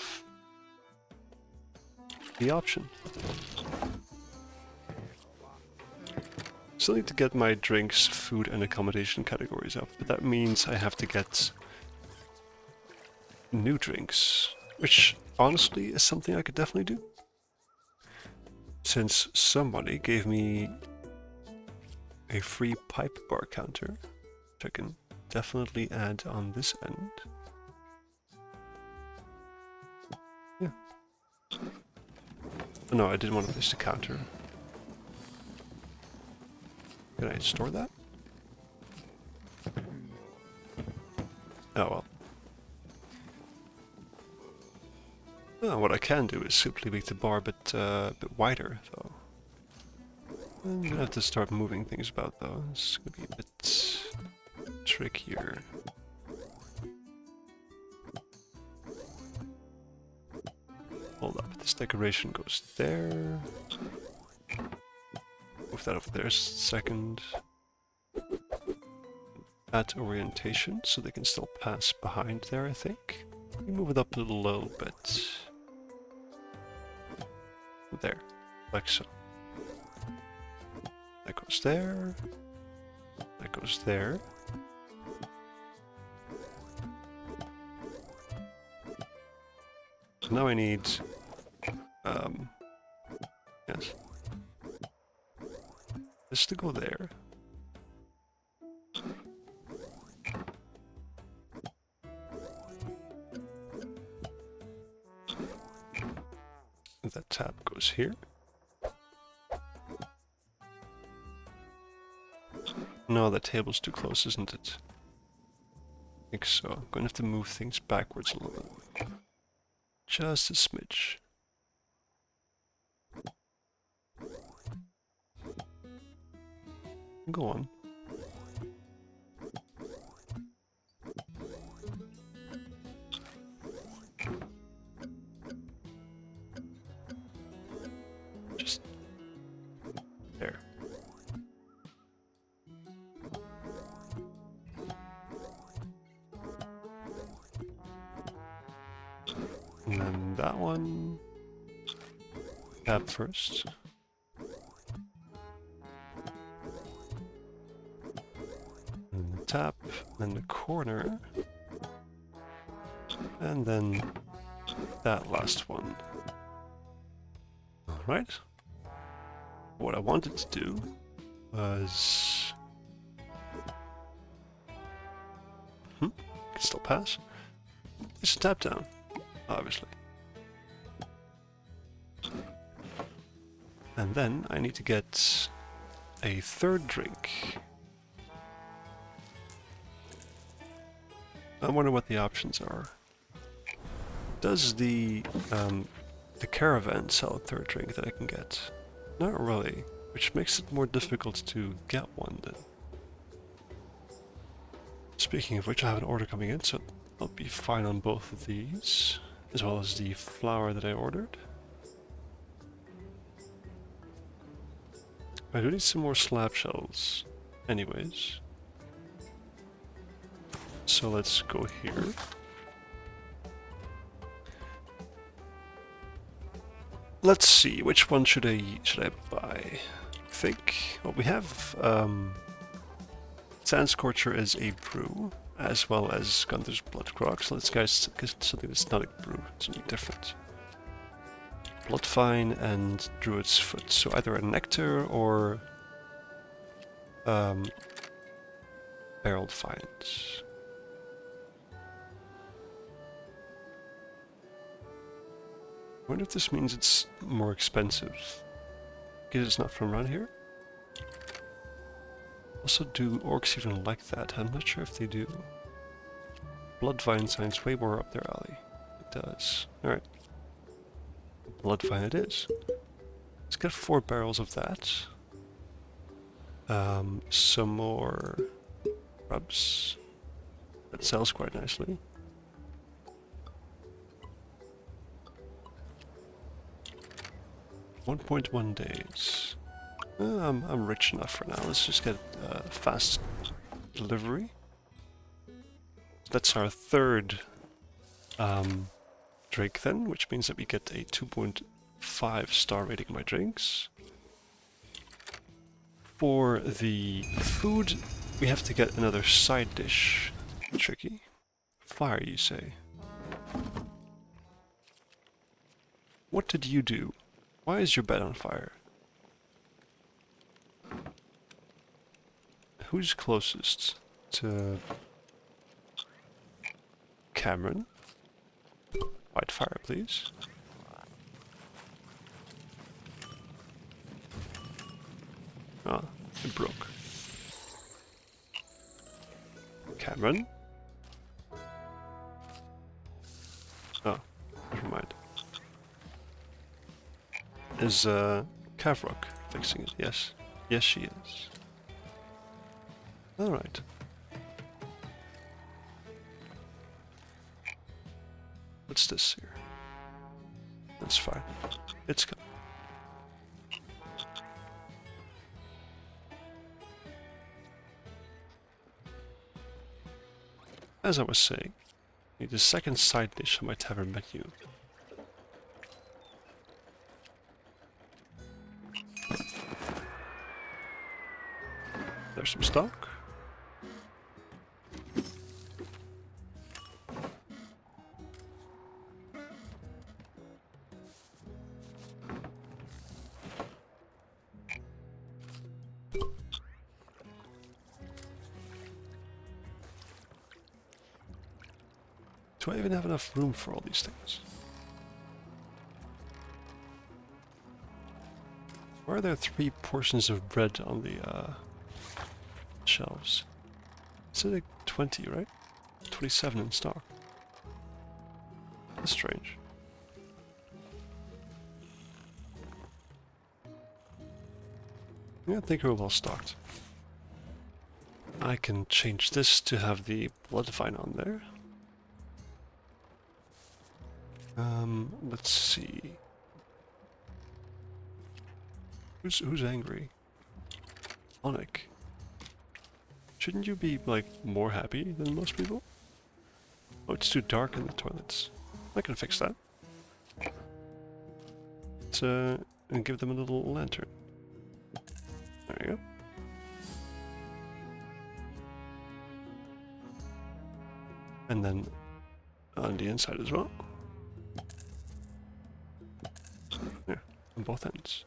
A: the option. Still need to get my drinks, food, and accommodation categories up, but that means I have to get new drinks, which honestly is something I could definitely do. Since somebody gave me a free pipe bar counter, which I can definitely add on this end. Yeah. Oh, no, I didn't want to place the counter. Can I store that? Oh well. Oh, what I can do is simply make the bar a bit wider, though. I'm gonna have to start moving things about, though. It's gonna be a bit trickier. Hold up, this decoration goes there. Move that over there a second. Add orientation, so they can still pass behind there, I think. Move it up a little bit. There, like so. That goes there. That goes there. So now I need, yes, this to go there. That tab goes here. No, that table's too close, isn't it? I think so. I'm going to have to move things backwards a little bit. Just a smidge. Go on. And then that one. Tap first. And the tap, then the corner. And then that last one. Alright. What I wanted to do was... can still pass. Just tap down, obviously. And then I need to get a third drink. I wonder what the options are. Does the caravan sell a third drink that I can get? Not really, which makes it more difficult to get one then. Speaking of which, I have an order coming in, so I'll be fine on both of these, as well as the flour that I ordered. I do need some more slab shells, anyways. So let's go here. Let's see, which one should I buy? I think, well, we have Sand Scorcher is a brew, as well as Gunther's Blood Grog, so let's get something that's not a brew, something different. Bloodvine and Druid's Foot, so either a nectar or barreled vines. I wonder if this means it's more expensive, because it's not from around here. Also, do orcs even like that? I'm not sure if they do. Bloodvine sounds way more up their alley. It does. Alright. Bloodvine it is. Let's get 4 barrels of that. Some more rubs. That sells quite nicely. $1.1 days. I'm rich enough for now. Let's just get fast delivery. That's our third drink then, which means that we get a 2.5 star rating on my drinks. For the food, we have to get another side dish. Tricky. Fire, you say? What did you do? Why is your bed on fire? Who's closest to Cameron? White fire, please. Ah, it broke. Cameron? Oh, never mind. Is Kavrok fixing it? Yes. Yes, she is. Alright. What's this here? That's fine. It's coming. As I was saying, I need a second side dish on my tavern menu. There's some stock. Do I even have enough room for all these things? Why are there 3 portions of bread on the shelves? It's like 20, right? 27 in stock. That's strange. Yeah, I think we're well stocked. I can change this to have the bloodvine on there. Let's see. Who's angry? Onik. Shouldn't you be, like, more happy than most people? Oh, it's too dark in the toilets. I can fix that. Let's give them a little lantern. There you go. And then on the inside as well. There, on both ends.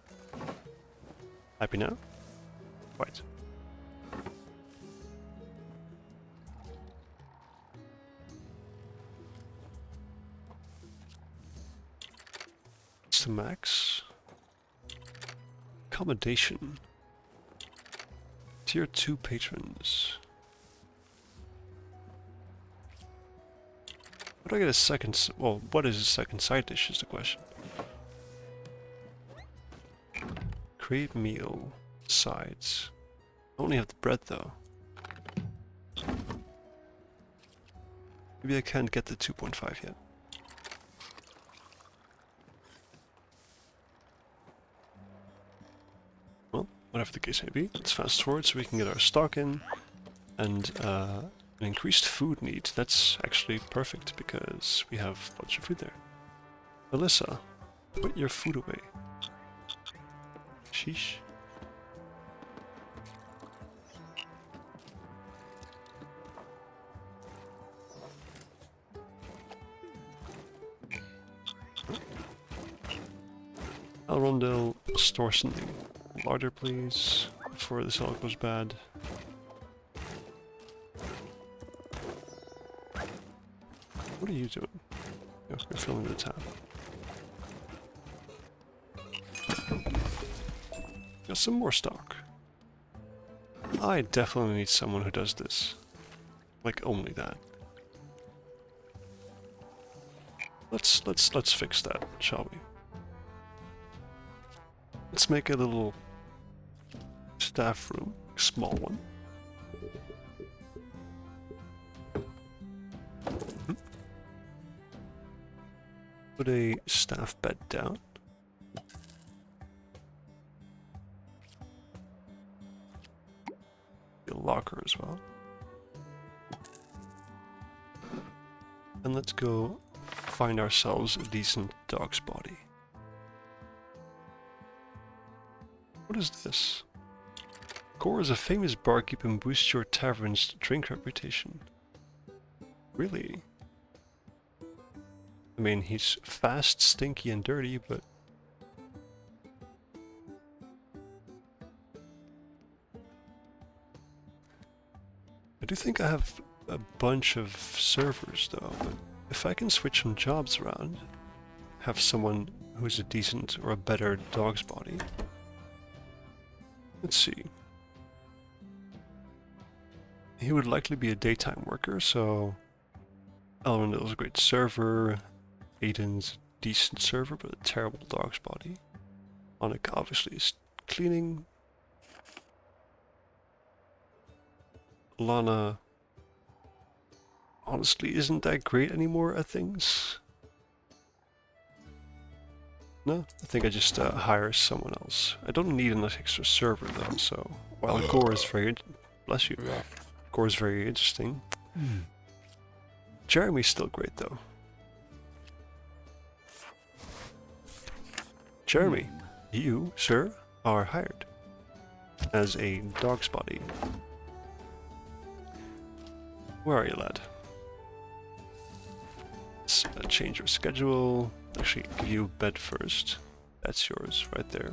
A: Happy now? Quite. It's the max. Accommodation. Tier 2 patrons. How do I get a second? Well, what is a second side dish is the question. Create meal. Sides. I only have the bread though. Maybe I can't get the 2.5 yet. Well, whatever the case may be, let's fast forward so we can get our stock in. And an increased food need. That's actually perfect because we have a bunch of food there. Alyssa, put your food away. Sheesh. Elrondale, store something larger, please, before this all goes bad. What are you doing? Oh, you're filling the tap. Got some more stock. I definitely need someone who does this. Like only that. Let's fix that, shall we? Let's make a little staff room, a small one. Put a staff bed down. A locker as well. And let's go find ourselves a decent dog's body. What is this? Gore is a famous barkeep and boosts your tavern's drink reputation. Really? I mean, he's fast, stinky, and dirty, but... I do think I have a bunch of servers, though, but if I can switch some jobs around, have someone who's a decent or a better dog's body... Let's see. He would likely be a daytime worker, so... Elrondale's a great server. Aiden's a decent server, but a terrible dog's body. Annika obviously is cleaning. Lana honestly isn't that great anymore at things. No, I think I just hire someone else. I don't need an extra server though, so while Gore is very bless you, Gore is very interesting. Jeremy's still great though. Jeremy, you, sir, are hired as a dog's body. Where are you, lad? Let's change your schedule. Actually, give you a bed first. That's yours, right there.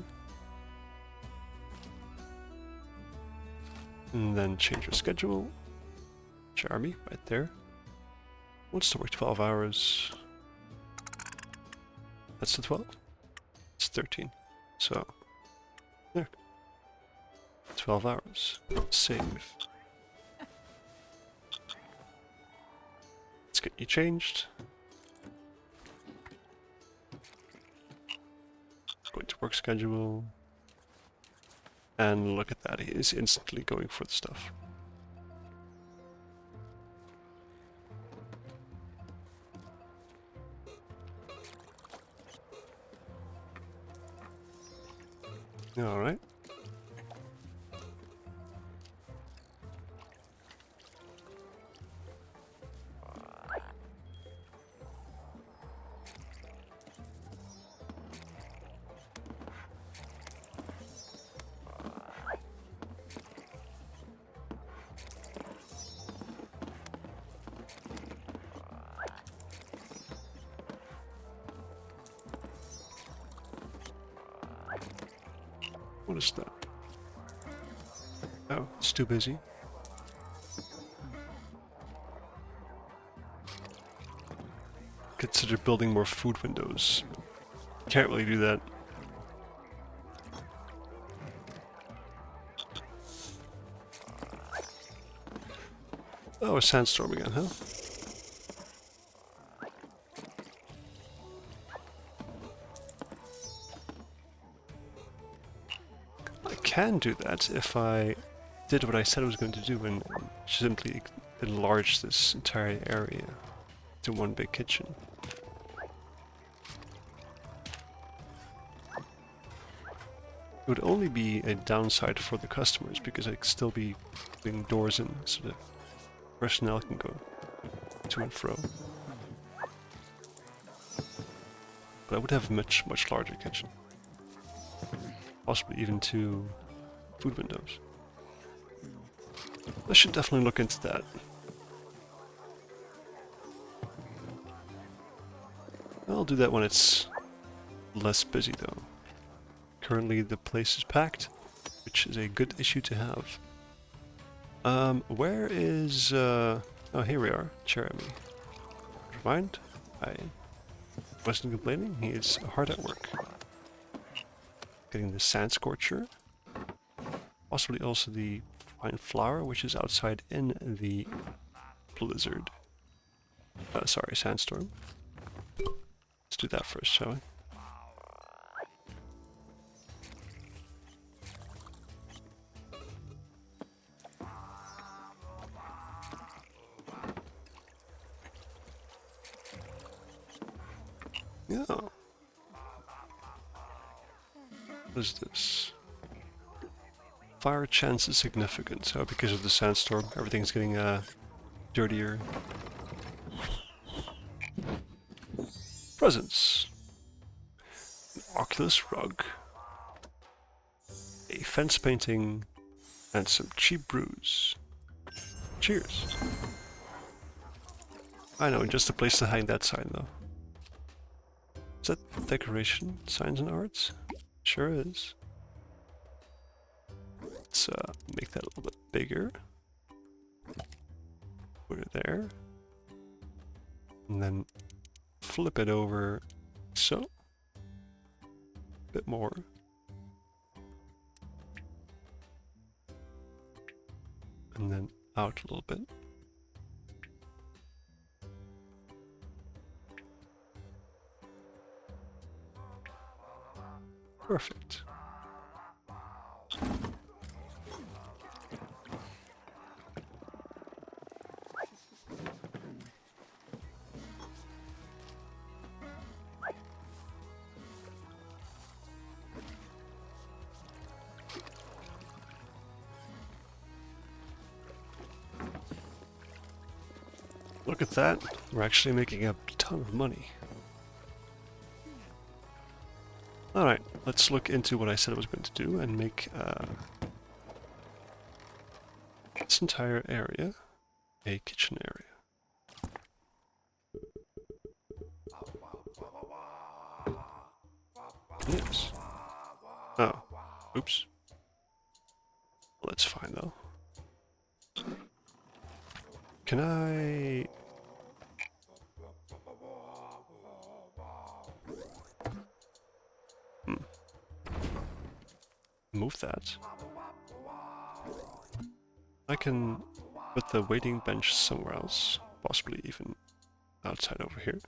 A: And then change your schedule. Jeremy, right there. Wants to work 12 hours. That's the 12? It's 13. So, there. 12 hours. Save. Let's get you changed. Going to work schedule. And look at that, he is instantly going for the stuff. Alright. What is that? Oh, it's too busy. Consider building more food windows. Can't really do that. Oh, a sandstorm again, huh? I can do that if I did what I said I was going to do and simply enlarge this entire area to one big kitchen. It would only be a downside for the customers because I'd still be putting doors in so that personnel can go to and fro. But I would have a much larger kitchen. Possibly even 2 food windows. I should definitely look into that. I'll do that when it's less busy though. Currently the place is packed, which is a good issue to have. Where is... oh, here we are. Jeremy. Never mind. I wasn't complaining. He is hard at work. Getting the sand scorcher. Possibly also the fine flour, which is outside in the blizzard. Sorry, sandstorm. Let's do that first, shall we? Yeah. What is this? Fire chance is significant, so because of the sandstorm, everything's getting dirtier. Presents. An Oculus rug. A fence painting. And some cheap brews. Cheers. I know, just a place to hang that sign though. Is that decoration? Signs and arts? Sure is. Let's make that a little bit bigger. Put it there. And then flip it over so. A bit more. And then out a little bit. Perfect. Look at that. We're actually making a ton of money. Alright, let's look into what I said I was going to do and make this entire area a kitchen area. Yes. Oh. Oops. Well, that's fine though. Can I... move that? I can put the waiting bench somewhere else, possibly even outside over here.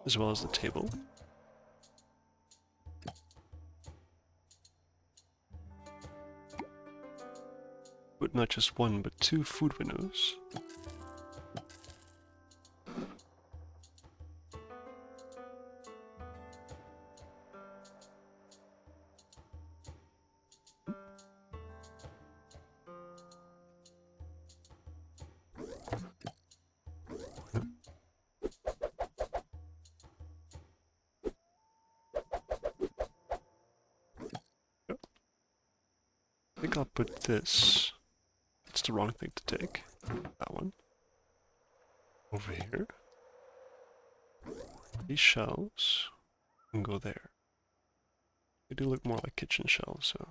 A: As well as the table. But not just one, but 2 food windows. I think I'll put this. It's the wrong thing to take. That one. Over here. These shelves can go there. They do look more like kitchen shelves, so.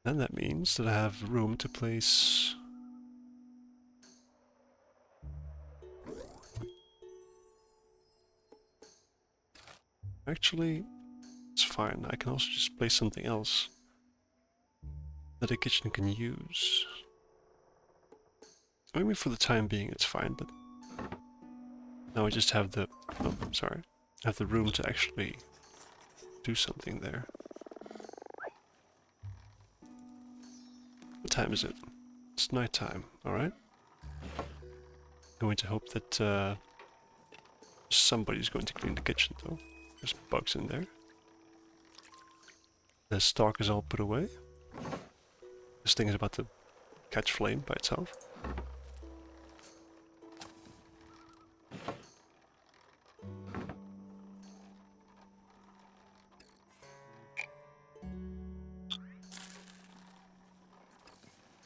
A: Then that means that I have room to place actually, it's fine. I can also just place something else that a kitchen can use. Maybe for the time being it's fine, but now I just have the, oh, sorry, have the room to actually do something there. What time is it? It's nighttime, alright? Going to hope that somebody's going to clean the kitchen though. There's bugs in there. The stock is all put away. This thing is about to catch flame by itself.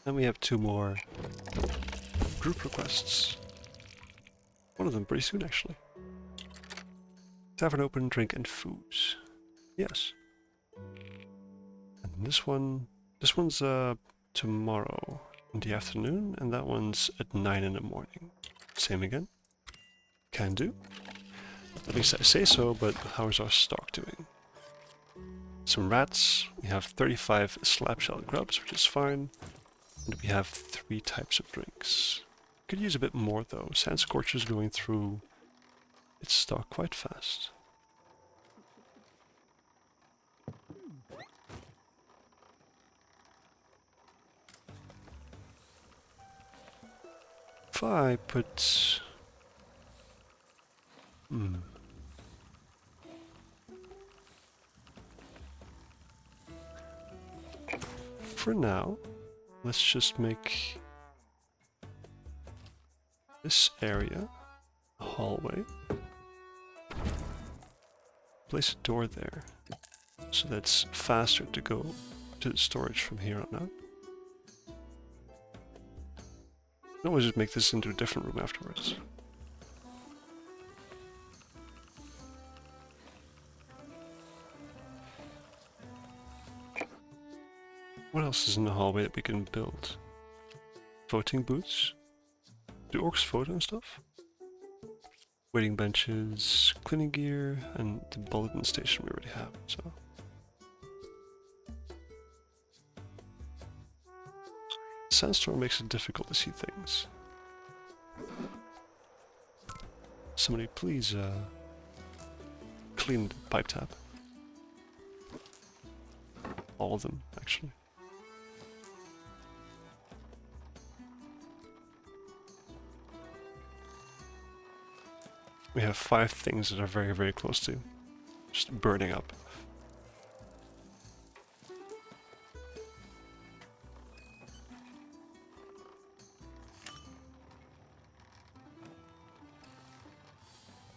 A: And we have 2 more group requests. One of them pretty soon, actually. Tavern open, drink and food. Yes. And this one's tomorrow in the afternoon, and that one's at 9 in the morning. Same again. Can do. At least I say so, but how is our stock doing? Some rats. We have 35 slab-shelled grubs, which is fine. And we have 3 types of drinks. Could use a bit more though. Sand Scorcher's going through its stock quite fast. If I put... For now, let's just make this area a hallway. Place a door there, so that's faster to go to the storage from here on out. I can always just make this into a different room afterwards. What else is in the hallway that we can build? Voting booths? Do orcs vote and stuff? Waiting benches, cleaning gear, and the bulletin station we already have, so. Sandstorm makes it difficult to see things. Somebody please clean the pipe tap. All of them, actually. We have 5 things that are very, very close to just burning up.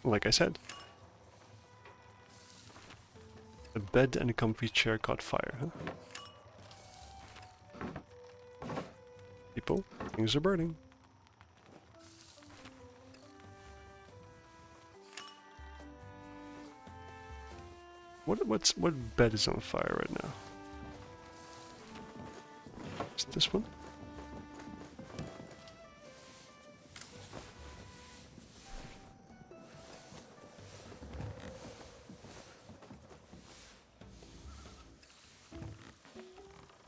A: Like I said, a bed and a comfy chair caught fire, huh? People, things are burning. What bed is on fire right now? Is it this one?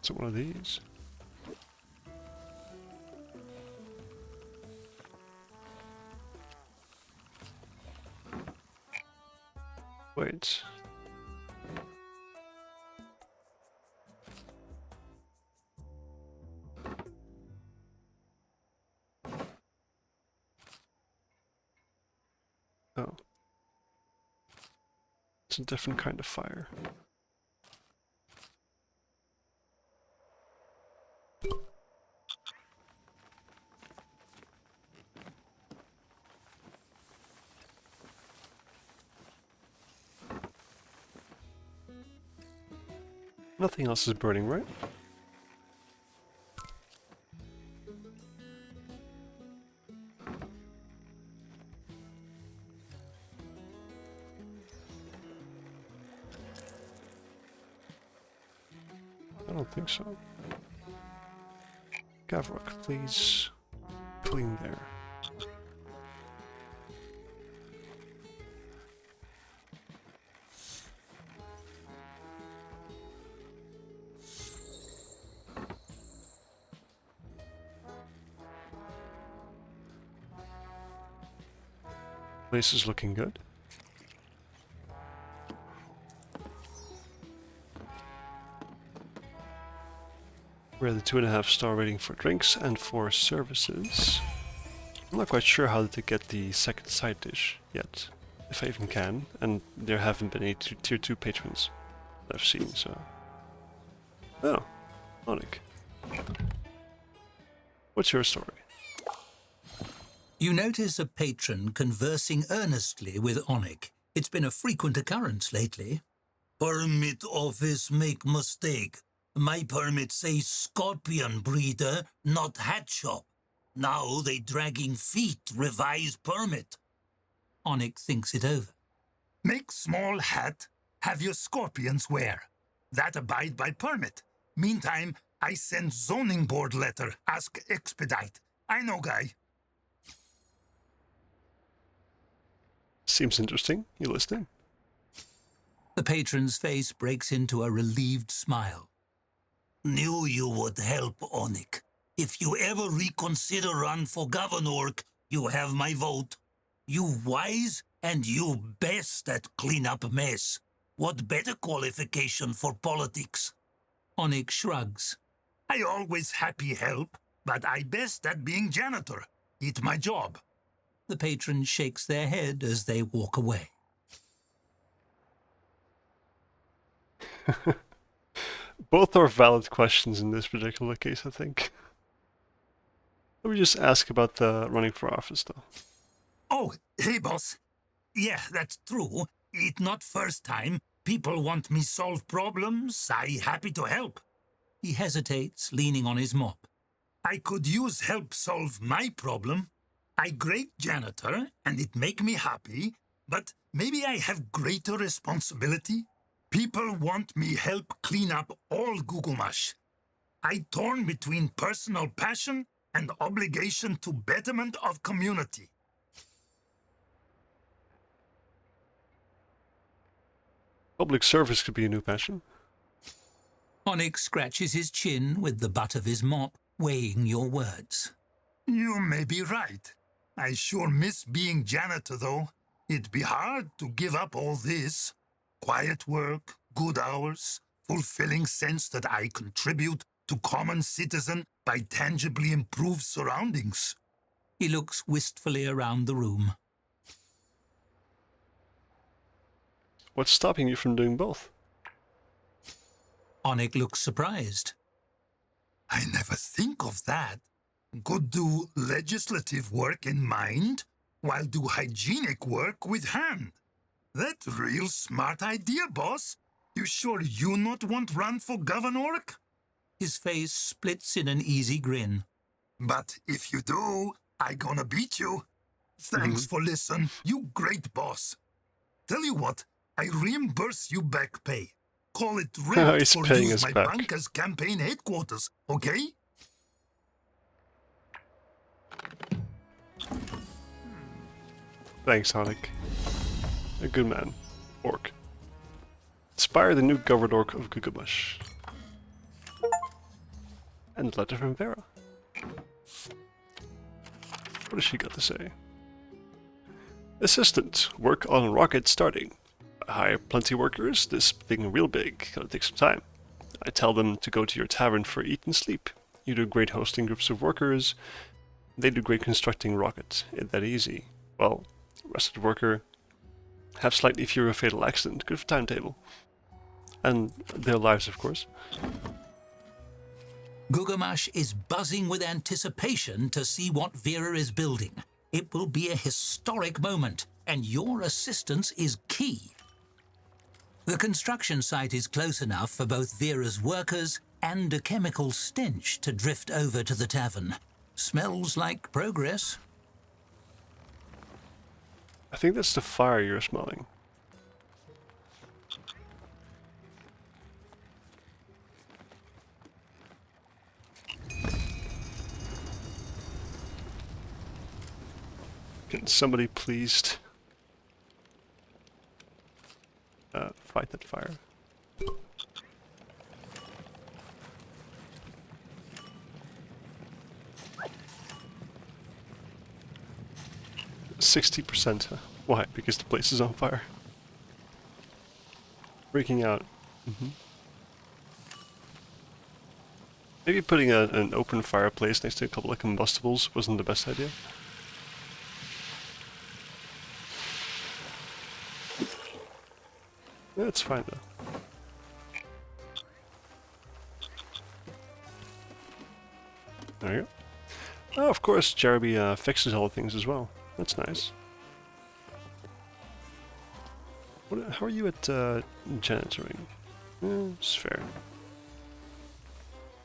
A: Is it one of these? Wait. Oh. It's a different kind of fire. Nothing else is burning, right? don't think so. Gavrock, please clean there. Place is looking good. We're at the 2.5-star rating for drinks and for services. I'm not quite sure how to get the second side dish yet, if I even can, and there haven't been any tier 2 patrons that I've seen, so... Oh, Onik. What's your story?
B: You notice a patron conversing earnestly with Onik. It's been a frequent occurrence lately.
C: Permit office make mistake. My permit say scorpion breeder, hat hat shop. Now they dragging feet revise permit.
B: Onik thinks it over.
C: Make small hat, have your scorpions wear. That abide by permit. Meantime, I send zoning board letter, ask expedite. I know guy.
A: Seems interesting. You listening?
B: The patron's face breaks into a relieved smile.
C: Knew you would help, Onik. If you ever reconsider run for governor, you have my vote. You wise and you best at clean up mess. What better qualification for politics?
B: Onik shrugs.
C: I always happy help, but I best at being janitor. It my job.
B: The patron shakes their head as they walk away.
A: Both are valid questions in this particular case, I think. Let me just ask about the running for office, though.
C: Oh, hey, boss. Yeah, that's true. It not first time. People want me solve problems. I happy to help.
B: He hesitates, leaning on his mop.
C: I could use help solve my problem. I great janitor, and it make me happy, but maybe I have greater responsibility. People want me help clean up all Gugumash. I torn between personal passion and obligation to betterment of community.
A: Public service could be a new passion.
B: Onik scratches his chin with the butt of his mop, weighing your words.
C: You may be right. I sure miss being janitor, though. It'd be hard to give up all this. Quiet work, good hours, fulfilling sense that I contribute to common citizen by tangibly improved surroundings.
B: He looks wistfully around the room.
A: What's stopping you from doing both?
B: Onik looks surprised.
C: I never think of that. Could do legislative work in mind, while do hygienic work with hand. That real smart idea, boss. You sure you not want run for governor?
B: His face splits in an easy grin.
C: But if you do, I gonna beat you. Thanks for listen, you great boss. Tell you what, I reimburse you back pay. Call it rent
A: He's
C: for
A: paying
C: use
A: us
C: my
A: back.
C: bank as campaign headquarters, okay?
A: Thanks, Onik. A good man. Orc. Inspire the new governor of Gugumash. And letter from Vera. What has she got to say? Assistant, work on rocket starting. I hire plenty workers, this thing real big, gonna take some time. I tell them to go to your tavern for eat and sleep. You do great hosting groups of workers, they do great constructing rockets. Ain't that easy. Well, rested worker, have slightly fewer fatal accident, good for timetable. And their lives, of course.
B: Gugumash is buzzing with anticipation to see what Vera is building. It will be a historic moment, and your assistance is key. The construction site is close enough for both Vera's workers and a chemical stench to drift over to the tavern. Smells like progress.
A: I think that's the fire you're smelling. Can somebody please fight that fire? 60%. Why? Because the place is on fire. Breaking out. Maybe putting an open fireplace next to a couple of combustibles wasn't the best idea. Yeah, it's fine though. There you go. Oh, of course, Jeremy fixes all the things as well. That's nice. How are you at janitoring? It's fair. I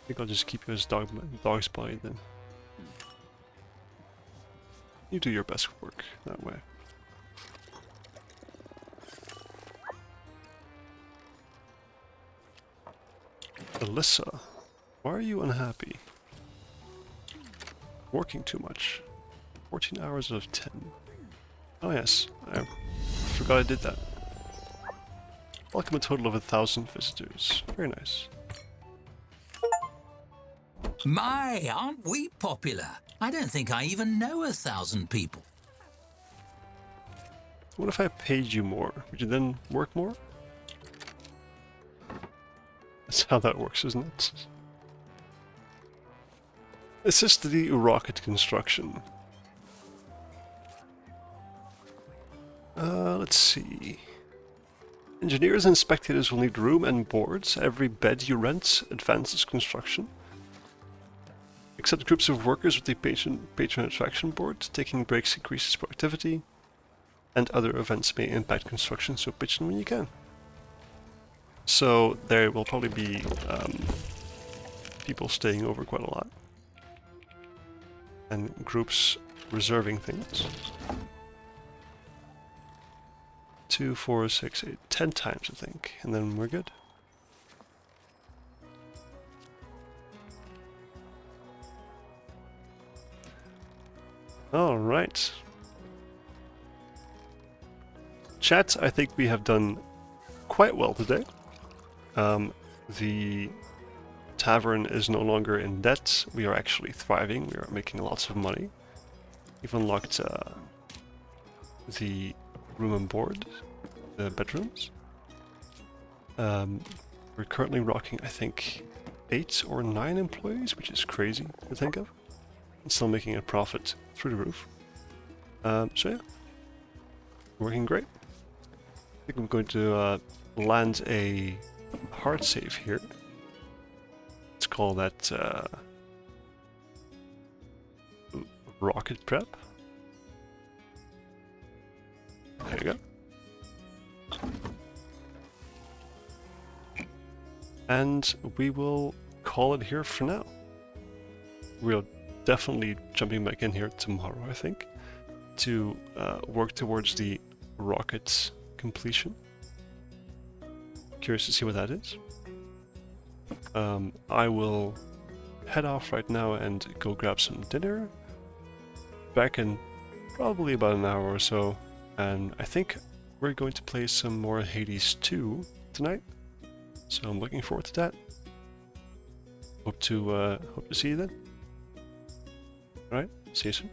A: think I'll just keep you as dog's body then. You do your best work that way. Alyssa, why are you unhappy? Working too much. 14 hours out of 10. Oh yes, I forgot I did that. Welcome a total of 1,000 visitors. Very nice.
B: My, aren't we popular? I don't think I even know 1,000 people.
A: What if I paid you more? Would you then work more? That's how that works, isn't it? Assist the rocket construction. Let's see. Engineers and spectators will need room and boards. Every bed you rent advances construction. Accept groups of workers with the patron attraction board. Taking breaks increases productivity. And other events may impact construction, so pitch in when you can. So there will probably be people staying over quite a lot. And groups reserving things. 2, 4, 6, 8, 10 times I think, and then we're good. Alright. Chat, I think we have done quite well today. The tavern is no longer in debt. We are actually thriving. We are making lots of money. We've unlocked the room and board, the bedrooms. We're currently rocking, I think, 8 or 9 employees, which is crazy to think of. And still making a profit through the roof. So yeah, working great. I think I'm going to land a hard save here. Let's call that rocket prep. There you go. And we will call it here for now. We're definitely jumping back in here tomorrow, I think, to work towards the rocket completion. Curious to see what that is. I will head off right now and go grab some dinner. Back in probably about an hour or so, and I think we're going to play some more Hades 2 tonight. So I'm looking forward to that. Hope to see you then. Alright, see you soon.